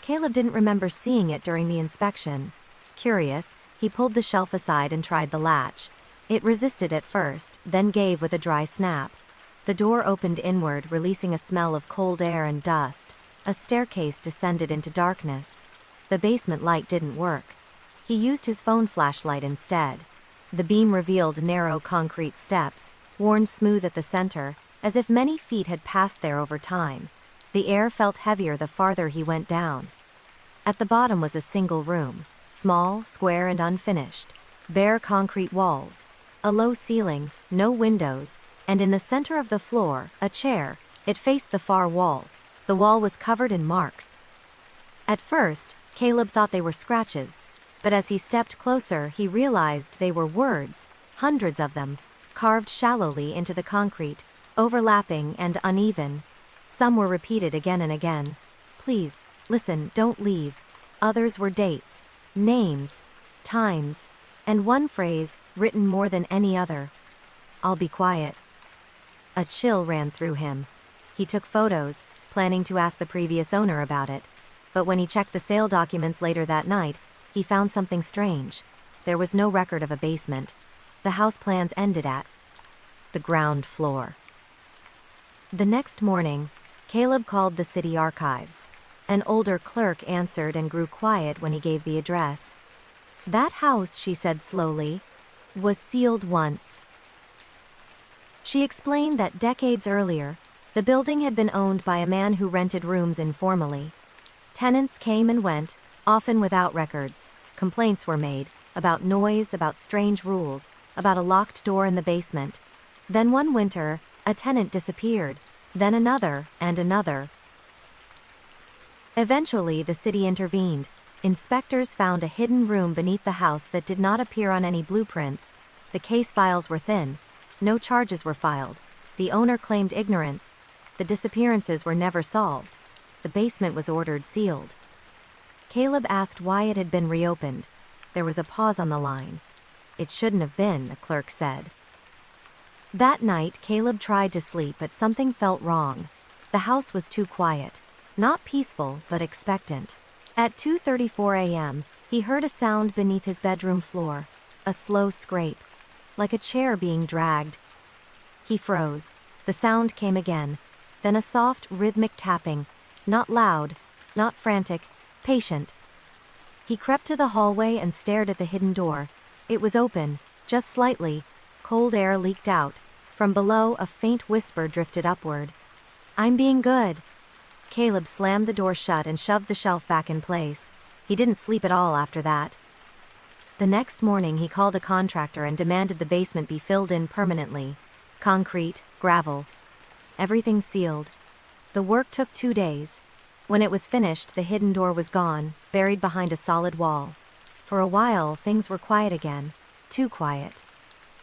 Caleb didn't remember seeing it during the inspection. Curious, he pulled the shelf aside and tried the latch. It resisted at first, then gave with a dry snap. The door opened inward, releasing a smell of cold air and dust. A staircase descended into darkness. The basement light didn't work. He used his phone flashlight instead. The beam revealed narrow concrete steps, worn smooth at the center, as if many feet had passed there over time. The air felt heavier the farther he went down. At the bottom was a single room, small, square, and unfinished. Bare concrete walls, a low ceiling, no windows, and in the center of the floor, a chair. It faced the far wall. The wall was covered in marks. At first, Caleb thought they were scratches, but as he stepped closer, he realized they were words, hundreds of them, carved shallowly into the concrete, overlapping and uneven. Some were repeated again and again. "Please, listen, don't leave." Others were dates, names, times, and one phrase, written more than any other: "I'll be quiet." A chill ran through him. He took photos, planning to ask the previous owner about it. But when he checked the sale documents later that night, he found something strange. There was no record of a basement. The house plans ended at the ground floor. The next morning, Caleb called the city archives. An older clerk answered and grew quiet when he gave the address. "That house," she said slowly, "was sealed once." She explained that decades earlier, The building had been owned by a man who rented rooms informally. Tenants came and went, often without records. Complaints were made about noise, about strange rules, about a locked door in the basement. Then one winter, a tenant disappeared, then another, and another. Eventually, the city intervened. Inspectors found a hidden room beneath the house that did not appear on any blueprints. The case files were thin. No charges were filed. The owner claimed ignorance. The disappearances were never solved. The basement was ordered sealed. Caleb asked why it had been reopened. There was a pause on the line. It shouldn't have been, the clerk said. That night, Caleb tried to sleep, but something felt wrong. The house was too quiet. Not peaceful, but expectant. At 2:34 a.m., he heard a sound beneath his bedroom floor. A slow scrape. Like a chair being dragged. He froze. The sound came again. Then a soft, rhythmic tapping. Not loud, not frantic, patient. He crept to the hallway and stared at the hidden door. It was open, just slightly. Cold air leaked out. From below, a faint whisper drifted upward. "I'm being good." Caleb slammed the door shut and shoved the shelf back in place. He didn't sleep at all after that. The next morning, he called a contractor and demanded the basement be filled in permanently. Concrete, gravel. Everything sealed. The work took 2 days. When it was finished, the hidden door was gone, buried behind a solid wall. For a while, things were quiet again. Too quiet.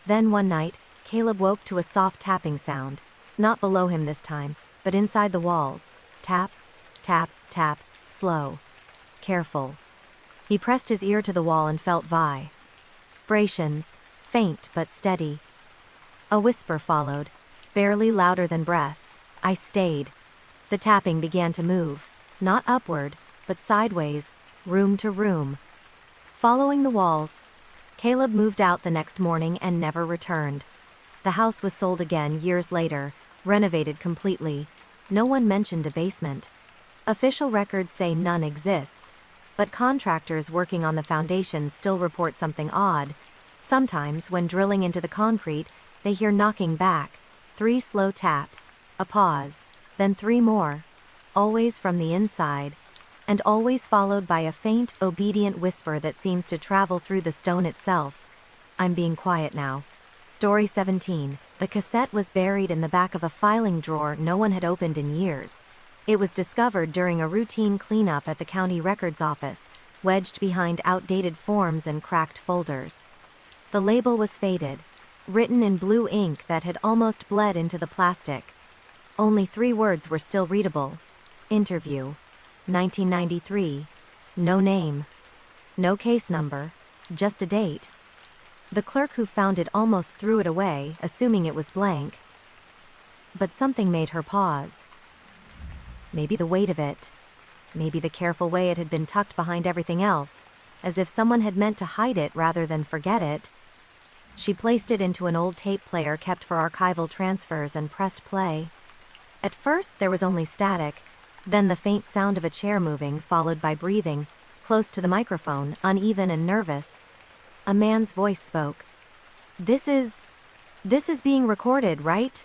Then one night, Caleb woke to a soft tapping sound. Not below him this time, but inside the walls. Tap, tap, tap, slow. Careful. He pressed his ear to the wall and felt vibrations, faint but steady. A whisper followed, barely louder than breath. I stayed. The tapping began to move, not upward, but sideways, room to room. Following the walls, Caleb moved out the next morning and never returned. The house was sold again years later, renovated completely. No one mentioned a basement. Official records say none exists, but contractors working on the foundation still report something odd. Sometimes, when drilling into the concrete, they hear knocking back, 3 slow taps, a pause, then 3 more, always from the inside, and always followed by a faint, obedient whisper that seems to travel through the stone itself. I'm being quiet now. Story 17. The cassette was buried in the back of a filing drawer no one had opened in years. It was discovered during a routine cleanup at the county records office, wedged behind outdated forms and cracked folders. The label was faded, written in blue ink that had almost bled into the plastic. Only 3 words were still readable. Interview. 1993. No name. No case number. Just a date. The clerk who found it almost threw it away, assuming it was blank. But something made her pause. Maybe the weight of it. Maybe the careful way it had been tucked behind everything else, as if someone had meant to hide it rather than forget it. She placed it into an old tape player kept for archival transfers and pressed play. At first, there was only static, then the faint sound of a chair moving, followed by breathing, close to the microphone, uneven and nervous. A man's voice spoke. This is being recorded, right?"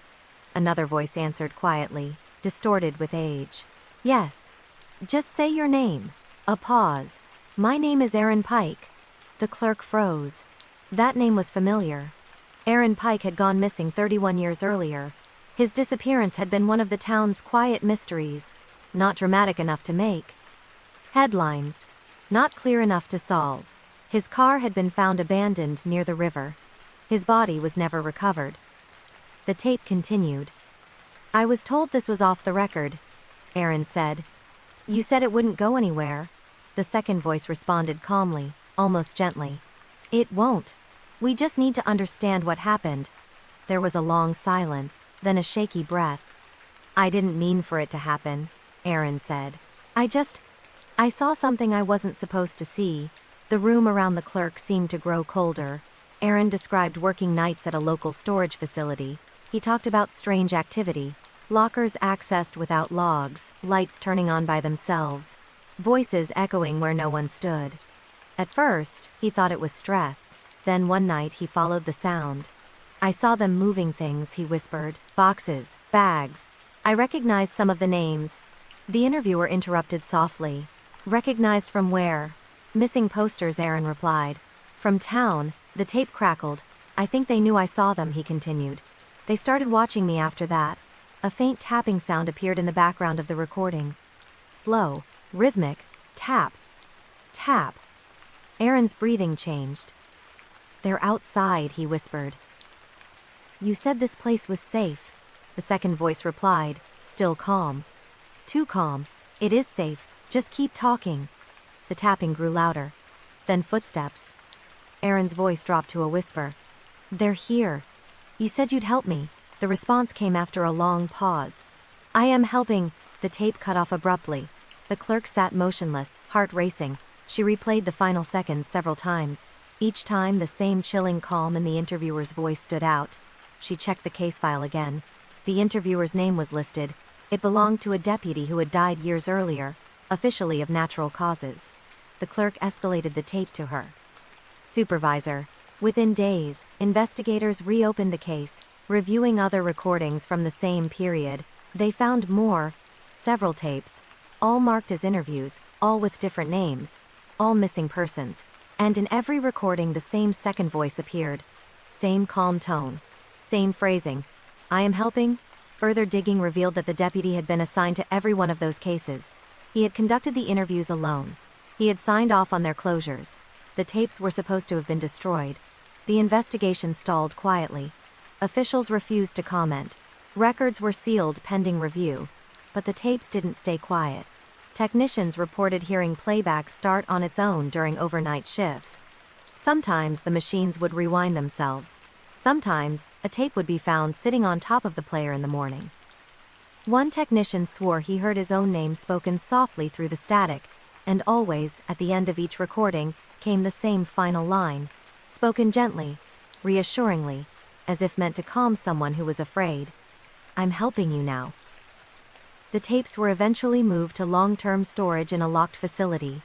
Another voice answered quietly, distorted with age. "Yes. Just say your name." A pause. "My name is Aaron Pike." The clerk froze. That name was familiar. Aaron Pike had gone missing 31 years earlier. His disappearance had been one of the town's quiet mysteries, not dramatic enough to make headlines, not clear enough to solve. His car had been found abandoned near the river. His body was never recovered. The tape continued. "I was told this was off the record," Aaron said. "You said it wouldn't go anywhere." The second voice responded calmly, almost gently. "It won't. We just need to understand what happened." There was a long silence, then a shaky breath. "I didn't mean for it to happen," Aaron said. I saw something I wasn't supposed to see." The room around the clerk seemed to grow colder. Aaron described working nights at a local storage facility. He talked about strange activity. Lockers accessed without logs, lights turning on by themselves, voices echoing where no one stood. At first, he thought it was stress. Then one night he followed the sound. "I saw them moving things," he whispered. "Boxes, bags. I recognized some of the names. The interviewer interrupted softly. Recognized from where? Missing posters, Aaron replied. From town. The tape crackled. I think they knew I saw them, he continued. They started watching me after that. A faint tapping sound appeared in the background of the recording. Slow, rhythmic, tap, tap. Aaron's breathing changed. They're outside, he whispered. You said this place was safe, the second voice replied, still calm. Too calm. It is safe, just keep talking. The tapping grew louder. Then footsteps. Aaron's voice dropped to a whisper. They're here. You said you'd help me. The response came after a long pause. I am helping. The tape cut off abruptly. The clerk sat motionless, heart racing. She replayed the final seconds several times. Each time the same chilling calm in the interviewer's voice stood out. She checked the case file again. The interviewer's name was listed. It belonged to a deputy who had died years earlier, officially of natural causes. The clerk escalated the tape to her. Supervisor. Within days, investigators reopened the case, reviewing other recordings from the same period. They found more, several tapes, all marked as interviews, all with different names, all missing persons, and in every recording the same second voice appeared. Same calm tone, same phrasing. I am helping. Further digging revealed that the deputy had been assigned to every one of those cases. He had conducted the interviews alone. He had signed off on their closures. The tapes were supposed to have been destroyed. The investigation stalled quietly. Officials refused to comment. Records were sealed pending review. But the tapes didn't stay quiet. Technicians reported hearing playback start on its own during overnight shifts. Sometimes the machines would rewind themselves. Sometimes, a tape would be found sitting on top of the player in the morning. One technician swore he heard his own name spoken softly through the static, and always, at the end of each recording, came the same final line, spoken gently, reassuringly, as if meant to calm someone who was afraid. I'm helping you now. The tapes were eventually moved to long-term storage in a locked facility.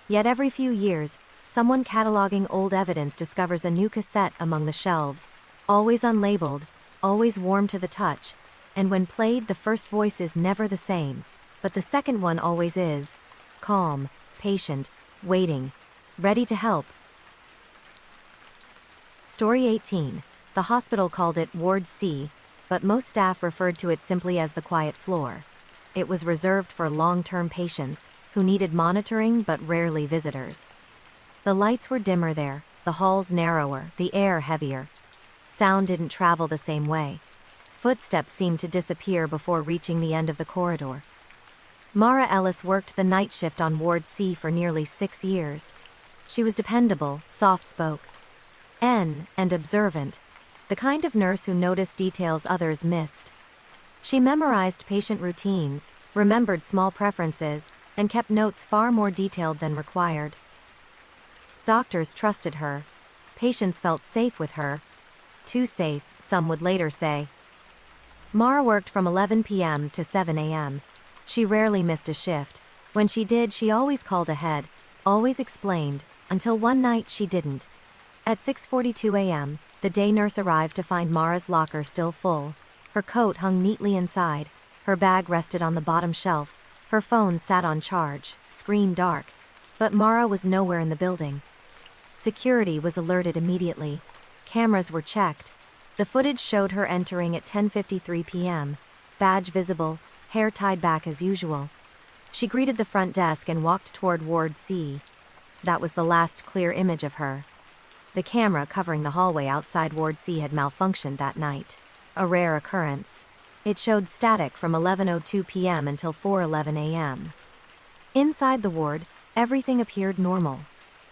Yet every few years, someone cataloging old evidence discovers a new cassette among the shelves, always unlabeled, always warm to the touch, and when played the first voice is never the same, but the second one always is, calm, patient, waiting, ready to help. Story 18. The hospital called it Ward C, but most staff referred to it simply as the quiet floor. It was reserved for long-term patients, who needed monitoring but rarely visitors. The lights were dimmer there, the halls narrower, the air heavier. Sound didn't travel the same way. Footsteps seemed to disappear before reaching the end of the corridor. Mara Ellis worked the night shift on Ward C for nearly 6 years. She was dependable, soft-spoken, and observant, the kind of nurse who noticed details others missed. She memorized patient routines, remembered small preferences, and kept notes far more detailed than required. Doctors trusted her. Patients felt safe with her. Too safe, some would later say. Mara worked from 11 p.m. to 7 a.m. She rarely missed a shift. When she did, she always called ahead, always explained, until one night she didn't. At 6:42 a.m., the day nurse arrived to find Mara's locker still full. Her coat hung neatly inside. Her bag rested on the bottom shelf. Her phone sat on charge, screen dark. But Mara was nowhere in the building. Security was alerted immediately. Cameras were checked. The footage showed her entering at 10:53 p.m. Badge visible, hair tied back as usual. She greeted the front desk and walked toward Ward C. That was the last clear image of her. The camera covering the hallway outside Ward C had malfunctioned that night. A rare occurrence. It showed static from 11:02 p.m. until 4:11 a.m. Inside the ward, everything appeared normal.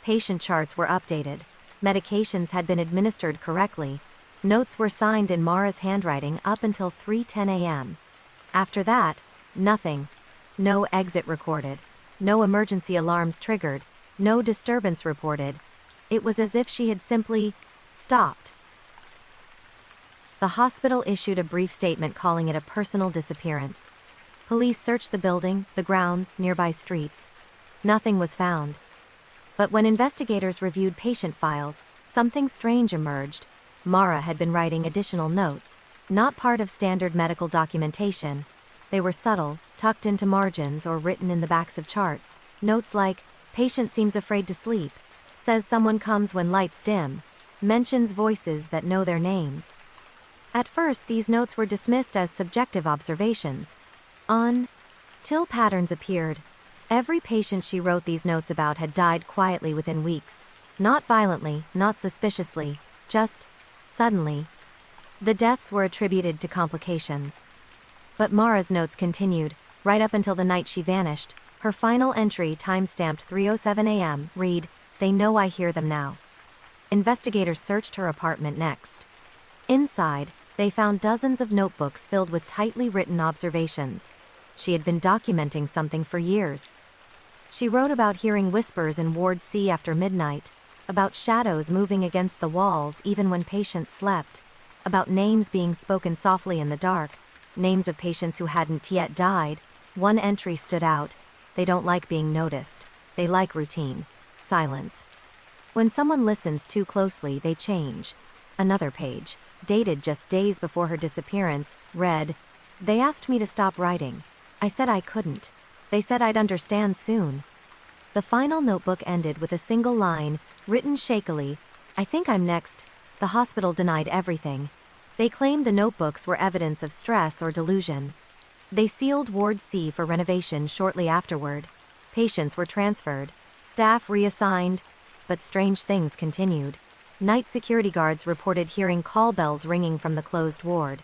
Patient charts were updated. Medications had been administered correctly. Notes were signed in Mara's handwriting up until 3:10 a.m. After that, nothing. No exit recorded. No emergency alarms triggered. No disturbance reported. It was as if she had simply stopped. The hospital issued a brief statement calling it a personal disappearance. Police searched the building, the grounds, nearby streets. Nothing was found. But when investigators reviewed patient files, something strange emerged. Mara had been writing additional notes, not part of standard medical documentation. They were subtle, tucked into margins or written in the backs of charts. Notes like, patient seems afraid to sleep, says someone comes when lights dim, mentions voices that know their names. At first, these notes were dismissed as subjective observations. Until patterns appeared. Every patient she wrote these notes about had died quietly within weeks. Not violently, not suspiciously, just suddenly. The deaths were attributed to complications. But Mara's notes continued, right up until the night she vanished. Her final entry, time-stamped 3:07 a.m., read, "They know I hear them now." Investigators searched her apartment next. Inside, they found dozens of notebooks filled with tightly written observations. She had been documenting something for years. She wrote about hearing whispers in Ward C after midnight, about shadows moving against the walls even when patients slept, about names being spoken softly in the dark, names of patients who hadn't yet died. One entry stood out. They don't like being noticed. They like routine. Silence. When someone listens too closely, they change. Another page, dated just days before her disappearance, read, "They asked me to stop writing. I said I couldn't. They said I'd understand soon." The final notebook ended with a single line, written shakily, "I think I'm next." The hospital denied everything. They claimed the notebooks were evidence of stress or delusion. They sealed Ward C for renovation shortly afterward. Patients were transferred, staff reassigned, but strange things continued. Night security guards reported hearing call bells ringing from the closed ward.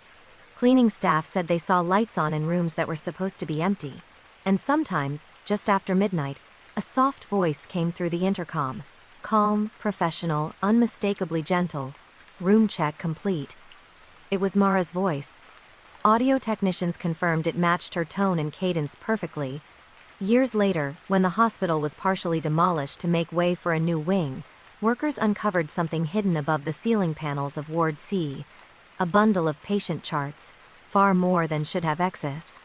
Cleaning staff said they saw lights on in rooms that were supposed to be empty. And sometimes, just after midnight, a soft voice came through the intercom. Calm, professional, unmistakably gentle. Room check complete. It was Mara's voice. Audio technicians confirmed it matched her tone and cadence perfectly. Years later, when the hospital was partially demolished to make way for a new wing, workers uncovered something hidden above the ceiling panels of Ward C. A bundle of patient charts, far more than should have excess.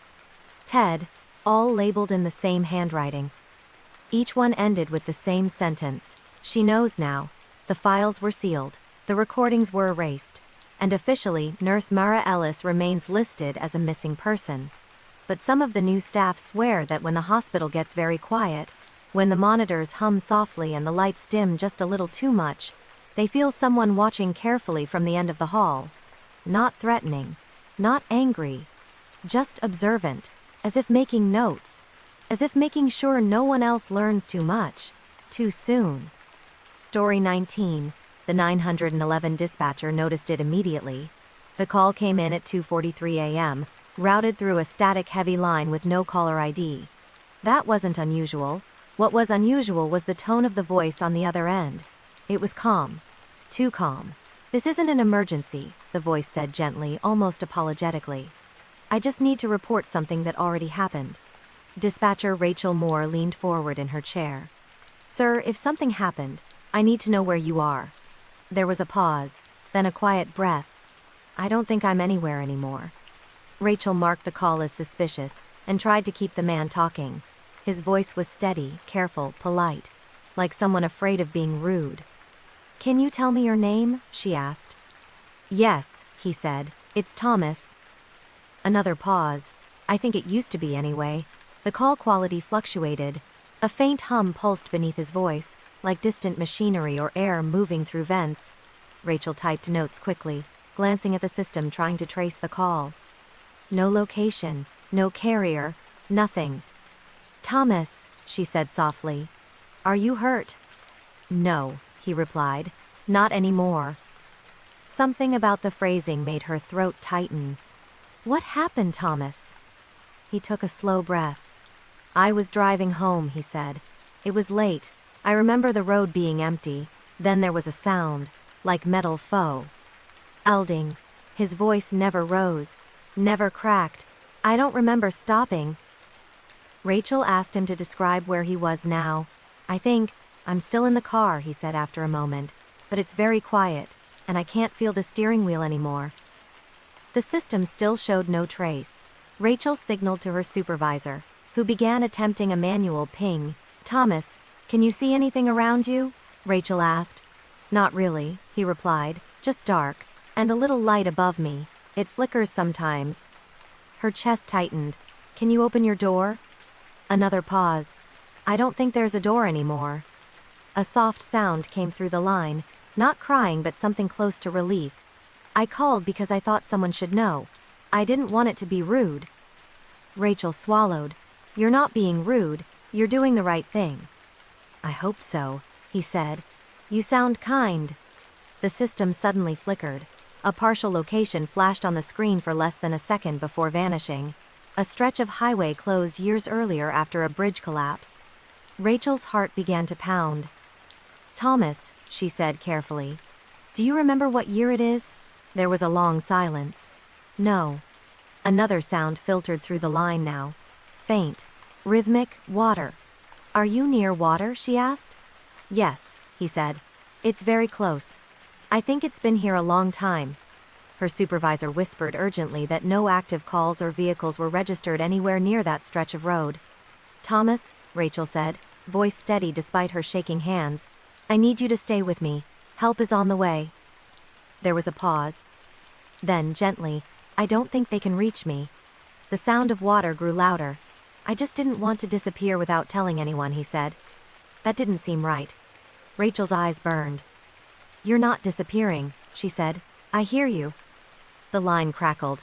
Ted, all labeled in the same handwriting. Each one ended with the same sentence. She knows now. The files were sealed. The recordings were erased. And officially, Nurse Mara Ellis remains listed as a missing person. But some of the new staff swear that when the hospital gets very quiet, when the monitors hum softly and the lights dim just a little too much, they feel someone watching carefully from the end of the hall. Not threatening, not angry, just observant, as if making notes, as if making sure no one else learns too much, too soon. Story 19. The 911 dispatcher noticed it immediately. The call came in at 2:43 a.m., routed through a static heavy line with no caller ID. That wasn't unusual. What was unusual was the tone of the voice on the other end. It was calm. Too calm. "This isn't an emergency," the voice said gently, almost apologetically. "I just need to report something that already happened." Dispatcher Rachel Moore leaned forward in her chair. "Sir, if something happened, I need to know where you are." There was a pause, then a quiet breath. "I don't think I'm anywhere anymore." Rachel marked the call as suspicious and tried to keep the man talking. His voice was steady, careful, polite, like someone afraid of being rude. "Can you tell me your name?" she asked. "Yes," he said. "It's Thomas." Another pause. "I think it used to be anyway." The call quality fluctuated. A faint hum pulsed beneath his voice, like distant machinery or air moving through vents. Rachel typed notes quickly, glancing at the system trying to trace the call. No location, no carrier, nothing. "Thomas," she said softly. "Are you hurt?" "No," he replied. "Not anymore." Something about the phrasing made her throat tighten. "What happened, Thomas?" He took a slow breath. "I was driving home," he said. "It was late. I remember the road being empty. Then there was a sound, like metal foe. Elding." His voice never rose, never cracked. "I don't remember stopping." Rachel asked him to describe where he was now. I'm still in the car," he said after a moment. "But it's very quiet, and I can't feel the steering wheel anymore." The system still showed no trace. Rachel signaled to her supervisor, who began attempting a manual ping. "Thomas, can you see anything around you?" Rachel asked. "Not really," he replied. "Just dark, and a little light above me. It flickers sometimes." Her chest tightened. Can you open your door? Another pause. I don't think there's a door anymore. A soft sound came through the line, not crying but something close to relief. I called because I thought someone should know. I didn't want it to be rude. Rachel swallowed. You're not being rude, you're doing the right thing. I hope so, he said. You sound kind. The system suddenly flickered. A partial location flashed on the screen for less than a second before vanishing. A stretch of highway closed years earlier after a bridge collapse. Rachel's heart began to pound. Thomas, she said carefully. Do you remember what year it is? There was a long silence. No. Another sound filtered through the line now. Faint. Rhythmic. Water. Are you near water? She asked. Yes, he said. It's very close. I think it's been here a long time. Her supervisor whispered urgently that no active calls or vehicles were registered anywhere near that stretch of road. Thomas, Rachel said, voice steady despite her shaking hands, I need you to stay with me. Help is on the way. There was a pause. Then, gently, I don't think they can reach me. The sound of water grew louder. I just didn't want to disappear without telling anyone, he said. That didn't seem right. Rachel's eyes burned. You're not disappearing, she said. I hear you. The line crackled.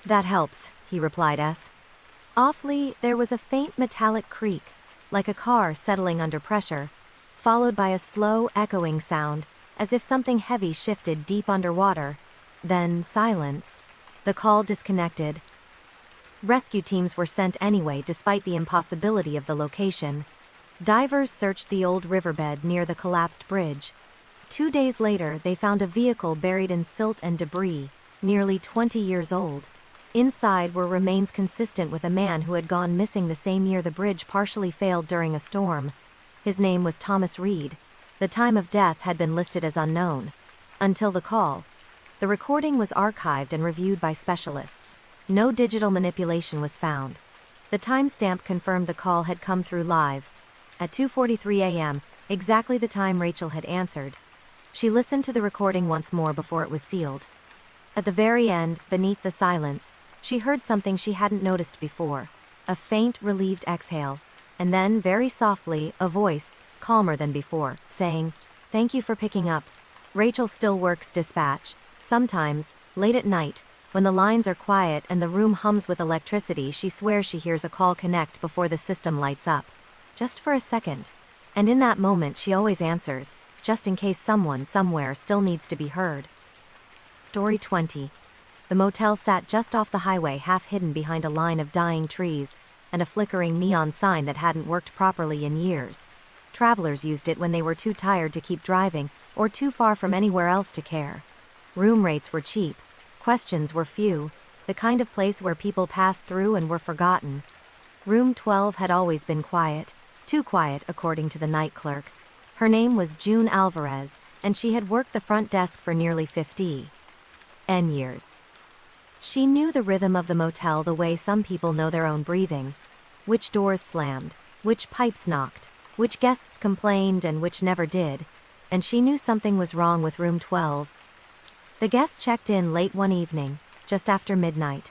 That helps, he replied. Awfully, there was a faint metallic creak, like a car settling under pressure, followed by a slow, echoing sound, as if something heavy shifted deep underwater. Then silence. The call disconnected. Rescue teams were sent anyway despite the impossibility of the location. Divers searched the old riverbed near the collapsed bridge. 2 days later, they found a vehicle buried in silt and debris, nearly 20 years old. Inside were remains consistent with a man who had gone missing the same year the bridge partially failed during a storm. His name was Thomas Reed. The time of death had been listed as unknown. Until the call. The recording was archived and reviewed by specialists. No digital manipulation was found. The timestamp confirmed the call had come through live. At 2:43 a.m., exactly the time Rachel had answered. She listened to the recording once more before it was sealed. At the very end, beneath the silence, she heard something she hadn't noticed before. A faint, relieved exhale. And then, very softly, a voice, calmer than before, saying, Thank you for picking up. Rachel still works dispatch. Sometimes, late at night, when the lines are quiet and the room hums with electricity, she swears she hears a call connect before the system lights up. Just for a second. And in that moment she always answers, just in case someone somewhere still needs to be heard. Story 20. The motel sat just off the highway, half hidden behind a line of dying trees and a flickering neon sign that hadn't worked properly in years. Travelers used it when they were too tired to keep driving or too far from anywhere else to care. Room rates were cheap. Questions were few. The kind of place where people passed through and were forgotten. Room 12 had always been quiet. Too quiet, according to the night clerk. Her name was June Alvarez, and she had worked the front desk for nearly 50 years. She knew the rhythm of the motel the way some people know their own breathing. Which doors slammed, which pipes knocked, which guests complained and which never did. And she knew something was wrong with room 12. The guest checked in late one evening, just after midnight.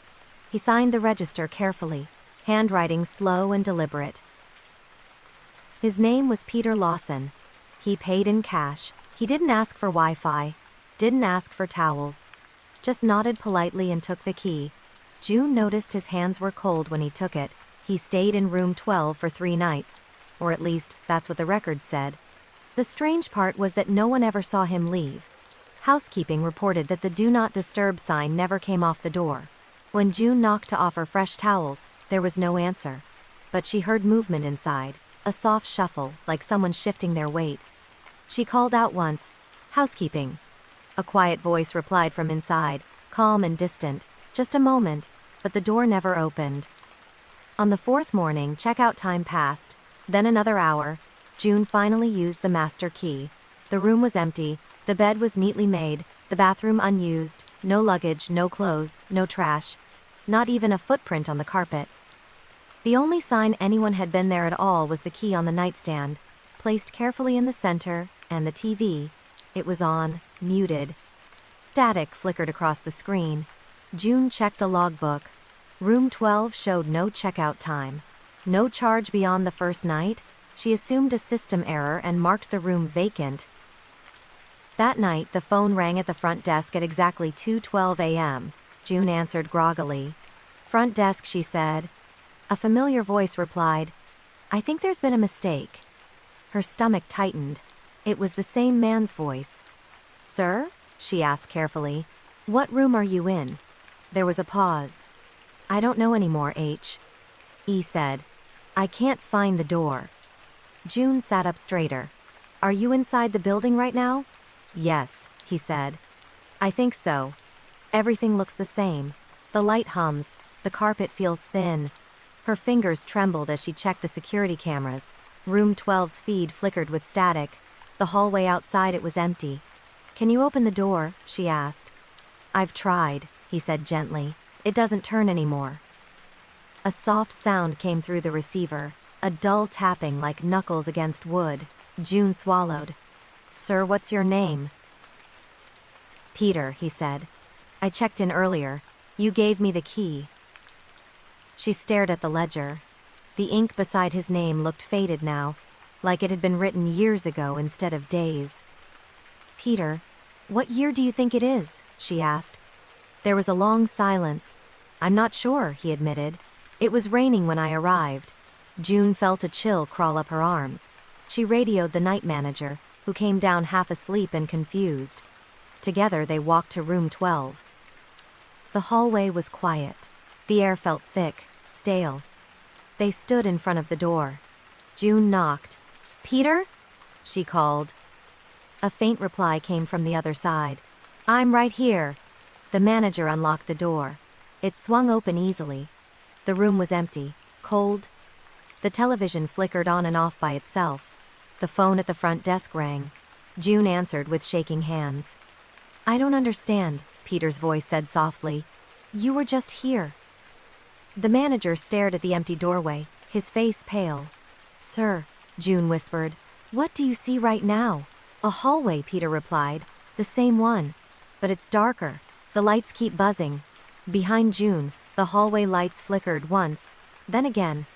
He signed the register carefully, handwriting slow and deliberate. His name was Peter Lawson. He paid in cash. He didn't ask for Wi-Fi, didn't ask for towels. Just nodded politely and took the key. June noticed his hands were cold when he took it. He stayed in room 12 for 3 nights. Or at least, that's what the record said. The strange part was that no one ever saw him leave. Housekeeping reported that the Do Not Disturb sign never came off the door. When June knocked to offer fresh towels, there was no answer. But she heard movement inside. A soft shuffle, like someone shifting their weight. She called out once, "Housekeeping." A quiet voice replied from inside, calm and distant, "Just a moment," but the door never opened. On the 4th morning, checkout time passed, then another hour. June finally used the master key. The room was empty, the bed was neatly made, the bathroom unused, no luggage, no clothes, no trash, not even a footprint on the carpet. The only sign anyone had been there at all was the key on the nightstand, placed carefully in the center, and the TV. It was on, muted. Static flickered across the screen. June checked the logbook. Room 12 showed no checkout time. No charge beyond the first night. She assumed a system error and marked the room vacant. That night, the phone rang at the front desk at exactly 2:12 a.m. June answered groggily. "Front desk," she said. A familiar voice replied, "I think there's been a mistake." Her stomach tightened. It was the same man's voice. "Sir?" she asked carefully. "What room are you in?" There was a pause. "I don't know anymore, He said. "I can't find the door." June sat up straighter. "Are you inside the building right now?" "Yes," he said. "I think so. Everything looks the same. The light hums, the carpet feels thin." Her fingers trembled as she checked the security cameras. Room 12's feed flickered with static. The hallway outside it was empty. "Can you open the door?" she asked. "I've tried," he said gently. "It doesn't turn anymore." A soft sound came through the receiver, a dull tapping like knuckles against wood. June swallowed. "Sir, what's your name?" "Peter," he said. "I checked in earlier. You gave me the key." She stared at the ledger. The ink beside his name looked faded now, like it had been written years ago instead of days. "Peter, what year do you think it is?" she asked. There was a long silence. "I'm not sure," he admitted. "It was raining when I arrived." June felt a chill crawl up her arms. She radioed the night manager, who came down half asleep and confused. Together they walked to room 12. The hallway was quiet. The air felt thick, stale. They stood in front of the door. June knocked. "Peter?" she called. A faint reply came from the other side. "I'm right here." The manager unlocked the door. It swung open easily. The room was empty, cold. The television flickered on and off by itself. The phone at the front desk rang. June answered with shaking hands. "I don't understand," Peter's voice said softly. "You were just here." The manager stared at the empty doorway, his face pale. "Sir," June whispered, "what do you see right now?" "A hallway," Peter replied. "The same one. But it's darker. The lights keep buzzing." Behind June, the hallway lights flickered once, then again.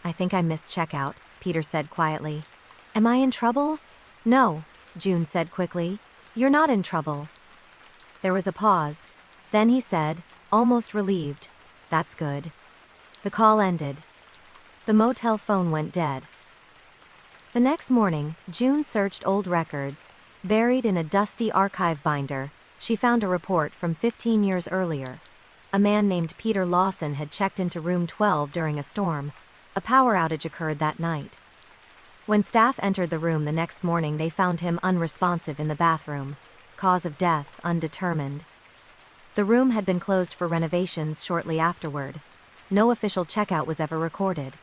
"I think I missed checkout," Peter said quietly. "Am I in trouble?" "No," June said quickly. "You're not in trouble." There was a pause. Then he said, almost relieved, "That's good." The call ended. The motel phone went dead. The next morning, June searched old records. Buried in a dusty archive binder, she found a report from 15 years earlier. A man named Peter Lawson had checked into room 12 during a storm. A power outage occurred that night. When staff entered the room the next morning, they found him unresponsive in the bathroom. Cause of death, undetermined. The room had been closed for renovations shortly afterward. No official checkout was ever recorded.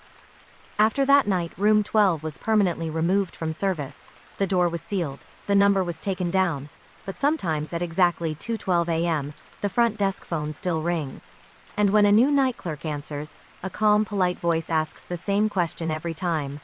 After that night, room 12 was permanently removed from service. The door was sealed. The number was taken down. But sometimes at exactly 2:12 a.m., the front desk phone still rings. And when a new night clerk answers, a calm, polite voice asks the same question every time.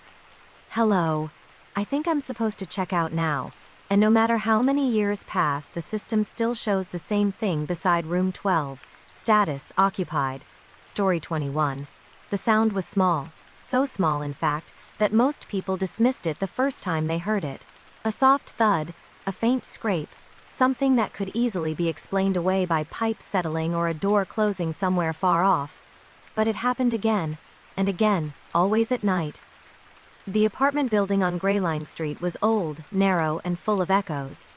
"Hello. I think I'm supposed to check out now." And no matter how many years pass, the system still shows the same thing beside room 12. Status, occupied. Story 21. The sound was small. So small, in fact, that most people dismissed it the first time they heard it. A soft thud, a faint scrape, something that could easily be explained away by pipes settling or a door closing somewhere far off. But it happened again, and again, always at night. The apartment building on Grayline Street was old, narrow, and full of echoes.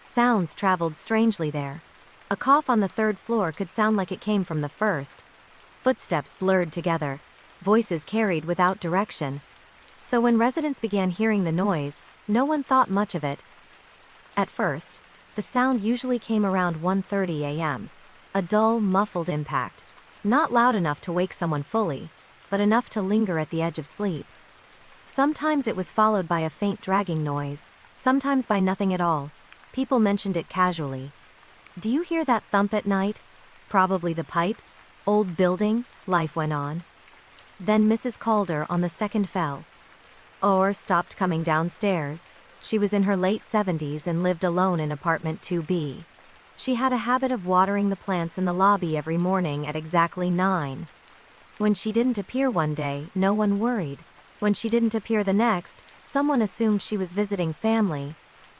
Sounds traveled strangely there. A cough on the third floor could sound like it came from the first. Footsteps blurred together. Voices carried without direction. So when residents began hearing the noise, no one thought much of it. At first, the sound usually came around 1:30 a.m. A dull, muffled impact. Not loud enough to wake someone fully, but enough to linger at the edge of sleep. Sometimes it was followed by a faint dragging noise, sometimes by nothing at all. People mentioned it casually. "Do you hear that thump at night?" "Probably the pipes. Old building," life went on. Then Mrs. Calder on the second fell. Or stopped coming downstairs. She was in her late 70s and lived alone in apartment 2B. She had a habit of watering the plants in the lobby every morning at exactly 9. When she didn't appear one day, no one worried. When she didn't appear the next, someone assumed she was visiting family.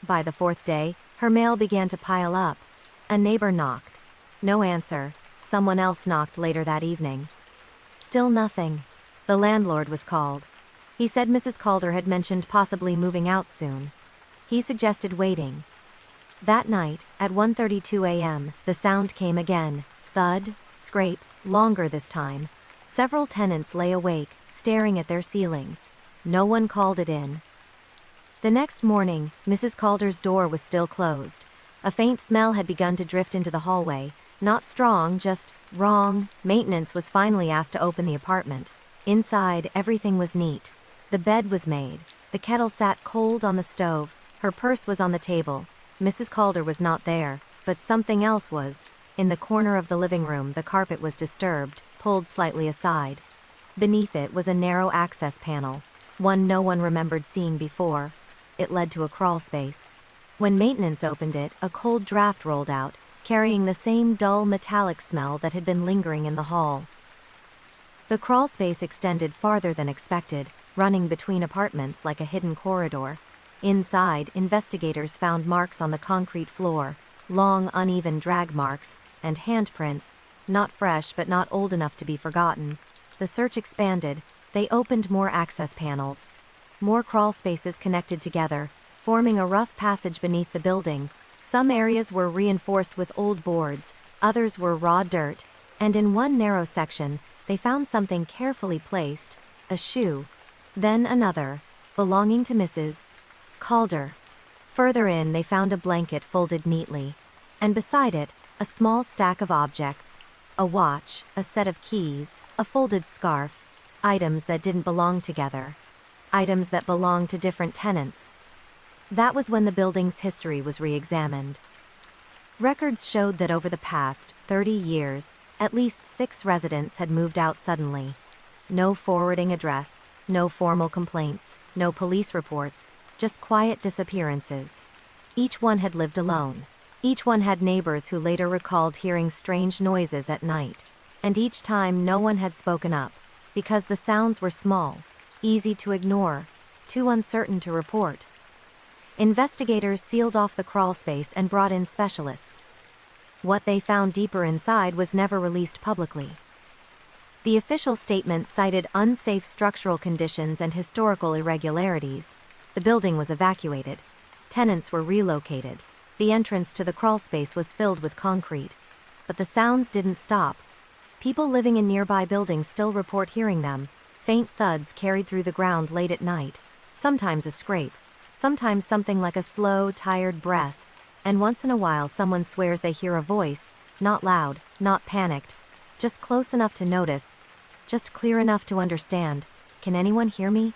By the 4th day, her mail began to pile up. A neighbor knocked. No answer. Someone else knocked later that evening. Still nothing. The landlord was called. He said Mrs. Calder had mentioned possibly moving out soon. He suggested waiting. That night, at 1:32 a.m., the sound came again. Thud, scrape, longer this time. Several tenants lay awake, staring at their ceilings. No one called it in. The next morning, Mrs. Calder's door was still closed. A faint smell had begun to drift into the hallway. Not strong, just wrong. Maintenance was finally asked to open the apartment. Inside, everything was neat. The bed was made. The kettle sat cold on the stove. Her purse was on the table. Mrs. Calder was not there, but something else was. In the corner of the living room, the carpet was disturbed, pulled slightly aside. Beneath it was a narrow access panel, one no one remembered seeing before. It led to a crawl space. When maintenance opened it, a cold draft rolled out, carrying the same dull metallic smell that had been lingering in the hall. The crawl space extended farther than expected, running between apartments like a hidden corridor. Inside, investigators found marks on the concrete floor, long, uneven drag marks, and handprints, not fresh but not old enough to be forgotten. The search expanded. They opened more access panels. More crawl spaces connected together, forming a rough passage beneath the building. Some areas were reinforced with old boards, others were raw dirt, and in one narrow section, they found something carefully placed, a shoe. Then another, belonging to Mrs. Calder. Further in, they found a blanket folded neatly, and beside it, a small stack of objects. A watch, a set of keys, a folded scarf, items that didn't belong together. Items that belonged to different tenants. That was when the building's history was re-examined. Records showed that over the past 30 years, at least 6 residents had moved out suddenly. No forwarding address, no formal complaints, no police reports, just quiet disappearances. Each one had lived alone. Each one had neighbors who later recalled hearing strange noises at night. And each time no one had spoken up, because the sounds were small, easy to ignore, too uncertain to report. Investigators sealed off the crawl space and brought in specialists. What they found deeper inside was never released publicly. The official statement cited unsafe structural conditions and historical irregularities. The building was evacuated. Tenants were relocated. The entrance to the crawl space was filled with concrete. But the sounds didn't stop. People living in nearby buildings still report hearing them. Faint thuds carried through the ground late at night. Sometimes a scrape. Sometimes something like a slow, tired breath. And once in a while someone swears they hear a voice, not loud, not panicked, just close enough to notice, just clear enough to understand. Can anyone hear me?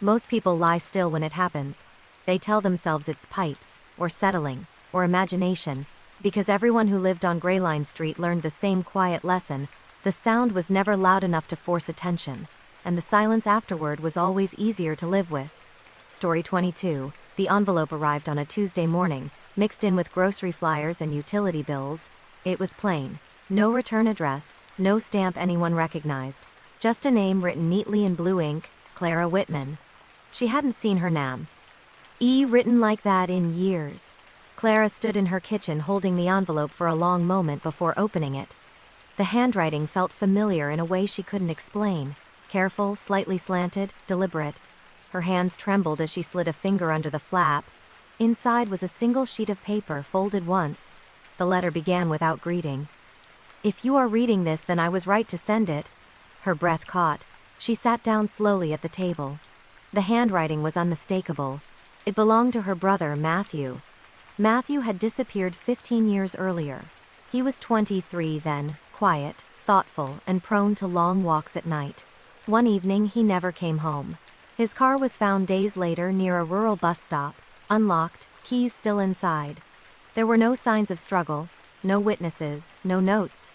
Most people lie still when it happens. They tell themselves it's pipes, or settling, or imagination, because everyone who lived on Grayline Street learned the same quiet lesson. The sound was never loud enough to force attention, and the silence afterward was always easier to live with. Story 22. The envelope arrived on a Tuesday morning, mixed in with grocery flyers and utility bills. It was plain. No return address, no stamp anyone recognized. Just a name written neatly in blue ink, Clara Whitman. She hadn't seen her name written like that in years. Clara stood in her kitchen holding the envelope for a long moment before opening it. The handwriting felt familiar in a way she couldn't explain. Careful, slightly slanted, deliberate. Her hands trembled as she slid a finger under the flap. Inside was a single sheet of paper folded once. The letter began without greeting. "If you are reading this, then I was right to send it." Her breath caught. She sat down slowly at the table. The handwriting was unmistakable. It belonged to her brother, Matthew. Matthew had disappeared 15 years earlier. He was 23 then, quiet, thoughtful, and prone to long walks at night. One evening, he never came home. His car was found days later near a rural bus stop, unlocked, keys still inside. There were no signs of struggle, no witnesses, no notes.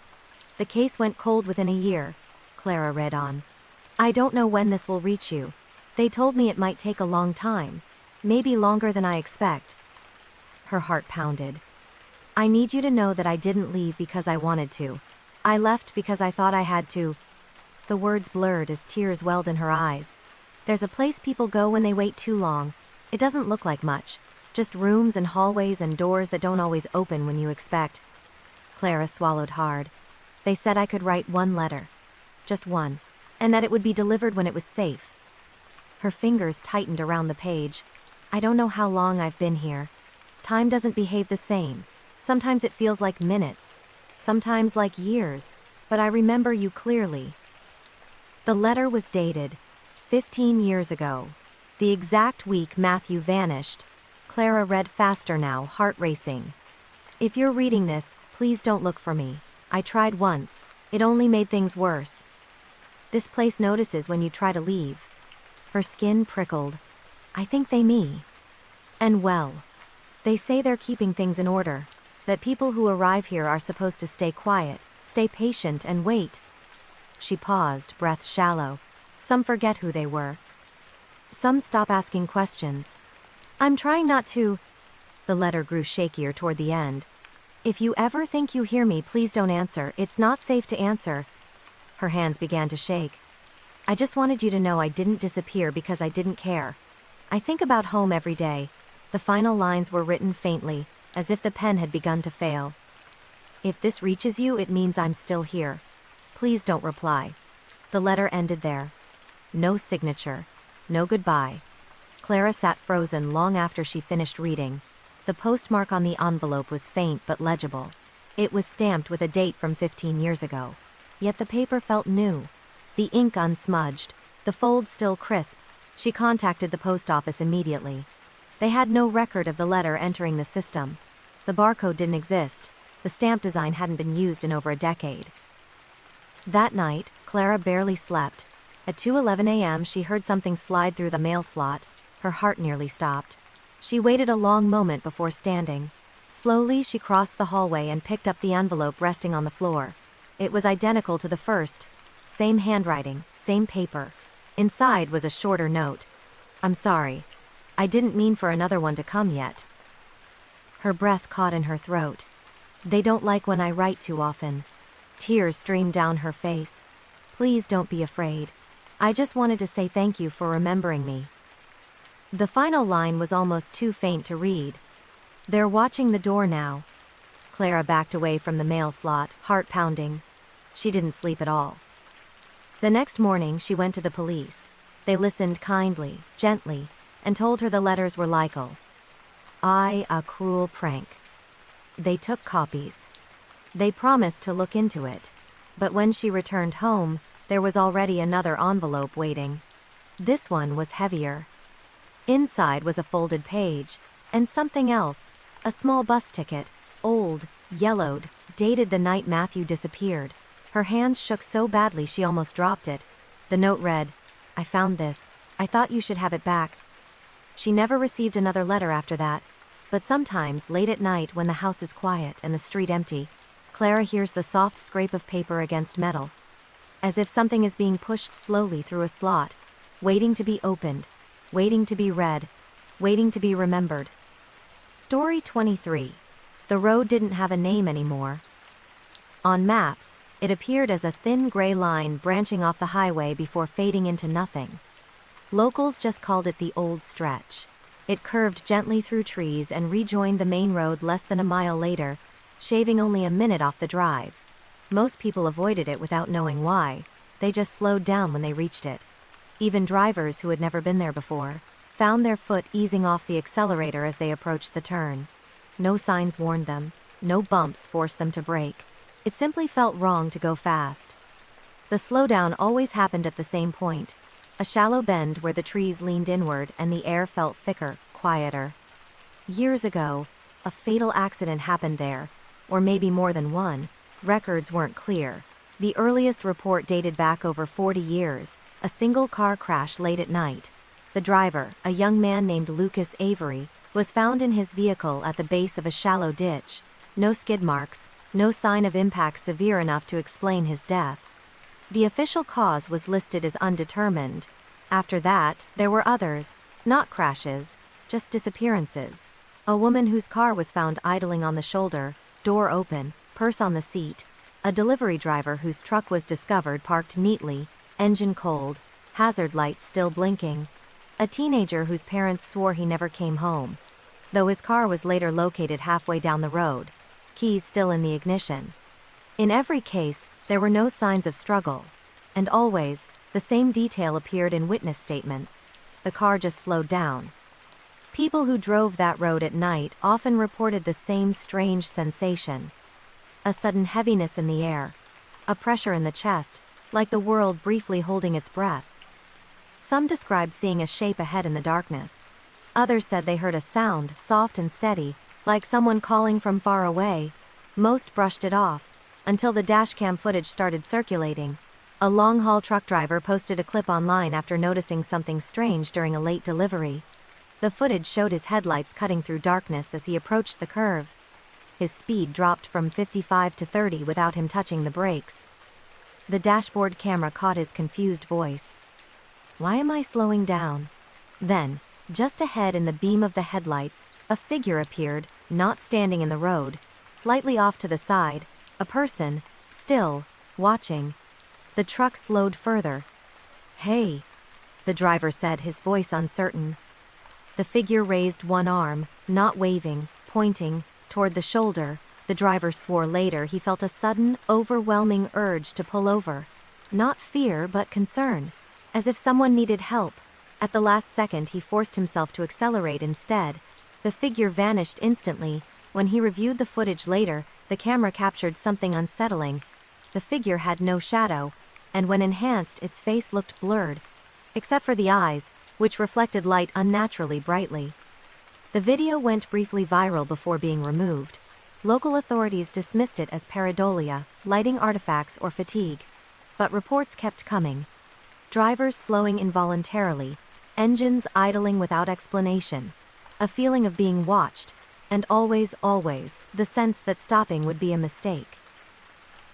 The case went cold within a year, Clara read on. "I don't know when this will reach you. They told me it might take a long time, maybe longer than I expect." Her heart pounded. I need you to know that I didn't leave because I wanted to. I left because I thought I had to. The words blurred as tears welled in her eyes. There's a place people go when they wait too long. It doesn't look like much. Just rooms and hallways and doors that don't always open when you expect. Clara swallowed hard. They said I could write one letter. Just one. And that it would be delivered when it was safe. Her fingers tightened around the page. I don't know how long I've been here. Time doesn't behave the same. Sometimes it feels like minutes. Sometimes like years. But I remember you clearly. The letter was dated 15 years ago. The exact week Matthew vanished. Clara read faster now, heart racing. If you're reading this, please don't look for me. I tried once. It only made things worse. This place notices when you try to leave. Her skin prickled. I think they me. And well. They say they're keeping things in order. That people who arrive here are supposed to stay quiet, stay patient and wait. She paused, breath shallow. Some forget who they were. Some stop asking questions. I'm trying not to. The letter grew shakier toward the end. If you ever think you hear me, please don't answer. It's not safe to answer. Her hands began to shake. I just wanted you to know I didn't disappear because I didn't care. I think about home every day. The final lines were written faintly, as if the pen had begun to fail. If this reaches you, it means I'm still here. Please don't reply. The letter ended there. No signature. No goodbye. Clara sat frozen long after she finished reading. The postmark on the envelope was faint but legible. It was stamped with a date from 15 years ago. Yet the paper felt new. The ink unsmudged. The fold still crisp. She contacted the post office immediately. They had no record of the letter entering the system. The barcode didn't exist. The stamp design hadn't been used in over a decade. That night, Clara barely slept. At 2:11 a.m. she heard something slide through the mail slot. Her heart nearly stopped. She waited a long moment before standing. Slowly she crossed the hallway and picked up the envelope resting on the floor. It was identical to the first. Same handwriting, same paper. Inside was a shorter note. I'm sorry. I didn't mean for another one to come yet. Her breath caught in her throat. They don't like when I write too often. Tears streamed down her face. Please don't be afraid. I just wanted to say thank you for remembering me. The final line was almost too faint to read. They're watching the door now. Clara backed away from the mail slot, heart pounding. She didn't sleep at all. The next morning she went to the police. They listened kindly, gently, and told her the letters were legal. A cruel prank. They took copies. They promised to look into it. But when she returned home, there was already another envelope waiting. This one was heavier. Inside was a folded page, and something else, a small bus ticket, old, yellowed, dated the night Matthew disappeared. Her hands shook so badly she almost dropped it. The note read, I found this. I thought you should have it back. She never received another letter after that, but sometimes, late at night when the house is quiet and the street empty, Clara hears the soft scrape of paper against metal. As if something is being pushed slowly through a slot, waiting to be opened, waiting to be read, waiting to be remembered. Story 23. The road didn't have a name anymore. On maps, it appeared as a thin gray line branching off the highway before fading into nothing. Locals just called it the Old Stretch. It curved gently through trees and rejoined the main road less than a mile later, shaving only a minute off the drive. Most people avoided it without knowing why. They just slowed down when they reached it. Even drivers who had never been there before found their foot easing off the accelerator as they approached the turn. No signs warned them. No bumps forced them to brake. It simply felt wrong to go fast. The slowdown always happened at the same point. A shallow bend where the trees leaned inward and the air felt thicker, quieter. Years ago, a fatal accident happened there, or maybe more than one. Records weren't clear. The earliest report dated back over 40 years, a single car crash late at night. The driver, a young man named Lucas Avery, was found in his vehicle at the base of a shallow ditch. No skid marks, no sign of impact severe enough to explain his death. The official cause was listed as undetermined. After that, there were others, not crashes, just disappearances. A woman whose car was found idling on the shoulder, door open, purse on the seat. A delivery driver whose truck was discovered parked neatly, engine cold, hazard lights still blinking. A teenager whose parents swore he never came home, though his car was later located halfway down the road, keys still in the ignition. In every case, there were no signs of struggle. And always, the same detail appeared in witness statements. The car just slowed down. People who drove that road at night often reported the same strange sensation. A sudden heaviness in the air. A pressure in the chest, like the world briefly holding its breath. Some described seeing a shape ahead in the darkness. Others said they heard a sound, soft and steady, like someone calling from far away. Most brushed it off, until the dashcam footage started circulating. A long-haul truck driver posted a clip online after noticing something strange during a late delivery. The footage showed his headlights cutting through darkness as he approached the curve. His speed dropped from 55 to 30 without him touching the brakes. The dashboard camera caught his confused voice. "Why am I slowing down?" Then, just ahead in the beam of the headlights, a figure appeared, not standing in the road, slightly off to the side, a person, still, watching. The truck slowed further. "Hey," the driver said, his voice uncertain. The figure raised one arm, not waving, pointing toward the shoulder. The driver swore later he felt a sudden, overwhelming urge to pull over. Not fear, but concern. As if someone needed help. At the last second, he forced himself to accelerate instead. The figure vanished instantly. When he reviewed the footage later, the camera captured something unsettling. The figure had no shadow, and when enhanced, its face looked blurred, except for the eyes, which reflected light unnaturally brightly. The video went briefly viral before being removed. Local authorities dismissed it as pareidolia, lighting artifacts, or fatigue. But reports kept coming. Drivers slowing involuntarily, engines idling without explanation, a feeling of being watched, and always, the sense that stopping would be a mistake.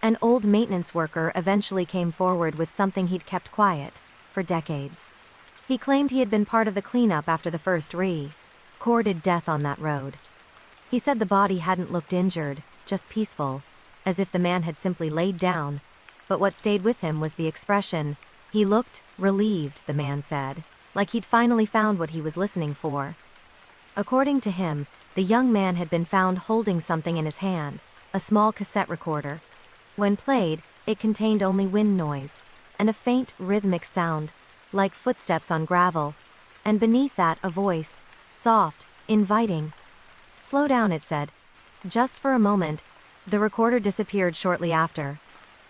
An old maintenance worker eventually came forward with something he'd kept quiet for decades. He claimed he had been part of the cleanup after the first recorded death on that road. He said the body hadn't looked injured, just peaceful, as if the man had simply laid down. But what stayed with him was the expression. He looked relieved, the man said, like he'd finally found what he was listening for. According to him, the young man had been found holding something in his hand, a small cassette recorder. When played, it contained only wind noise, and a faint, rhythmic sound, like footsteps on gravel, and beneath that a voice, soft, inviting. "Slow down," it said. Just for a moment. The recorder disappeared shortly after.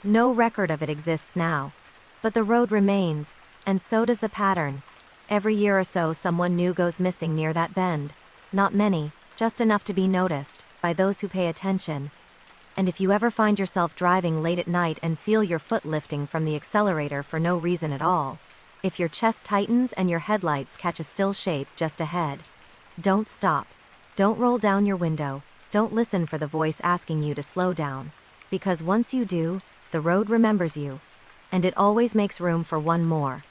No record of it exists now. But the road remains, and so does the pattern. Every year or so someone new goes missing near that bend. Not many, just enough to be noticed, by those who pay attention. And if you ever find yourself driving late at night and feel your foot lifting from the accelerator for no reason at all, if your chest tightens and your headlights catch a still shape just ahead, don't stop. Don't roll down your window. Don't listen for the voice asking you to slow down. Because once you do, the road remembers you. And it always makes room for one more.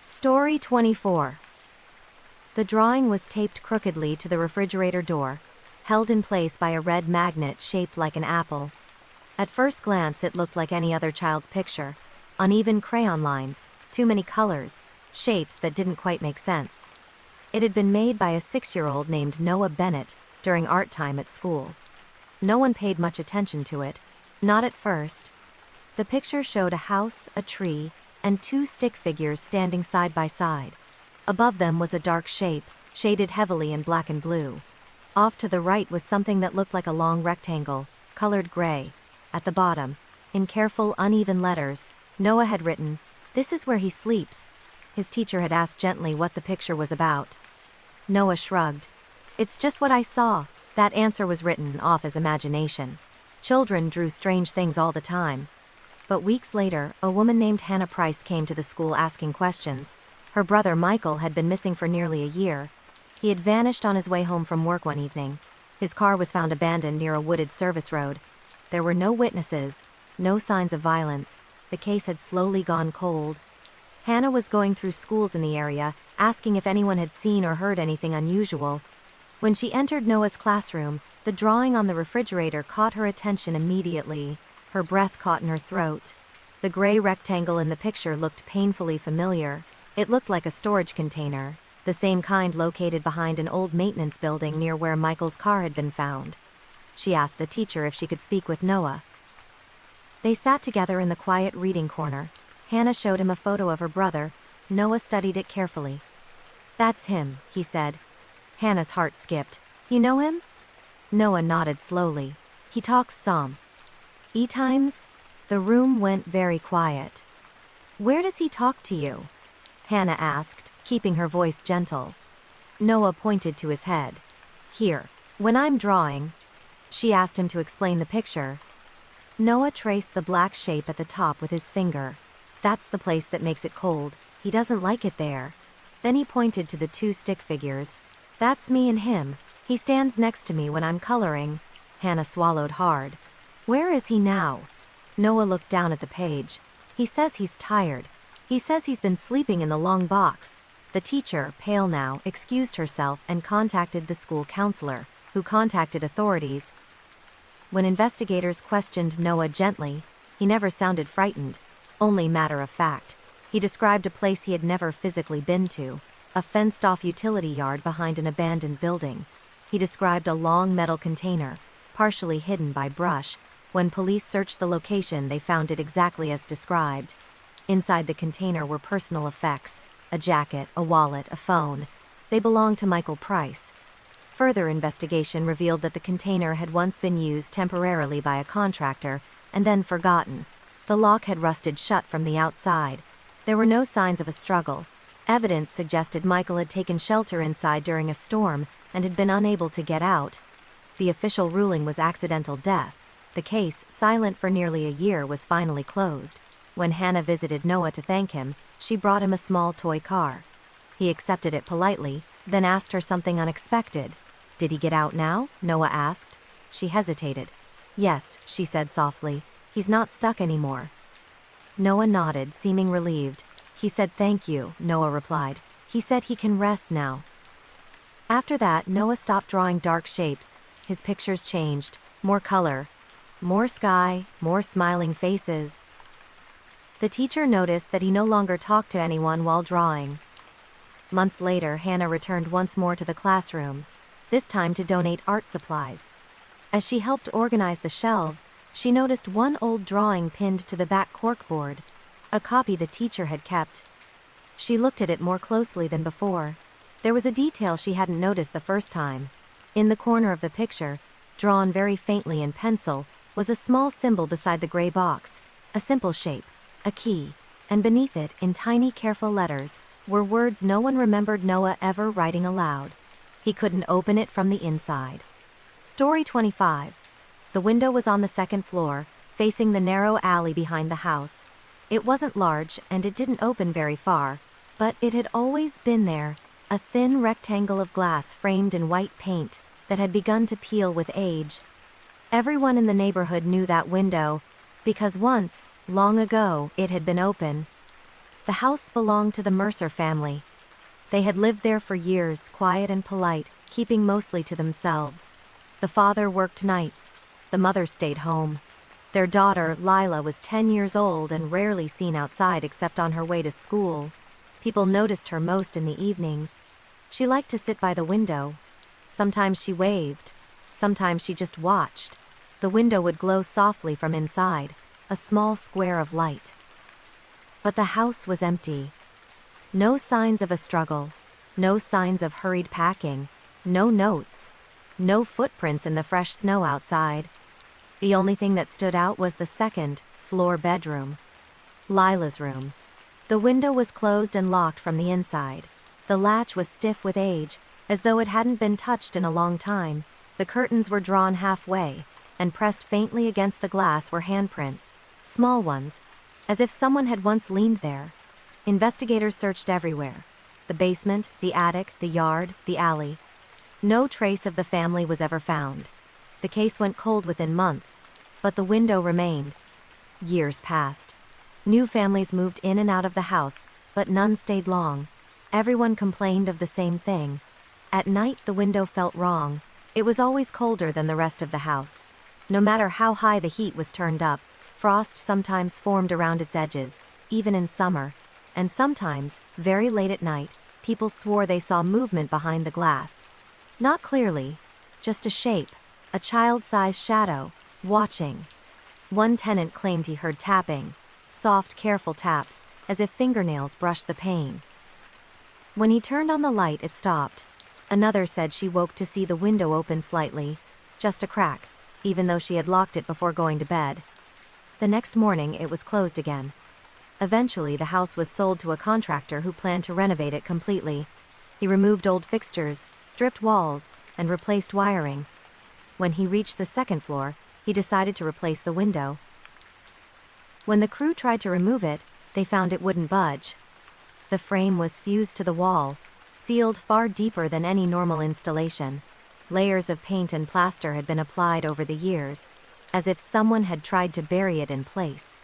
Story 24. The drawing was taped crookedly to the refrigerator door, held in place by a red magnet shaped like an apple. At first glance, it looked like any other child's picture. Uneven crayon lines, too many colors, shapes that didn't quite make sense. It had been made by a 6-year-old named Noah Bennett during art time at school. No one paid much attention to it, not at first. The picture showed a house, a tree, and 2 stick figures standing side by side. Above them was a dark shape, shaded heavily in black and blue. Off to the right was something that looked like a long rectangle, colored gray. At the bottom, in careful, uneven letters, Noah had written, "This is where he sleeps." His teacher had asked gently what the picture was about. Noah shrugged. "It's just what I saw." That answer was written off as imagination. Children drew strange things all the time. But weeks later, a woman named Hannah Price came to the school asking questions. Her brother Michael had been missing for nearly a year. He had vanished on his way home from work one evening. His car was found abandoned near a wooded service road. There were no witnesses, no signs of violence. The case had slowly gone cold. Hannah was going through schools in the area, asking if anyone had seen or heard anything unusual. When she entered Noah's classroom, the drawing on the refrigerator caught her attention immediately. Her breath caught in her throat. The gray rectangle in the picture looked painfully familiar. It looked like a storage container, the same kind located behind an old maintenance building near where Michael's car had been found. She asked the teacher if she could speak with Noah. They sat together in the quiet reading corner. Hannah showed him a photo of her brother. Noah studied it carefully. "That's him," he said. Hannah's heart skipped. "You know him?" Noah nodded slowly. "He talks some. E-times?" The room went very quiet. "Where does he talk to you?" Hannah asked, keeping her voice gentle. Noah pointed to his head. "Here. When I'm drawing." She asked him to explain the picture. Noah traced the black shape at the top with his finger. "That's the place that makes it cold. He doesn't like it there." Then he pointed to the two stick figures. "That's me and him. He stands next to me when I'm coloring." Hannah swallowed hard. "Where is he now?" Noah looked down at the page. "He says he's tired. He says he's been sleeping in the long box." The teacher, pale now, excused herself and contacted the school counselor, who contacted authorities. When investigators questioned Noah gently, he never sounded frightened, only matter of fact. He described a place he had never physically been to, a fenced-off utility yard behind an abandoned building. He described a long metal container, partially hidden by brush. When police searched the location, they found it exactly as described. Inside the container were personal effects, a jacket, a wallet, a phone. They belonged to Michael Price. Further investigation revealed that the container had once been used temporarily by a contractor, and then forgotten. The lock had rusted shut from the outside. There were no signs of a struggle. Evidence suggested Michael had taken shelter inside during a storm and had been unable to get out. The official ruling was accidental death. The case, silent for nearly a year, was finally closed. When Hannah visited Noah to thank him, she brought him a small toy car. He accepted it politely, then asked her something unexpected. "Did he get out now?" Noah asked. She hesitated. "Yes," she said softly. "He's not stuck anymore." Noah nodded, seeming relieved. "He said thank you," Noah replied. "He said he can rest now." After that, Noah stopped drawing dark shapes. His pictures changed. More color. More sky. More smiling faces. The teacher noticed that he no longer talked to anyone while drawing. Months later, Hannah returned once more to the classroom, this time to donate art supplies. As she helped organize the shelves, she noticed one old drawing pinned to the back corkboard, a copy the teacher had kept. She looked at it more closely than before. There was a detail she hadn't noticed the first time. In the corner of the picture, drawn very faintly in pencil, was a small symbol beside the gray box, a simple shape, a key, and beneath it, in tiny careful letters, were words no one remembered Noah ever writing aloud. He couldn't open it from the inside. Story 25. The window was on the second floor, facing the narrow alley behind the house. It wasn't large, and it didn't open very far, but it had always been there, a thin rectangle of glass framed in white paint that had begun to peel with age. Everyone in the neighborhood knew that window, because once, long ago, it had been open. The house belonged to the Mercer family. They had lived there for years, quiet and polite, keeping mostly to themselves. The father worked nights. The mother stayed home. Their daughter, Lila, was 10 years old and rarely seen outside except on her way to school. People noticed her most in the evenings. She liked to sit by the window. Sometimes she waved. Sometimes she just watched. The window would glow softly from inside, a small square of light. But the house was empty. No signs of a struggle. No signs of hurried packing. No notes. No footprints in the fresh snow outside. The only thing that stood out was the second-floor bedroom. Lila's room. The window was closed and locked from the inside. The latch was stiff with age, as though it hadn't been touched in a long time. The curtains were drawn halfway, and pressed faintly against the glass were handprints, small ones, as if someone had once leaned there. Investigators searched everywhere. The basement, the attic, the yard, the alley. No trace of the family was ever found. The case went cold within months, but the window remained. Years passed. New families moved in and out of the house, but none stayed long. Everyone complained of the same thing. At night, the window felt wrong. It was always colder than the rest of the house. No matter how high the heat was turned up, frost sometimes formed around its edges, even in summer. And sometimes, very late at night, people swore they saw movement behind the glass. Not clearly, just a shape, a child-sized shadow, watching. One tenant claimed he heard tapping, soft, careful taps, as if fingernails brushed the pane. When he turned on the light, it stopped. Another said she woke to see the window open slightly, just a crack, even though she had locked it before going to bed. The next morning, it was closed again. Eventually, the house was sold to a contractor who planned to renovate it completely. He removed old fixtures, stripped walls, and replaced wiring. When he reached the second floor, he decided to replace the window. When the crew tried to remove it, they found it wouldn't budge. The frame was fused to the wall, sealed far deeper than any normal installation. Layers of paint and plaster had been applied over the years, as if someone had tried to bury it in place.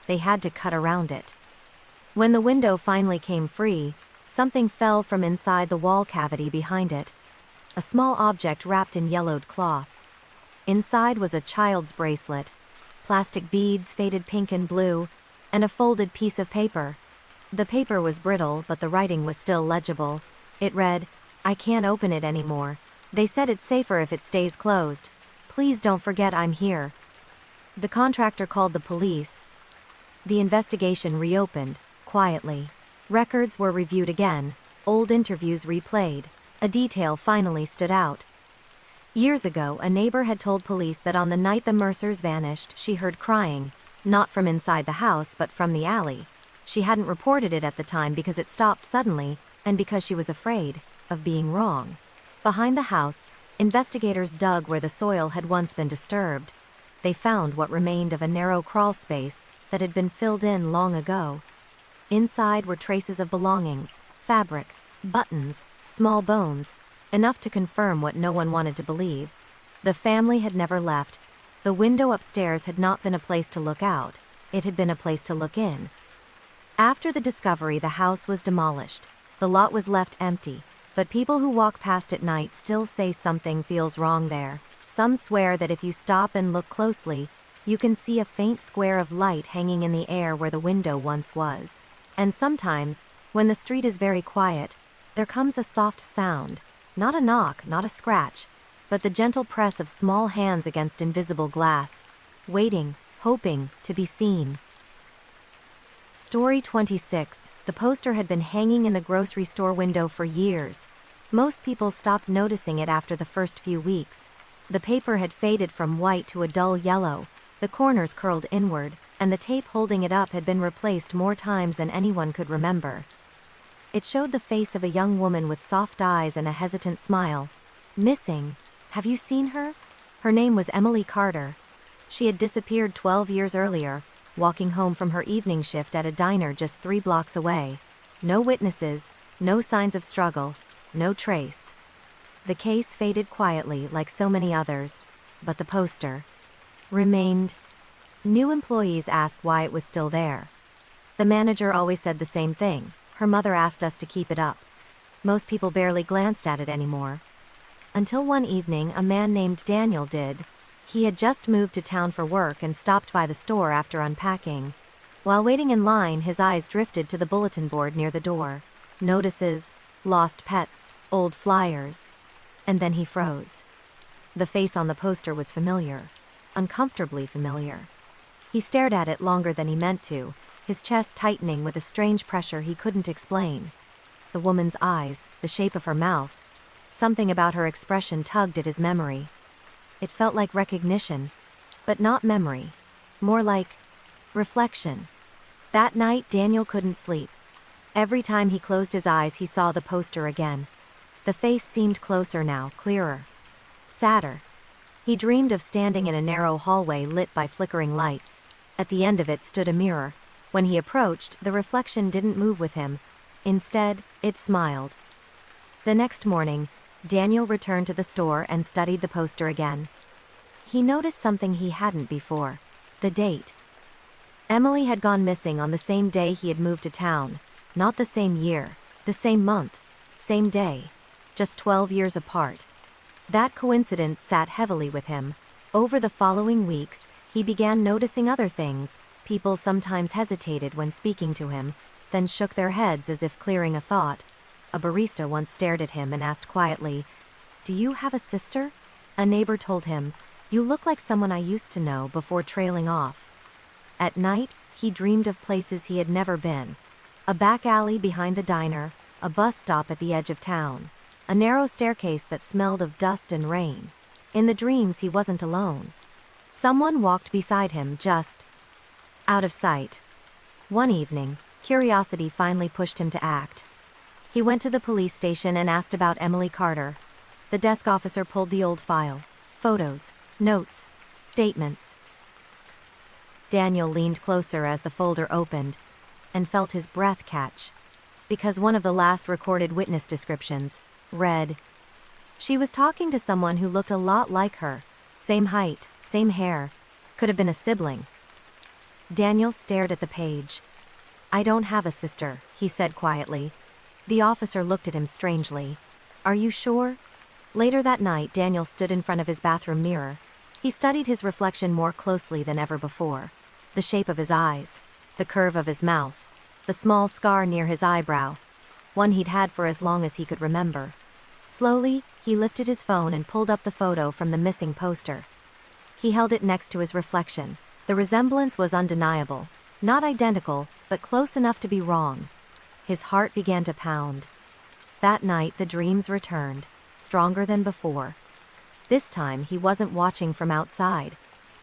They had to cut around it. When the window finally came free, something fell from inside the wall cavity behind it. A small object wrapped in yellowed cloth. Inside was a child's bracelet, plastic beads faded pink and blue, and a folded piece of paper. The paper was brittle, but the writing was still legible. It read, "I can't open it anymore. They said it's safer if it stays closed. Please don't forget I'm here." The contractor called the police. The investigation reopened, quietly. Records were reviewed again, old interviews replayed. A detail finally stood out. Years ago, a neighbor had told police that on the night the Mercers vanished, she heard crying, not from inside the house but from the alley. She hadn't reported it at the time because it stopped suddenly, and because she was afraid of being wrong. Behind the house, investigators dug where the soil had once been disturbed. They found what remained of a narrow crawl space that had been filled in long ago. Inside were traces of belongings, fabric, buttons, small bones, enough to confirm what no one wanted to believe. The family had never left. The window upstairs had not been a place to look out. It had been a place to look in. After the discovery, the house was demolished. The lot was left empty, but people who walk past at night still say something feels wrong there. Some swear that if you stop and look closely, you can see a faint square of light hanging in the air where the window once was. And sometimes, when the street is very quiet, there comes a soft sound, not a knock, not a scratch, but the gentle press of small hands against invisible glass, waiting, hoping to be seen. Story 26. The poster had been hanging in the grocery store window for years. Most people stopped noticing it after the first few weeks. The paper had faded from white to a dull yellow, the corners curled inward, and the tape holding it up had been replaced more times than anyone could remember. It showed the face of a young woman with soft eyes and a hesitant smile. Missing. Have you seen her? Her name was Emily Carter. She had disappeared 12 years earlier, walking home from her evening shift at a diner just 3 blocks away. No witnesses, no signs of struggle, no trace. The case faded quietly like so many others, but the poster remained. New employees asked why it was still there. The manager always said the same thing. Her mother asked us to keep it up. Most people barely glanced at it anymore. Until one evening, a man named Daniel did. He had just moved to town for work and stopped by the store after unpacking. While waiting in line, his eyes drifted to the bulletin board near the door. Notices, lost pets, old flyers. And then he froze. The face on the poster was familiar. Uncomfortably familiar. He stared at it longer than he meant to, his chest tightening with a strange pressure he couldn't explain. The woman's eyes, the shape of her mouth. Something about her expression tugged at his memory. It felt like recognition, but not memory. More like reflection. That night, Daniel couldn't sleep. Every time he closed his eyes, he saw the poster again. The face seemed closer now, clearer. Sadder. He dreamed of standing in a narrow hallway lit by flickering lights. At the end of it stood a mirror. When he approached, the reflection didn't move with him. Instead, it smiled. The next morning, Daniel returned to the store and studied the poster again. He noticed something he hadn't before. The date. Emily had gone missing on the same day he had moved to town. Not the same year, the same month, same day. just 12 years apart. That coincidence sat heavily with him. Over the following weeks, he began noticing other things. People sometimes hesitated when speaking to him, then shook their heads as if clearing a thought. A barista once stared at him and asked quietly, "Do you have a sister?" A neighbor told him, "You look like someone I used to know," before trailing off. At night, he dreamed of places he had never been. A back alley behind the diner, a bus stop at the edge of town, a narrow staircase that smelled of dust and rain. In the dreams, he wasn't alone. Someone walked beside him, just out of sight. One evening, curiosity finally pushed him to act. He went to the police station and asked about Emily Carter. The desk officer pulled the old file. Photos, notes, statements. Daniel leaned closer as the folder opened and felt his breath catch, because one of the last recorded witness descriptions read, "She was talking to someone who looked a lot like her. Same height, same hair. Could have been a sibling." Daniel stared at the page. "I don't have a sister," he said quietly. The officer looked at him strangely. "Are you sure?" Later that night, Daniel stood in front of his bathroom mirror. He studied his reflection more closely than ever before. The shape of his eyes, the curve of his mouth, the small scar near his eyebrow, one he'd had for as long as he could remember. Slowly, he lifted his phone and pulled up the photo from the missing poster. He held it next to his reflection. The resemblance was undeniable. Not identical, but close enough to be wrong. His heart began to pound. That night, the dreams returned, stronger than before. This time, he wasn't watching from outside.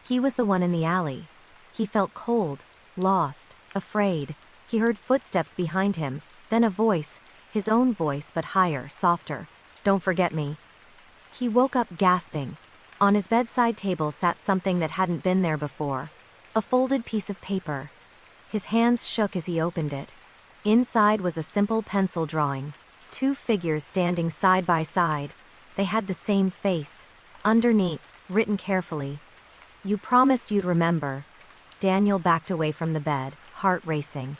He was the one in the alley. He felt cold, lost, afraid. He heard footsteps behind him, then a voice, his own voice but higher, softer. "Don't forget me." He woke up gasping. On his bedside table sat something that hadn't been there before. A folded piece of paper. His hands shook as he opened it. Inside was a simple pencil drawing. Two figures standing side by side. They had the same face. Underneath, written carefully, "You promised you'd remember." Daniel backed away from the bed, heart racing.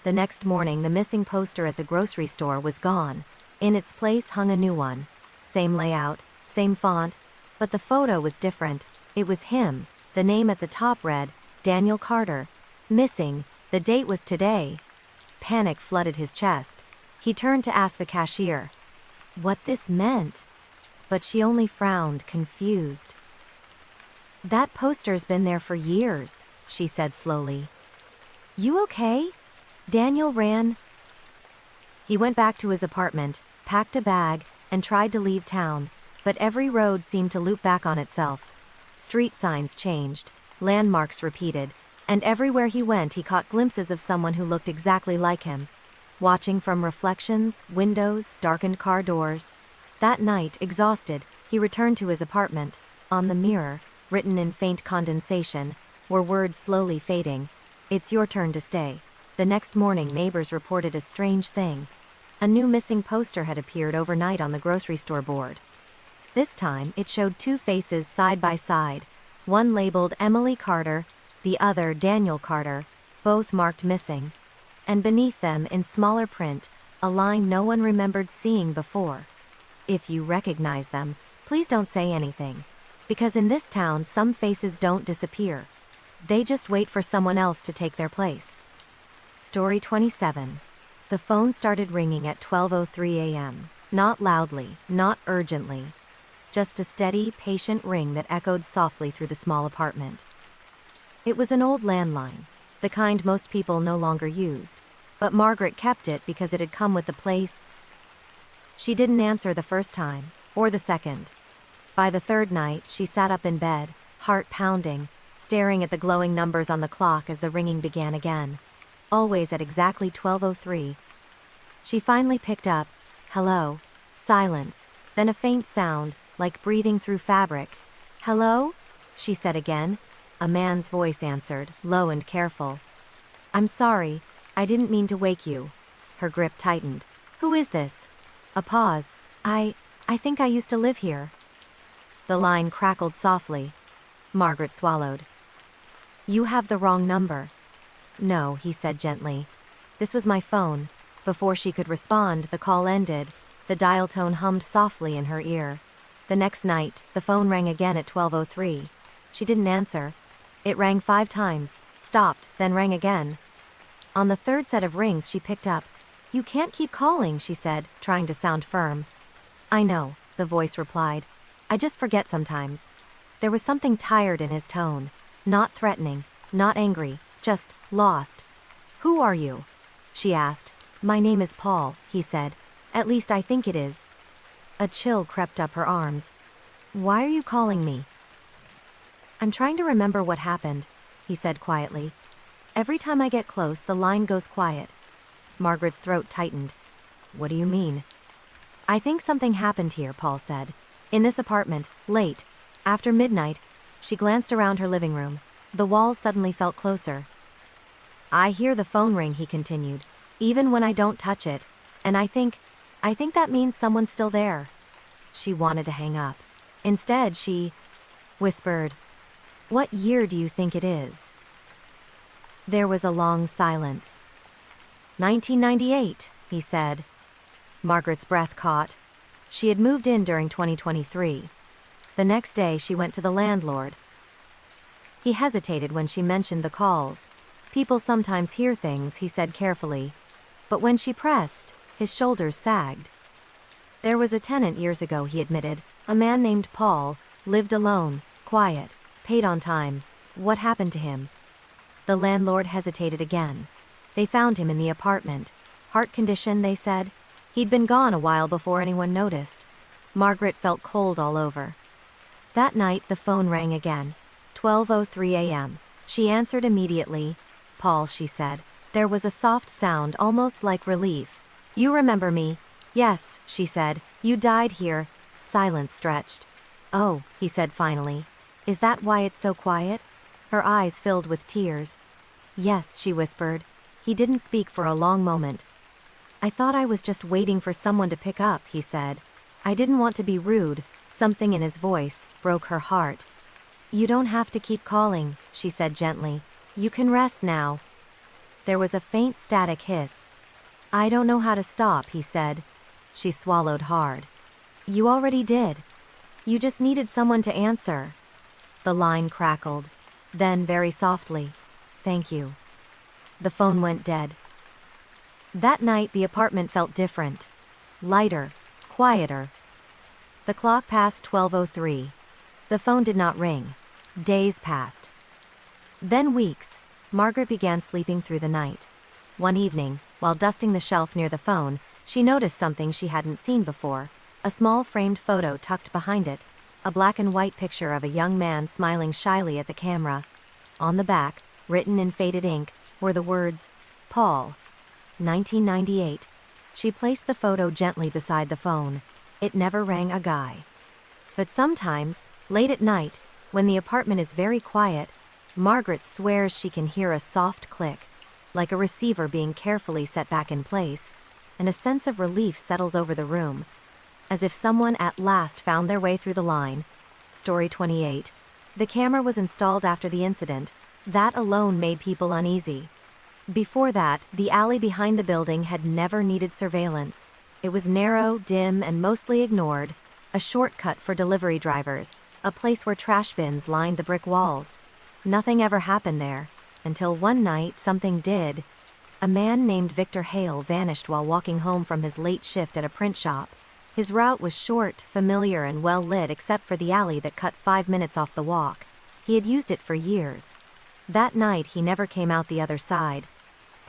The next morning, the missing poster at the grocery store was gone. In its place hung a new one. Same layout, same font, but the photo was different. It was him. The name at the top read, Daniel Carter. Missing. The date was today. Panic flooded his chest. He turned to ask the cashier what this meant, but she only frowned, confused. "That poster's been there for years," she said slowly. "You okay?" Daniel ran. He went back to his apartment, packed a bag, and tried to leave town, but every road seemed to loop back on itself. Street signs changed, landmarks repeated, and everywhere he went he caught glimpses of someone who looked exactly like him. Watching from reflections, windows, darkened car doors. That night, exhausted, he returned to his apartment. On the mirror, written in faint condensation, were words slowly fading. "It's your turn to stay." The next morning, neighbors reported a strange thing. A new missing poster had appeared overnight on the grocery store board. This time, it showed two faces side by side, one labeled Emily Carter, the other Daniel Carter, both marked missing. And beneath them, in smaller print, a line no one remembered seeing before. "If you recognize them, please don't say anything. Because in this town, some faces don't disappear. They just wait for someone else to take their place." Story 27. The phone started ringing at 12:03 a.m. Not loudly, not urgently. Just a steady, patient ring that echoed softly through the small apartment. It was an old landline, the kind most people no longer used, but Margaret kept it because it had come with the place. She didn't answer the first time, or the second. By the third night, she sat up in bed, heart pounding, staring at the glowing numbers on the clock as the ringing began again. Always at exactly 12:03. She finally picked up. "Hello." Silence, then a faint sound, like breathing through fabric. "Hello?" she said again. A man's voice answered, low and careful. "I'm sorry, I didn't mean to wake you." Her grip tightened. "Who is this?" A pause. I think I used to live here." The line crackled softly. Margaret swallowed. "You have the wrong number." "No," he said gently. "This was my phone." Before she could respond, the call ended. The dial tone hummed softly in her ear. The next night, the phone rang again at 12:03. She didn't answer. It rang 5 times, stopped, then rang again. On the third set of rings she picked up. "You can't keep calling," she said, trying to sound firm. "I know," the voice replied. "I just forget sometimes." There was something tired in his tone. Not threatening, not angry, just lost. "Who are you?" she asked. "My name is Paul," he said. "At least I think it is." A chill crept up her arms. "Why are you calling me?" "I'm trying to remember what happened," he said quietly. "Every time I get close, the line goes quiet." Margaret's throat tightened. "What do you mean?" "I think something happened here," Paul said. "In this apartment, late. After midnight." She glanced around her living room. The walls suddenly felt closer. "I hear the phone ring," he continued, "even when I don't touch it. And I think that means someone's still there." She wanted to hang up. Instead, she whispered, "What year do you think it is?" There was a long silence. 1998, he said. Margaret's breath caught. She had moved in during 2023. The next day she went to the landlord. He hesitated when she mentioned the calls. "People sometimes hear things," he said carefully. But when she pressed, his shoulders sagged. "There was a tenant years ago," he admitted. "A man named Paul, lived alone, quiet, paid on time. What happened to him?" The landlord hesitated again. "They found him in the apartment. Heart condition, they said. He'd been gone a while before anyone noticed." Margaret felt cold all over. That night the phone rang again. 12:03 a.m. She answered immediately. "Paul," she said. There was a soft sound, almost like relief. "You remember me?" "Yes," she said. "You died here." Silence stretched. "Oh," he said finally. "Is that why it's so quiet?" Her eyes filled with tears. "Yes," she whispered. He didn't speak for a long moment. "I thought I was just waiting for someone to pick up," he said. "I didn't want to be rude." Something in his voice broke her heart. "You don't have to keep calling," she said gently. "You can rest now." There was a faint static hiss. "I don't know how to stop," he said. She swallowed hard. "You already did. You just needed someone to answer." The line crackled. Then, very softly, "Thank you." The phone went dead. That night the apartment felt different. Lighter, quieter. The clock passed 12:03. The phone did not ring. Days passed. Then weeks. Margaret began sleeping through the night. One evening, while dusting the shelf near the phone, she noticed something she hadn't seen before. A small framed photo tucked behind it. A black and white picture of a young man smiling shyly at the camera. On the back, written in faded ink, were the words, "Paul, 1998. She placed the photo gently beside the phone. It never rang a guy. But sometimes, late at night, when the apartment is very quiet, Margaret swears she can hear a soft click, like a receiver being carefully set back in place, and a sense of relief settles over the room, as if someone at last found their way through the line. Story 28. The camera was installed after the incident. That alone made people uneasy. Before that, the alley behind the building had never needed surveillance. It was narrow, dim, and mostly ignored, a shortcut for delivery drivers, a place where trash bins lined the brick walls. Nothing ever happened there, until one night something did. A man named Victor Hale vanished while walking home from his late shift at a print shop. His route was short, familiar, and well lit except for the alley that cut 5 minutes off the walk. He had used it for years. That night he never came out the other side.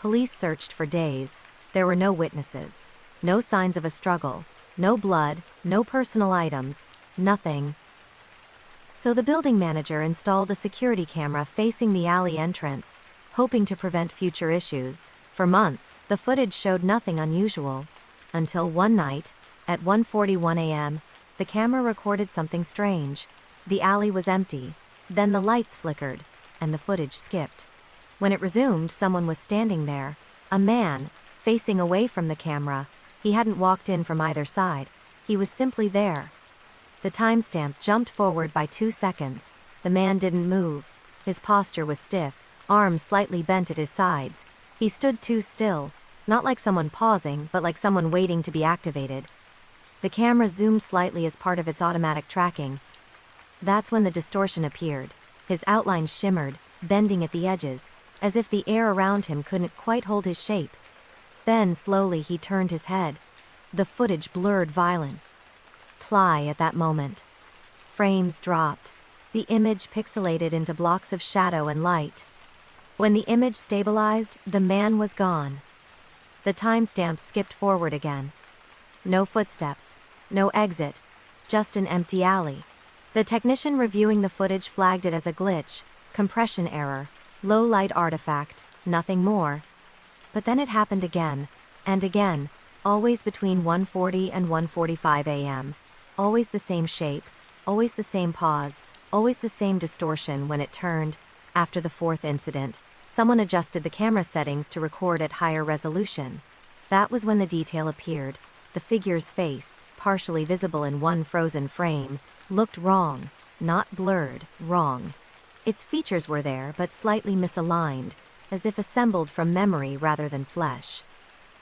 Police searched for days. There were no witnesses. No signs of a struggle. No blood. No personal items. Nothing. So the building manager installed a security camera facing the alley entrance, hoping to prevent future issues. For months, the footage showed nothing unusual. Until one night, at 1:41 a.m., the camera recorded something strange. The alley was empty. Then the lights flickered, and the footage skipped. When it resumed, someone was standing there. A man, facing away from the camera. He hadn't walked in from either side. He was simply there. The timestamp jumped forward by 2 seconds. The man didn't move. His posture was stiff, arms slightly bent at his sides. He stood too still, not like someone pausing, but like someone waiting to be activated. The camera zoomed slightly as part of its automatic tracking. That's when the distortion appeared. His outline shimmered, bending at the edges, as if the air around him couldn't quite hold his shape. Then, slowly, he turned his head. The footage blurred violently at that moment. Frames dropped. The image pixelated into blocks of shadow and light. When the image stabilized, the man was gone. The timestamp skipped forward again. No footsteps, no exit, just an empty alley. The technician reviewing the footage flagged it as a glitch, compression error, low light artifact, nothing more. But then it happened again, and again, always between 1:40 and 1:45 a.m. Always the same shape, always the same pause, always the same distortion when it turned. After the fourth incident, someone adjusted the camera settings to record at higher resolution. That was when the detail appeared. The figure's face, partially visible in one frozen frame, looked wrong, not blurred, wrong. Its features were there but slightly misaligned, as if assembled from memory rather than flesh.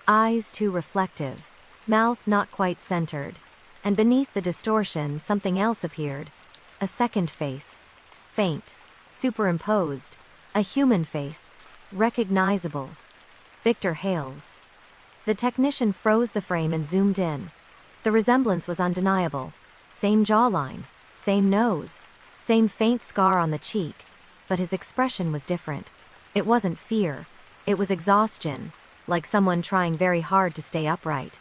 Eyes too reflective, mouth not quite centered, and beneath the distortion something else appeared. A second face. Faint, superimposed, a human face, recognizable. Victor Hales. The technician froze the frame and zoomed in. The resemblance was undeniable. Same jawline, same nose, same faint scar on the cheek, but his expression was different. It wasn't fear, it was exhaustion, like someone trying very hard to stay upright.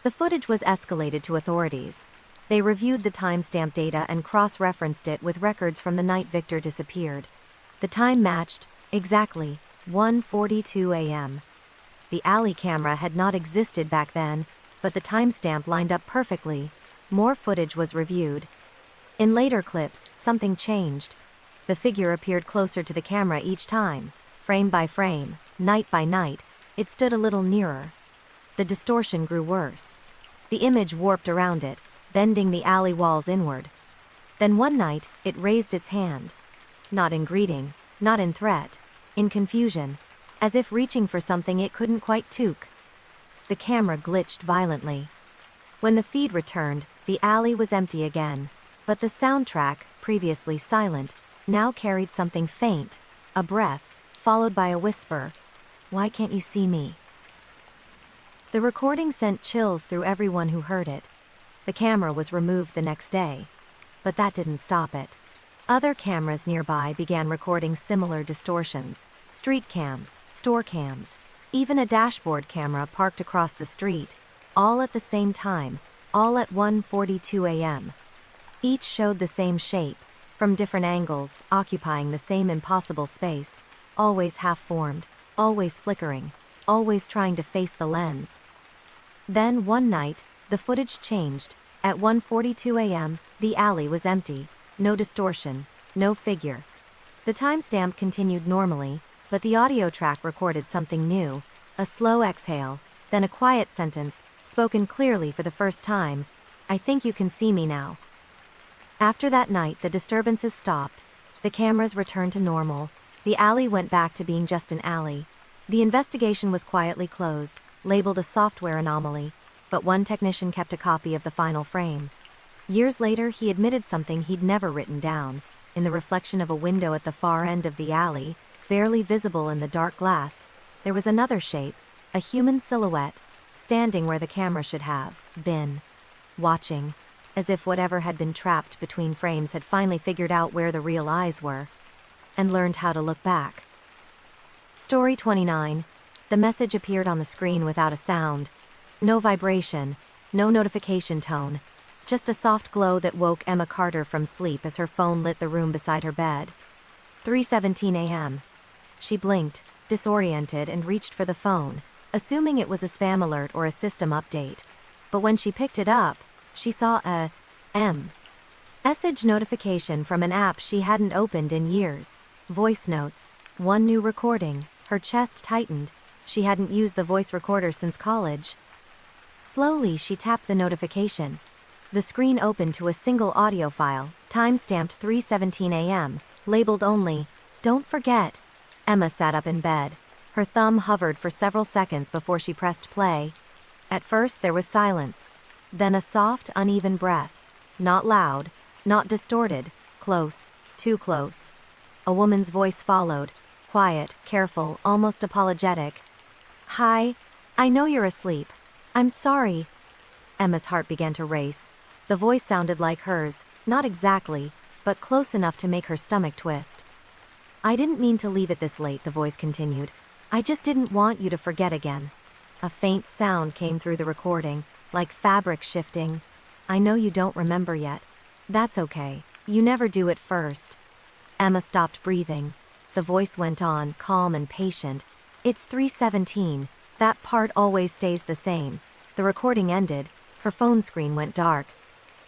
The footage was escalated to authorities. They reviewed the timestamp data and cross-referenced it with records from the night Victor disappeared. The time matched, exactly, 1:42 a.m. The alley camera had not existed back then, but the timestamp lined up perfectly. More footage was reviewed. In later clips, something changed. The figure appeared closer to the camera each time. Frame by frame, night by night, it stood a little nearer. The distortion grew worse. The image warped around it, bending the alley walls inward. Then one night, it raised its hand. Not in greeting, not in threat, in confusion, as if reaching for something it couldn't quite took. The camera glitched violently. When the feed returned, the alley was empty again, but the soundtrack, previously silent, now carried something faint, a breath, followed by a whisper, "Why can't you see me?" The recording sent chills through everyone who heard it. The camera was removed the next day, but that didn't stop it. Other cameras nearby began recording similar distortions. Street cams, store cams, even a dashboard camera parked across the street, all at the same time, all at 1:42 a.m. Each showed the same shape, from different angles, occupying the same impossible space, always half-formed, always flickering, always trying to face the lens. Then, one night, the footage changed. At 1:42 a.m., the alley was empty, no distortion, no figure. The timestamp continued normally, but the audio track recorded something new, a slow exhale, then a quiet sentence, spoken clearly for the first time, "I think you can see me now." After that night, the disturbances stopped. The cameras returned to normal. The alley went back to being just an alley. The investigation was quietly closed, labeled a software anomaly, but one technician kept a copy of the final frame. Years later, he admitted something he'd never written down. In the reflection of a window at the far end of the alley, barely visible in the dark glass, there was another shape, a human silhouette, standing where the camera should have been, watching, as if whatever had been trapped between frames had finally figured out where the real eyes were, and learned how to look back. Story 29. The message appeared on the screen without a sound. No vibration, no notification tone, just a soft glow that woke Emma Carter from sleep as her phone lit the room beside her bed. 3:17 a.m. She blinked, disoriented, and reached for the phone, assuming it was a spam alert or a system update. But when she picked it up, she saw a message notification from an app she hadn't opened in years. Voice notes. One new recording. Her chest tightened. She hadn't used the voice recorder since college. Slowly, she tapped the notification. The screen opened to a single audio file, time-stamped 3:17 a.m., labeled only, "Don't forget." Emma sat up in bed. Her thumb hovered for several seconds before she pressed play. At first, there was silence. Then a soft, uneven breath. Not loud, not distorted, close, too close. A woman's voice followed, quiet, careful, almost apologetic. "Hi, I know you're asleep. I'm sorry." Emma's heart began to race. The voice sounded like hers, not exactly, but close enough to make her stomach twist. "I didn't mean to leave it this late," the voice continued. "I just didn't want you to forget again." A faint sound came through the recording, like fabric shifting. "I know you don't remember yet. That's okay. You never do at first." Emma stopped breathing. The voice went on, calm and patient. "It's 3:17. That part always stays the same." The recording ended. Her phone screen went dark.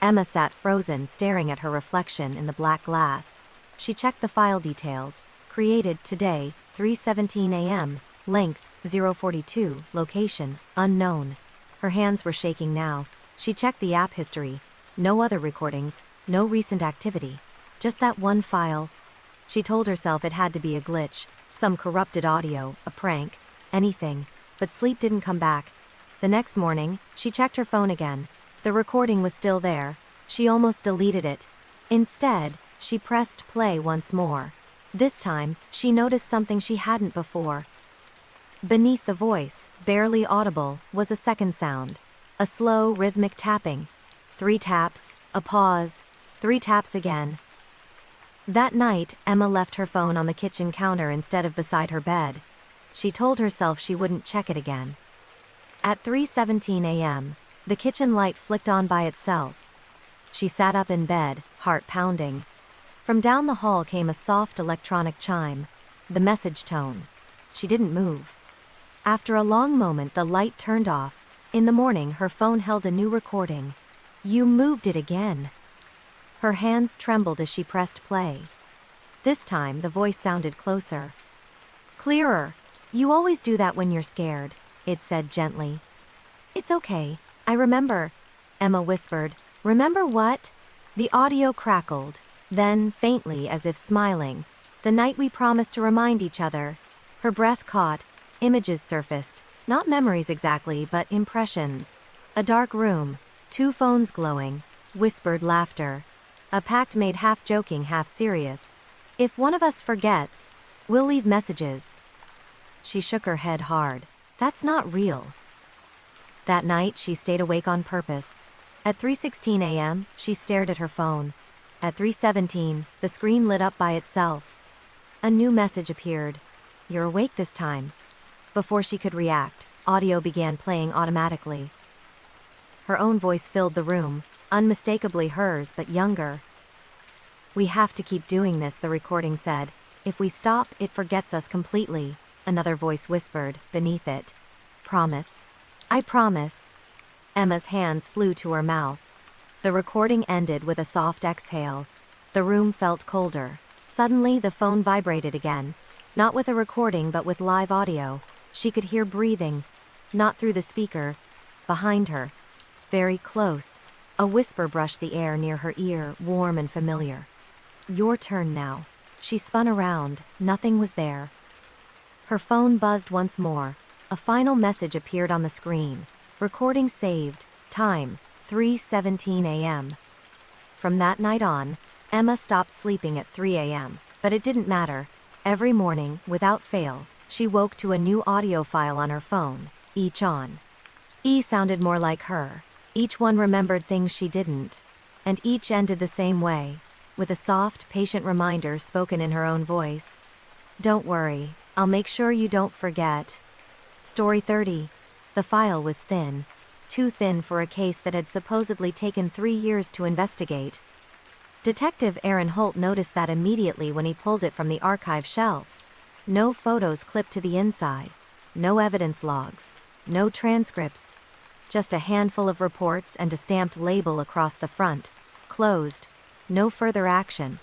Emma sat frozen, staring at her reflection in the black glass. She checked the file details. Created today, 3:17 a.m. Length, 042. Location, unknown. Her hands were shaking now. She checked the app history. No other recordings, no recent activity. Just that one file. She told herself it had to be a glitch, some corrupted audio, a prank, anything. But sleep didn't come back. The next morning, she checked her phone again. The recording was still there. She almost deleted it. Instead, she pressed play once more. This time, she noticed something she hadn't before. Beneath the voice, barely audible, was a second sound. A slow, rhythmic tapping. 3 taps, a pause, 3 taps again. That night, Emma left her phone on the kitchen counter instead of beside her bed. She told herself she wouldn't check it again. At 3:17 a.m., the kitchen light flicked on by itself. She sat up in bed, heart pounding. From down the hall came a soft electronic chime. The message tone. She didn't move. After a long moment, the light turned off. In the morning, her phone held a new recording. "You moved it again." Her hands trembled as she pressed play. This time, the voice sounded closer. "Clearer. You always do that when you're scared," it said gently. "It's okay. I remember," Emma whispered. "Remember what?" The audio crackled. Then, faintly, as if smiling. "The night we promised to remind each other." Her breath caught. Images surfaced. Not memories exactly, but impressions. A dark room. 2 phones glowing. Whispered laughter. A pact made half joking, half serious. "If one of us forgets, we'll leave messages." She shook her head hard. "That's not real." That night, she stayed awake on purpose. At 3:16 a.m., she stared at her phone. At 3:17, the screen lit up by itself. A new message appeared. "You're awake this time." Before she could react, audio began playing automatically. Her own voice filled the room, unmistakably hers but younger. "We have to keep doing this," the recording said. "If we stop, it forgets us completely," another voice whispered, beneath it. "Promise." "I promise." Emma's hands flew to her mouth. The recording ended with a soft exhale. The room felt colder. Suddenly, the phone vibrated again. Not with a recording but with live audio. She could hear breathing. Not through the speaker. Behind her. Very close. A whisper brushed the air near her ear, warm and familiar. "Your turn now." She spun around. Nothing was there. Her phone buzzed once more. A final message appeared on the screen. "Recording saved. Time, 3:17 a.m." From that night on, Emma stopped sleeping at 3 a.m. But it didn't matter. Every morning, without fail, she woke to a new audio file on her phone, each on. E sounded more like her. Each one remembered things she didn't. And each ended the same way, with a soft, patient reminder spoken in her own voice. "Don't worry, I'll make sure you don't forget." Story 30. The file was thin. Too thin for a case that had supposedly taken 3 years to investigate. Detective Aaron Holt noticed that immediately when he pulled it from the archive shelf. No photos clipped to the inside. No evidence logs. No transcripts. Just a handful of reports and a stamped label across the front. Closed. No further action.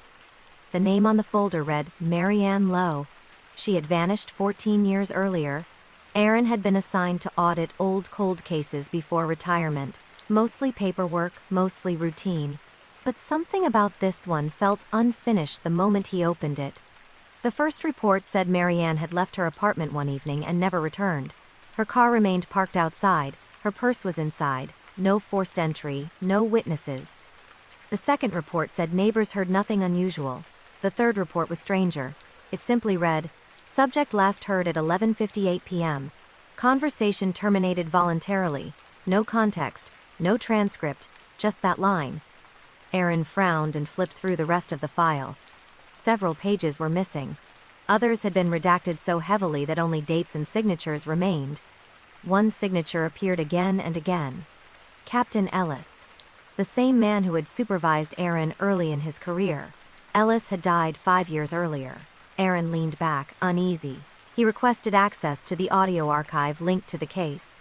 The name on the folder read Marianne Lowe. She had vanished 14 years earlier. Aaron had been assigned to audit old cold cases before retirement. Mostly paperwork, mostly routine. But something about this one felt unfinished the moment he opened it. The first report said Marianne had left her apartment one evening and never returned. Her car remained parked outside, her purse was inside, no forced entry, no witnesses. The second report said neighbors heard nothing unusual. The third report was stranger. It simply read, "Subject last heard at 11:58 p.m. Conversation terminated voluntarily. No context, no transcript, just that line." Aaron frowned and flipped through the rest of the file. Several pages were missing. Others had been redacted so heavily that only dates and signatures remained. One signature appeared again and again. Captain Ellis. The same man who had supervised Aaron early in his career. Ellis had died 5 years earlier. Aaron leaned back, uneasy. He requested access to the audio archive linked to the case.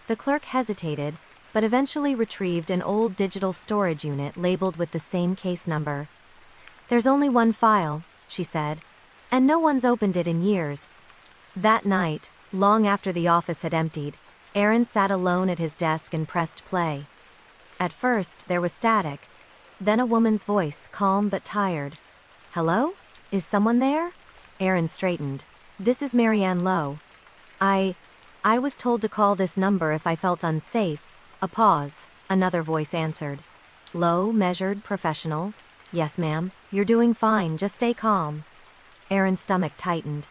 The clerk hesitated, but eventually retrieved an old digital storage unit labeled with the same case number. "There's only one file," she said, "and no one's opened it in years." That night, long after the office had emptied, Aaron sat alone at his desk and pressed play. At first, there was static. Then a woman's voice, calm but tired. "Hello? Is someone there?" Aaron straightened. "This is Marianne Lowe. I was told to call this number if I felt unsafe." A pause. Another voice answered. Low, measured, professional. "Yes, ma'am. You're doing fine. Just stay calm." Aaron's stomach tightened.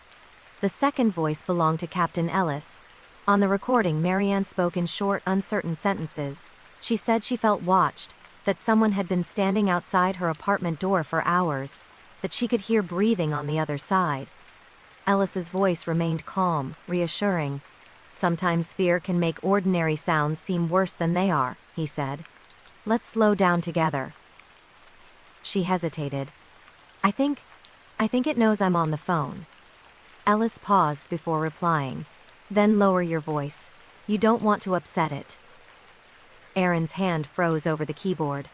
The second voice belonged to Captain Ellis. On the recording, Marianne spoke in short, uncertain sentences. She said she felt watched, that someone had been standing outside her apartment door for hours, that she could hear breathing on the other side. Ellis's voice remained calm, reassuring. "Sometimes fear can make ordinary sounds seem worse than they are," he said. "Let's slow down together." She hesitated. I think it knows I'm on the phone." Ellis paused before replying. "Then lower your voice. You don't want to upset it." Aaron's hand froze over the keyboard.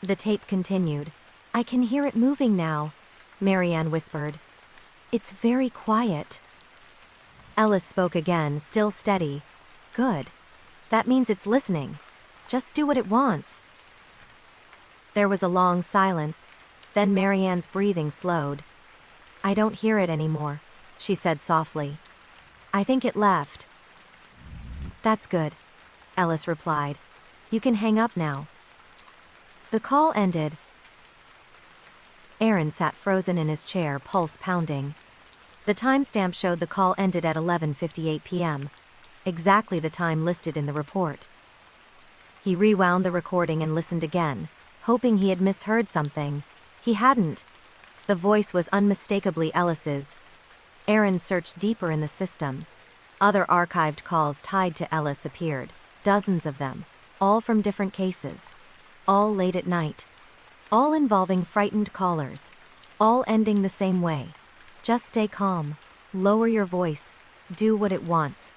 The tape continued. "I can hear it moving now," Marianne whispered. "It's very quiet." Ellis spoke again, still steady. "Good. That means it's listening. Just do what it wants." There was a long silence. Then Marianne's breathing slowed. "I don't hear it anymore," she said softly. "I think it left." "That's good," Ellis replied. "You can hang up now." The call ended. Aaron sat frozen in his chair, pulse pounding. The timestamp showed the call ended at 11:58 p.m., exactly the time listed in the report. He rewound the recording and listened again, hoping he had misheard something. He hadn't. The voice was unmistakably Ellis's. Aaron searched deeper in the system. Other archived calls tied to Ellis appeared, dozens of them, all from different cases. All late at night. All involving frightened callers. All ending the same way. "Just stay calm. Lower your voice. Do what it wants.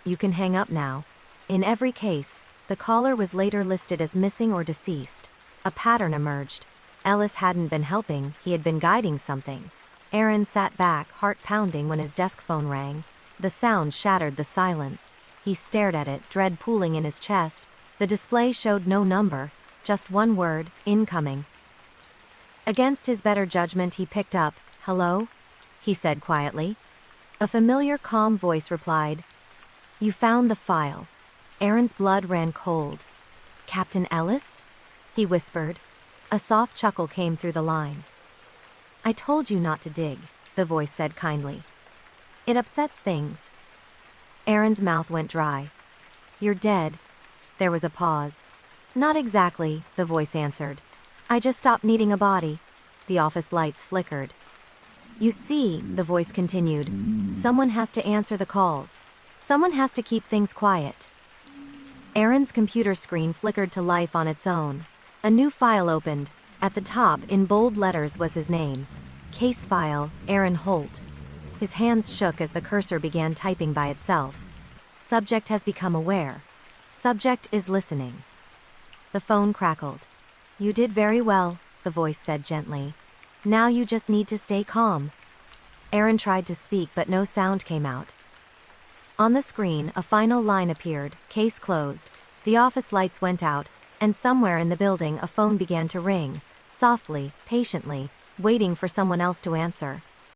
You can hang up now." In every case, the caller was later listed as missing or deceased. A pattern emerged. Ellis hadn't been helping, he had been guiding something. Aaron sat back, heart pounding, when his desk phone rang. The sound shattered the silence. He stared at it, dread pooling in his chest. The display showed no number, just one word, "incoming." Against his better judgment, he picked up. "Hello?" he said quietly. A familiar, calm voice replied. "You found the file." Aaron's blood ran cold. "Captain Ellis?" he whispered. A soft chuckle came through the line. "I told you not to dig," the voice said kindly. "It upsets things." Aaron's mouth went dry. "You're dead." There was a pause. "Not exactly," the voice answered. "I just stopped needing a body." The office lights flickered. "You see," the voice continued, "someone has to answer the calls. Someone has to keep things quiet." Aaron's computer screen flickered to life on its own. A new file opened. At the top, in bold letters, was his name. Case file, Aaron Holt. His hands shook as the cursor began typing by itself. Subject has become aware. Subject is listening. The phone crackled. "You did very well," the voice said gently. "Now you just need to stay calm." Aaron tried to speak, but no sound came out. On the screen, a final line appeared, "Case closed." The office lights went out, and somewhere in the building a phone began to ring, softly, patiently, waiting for someone else to answer.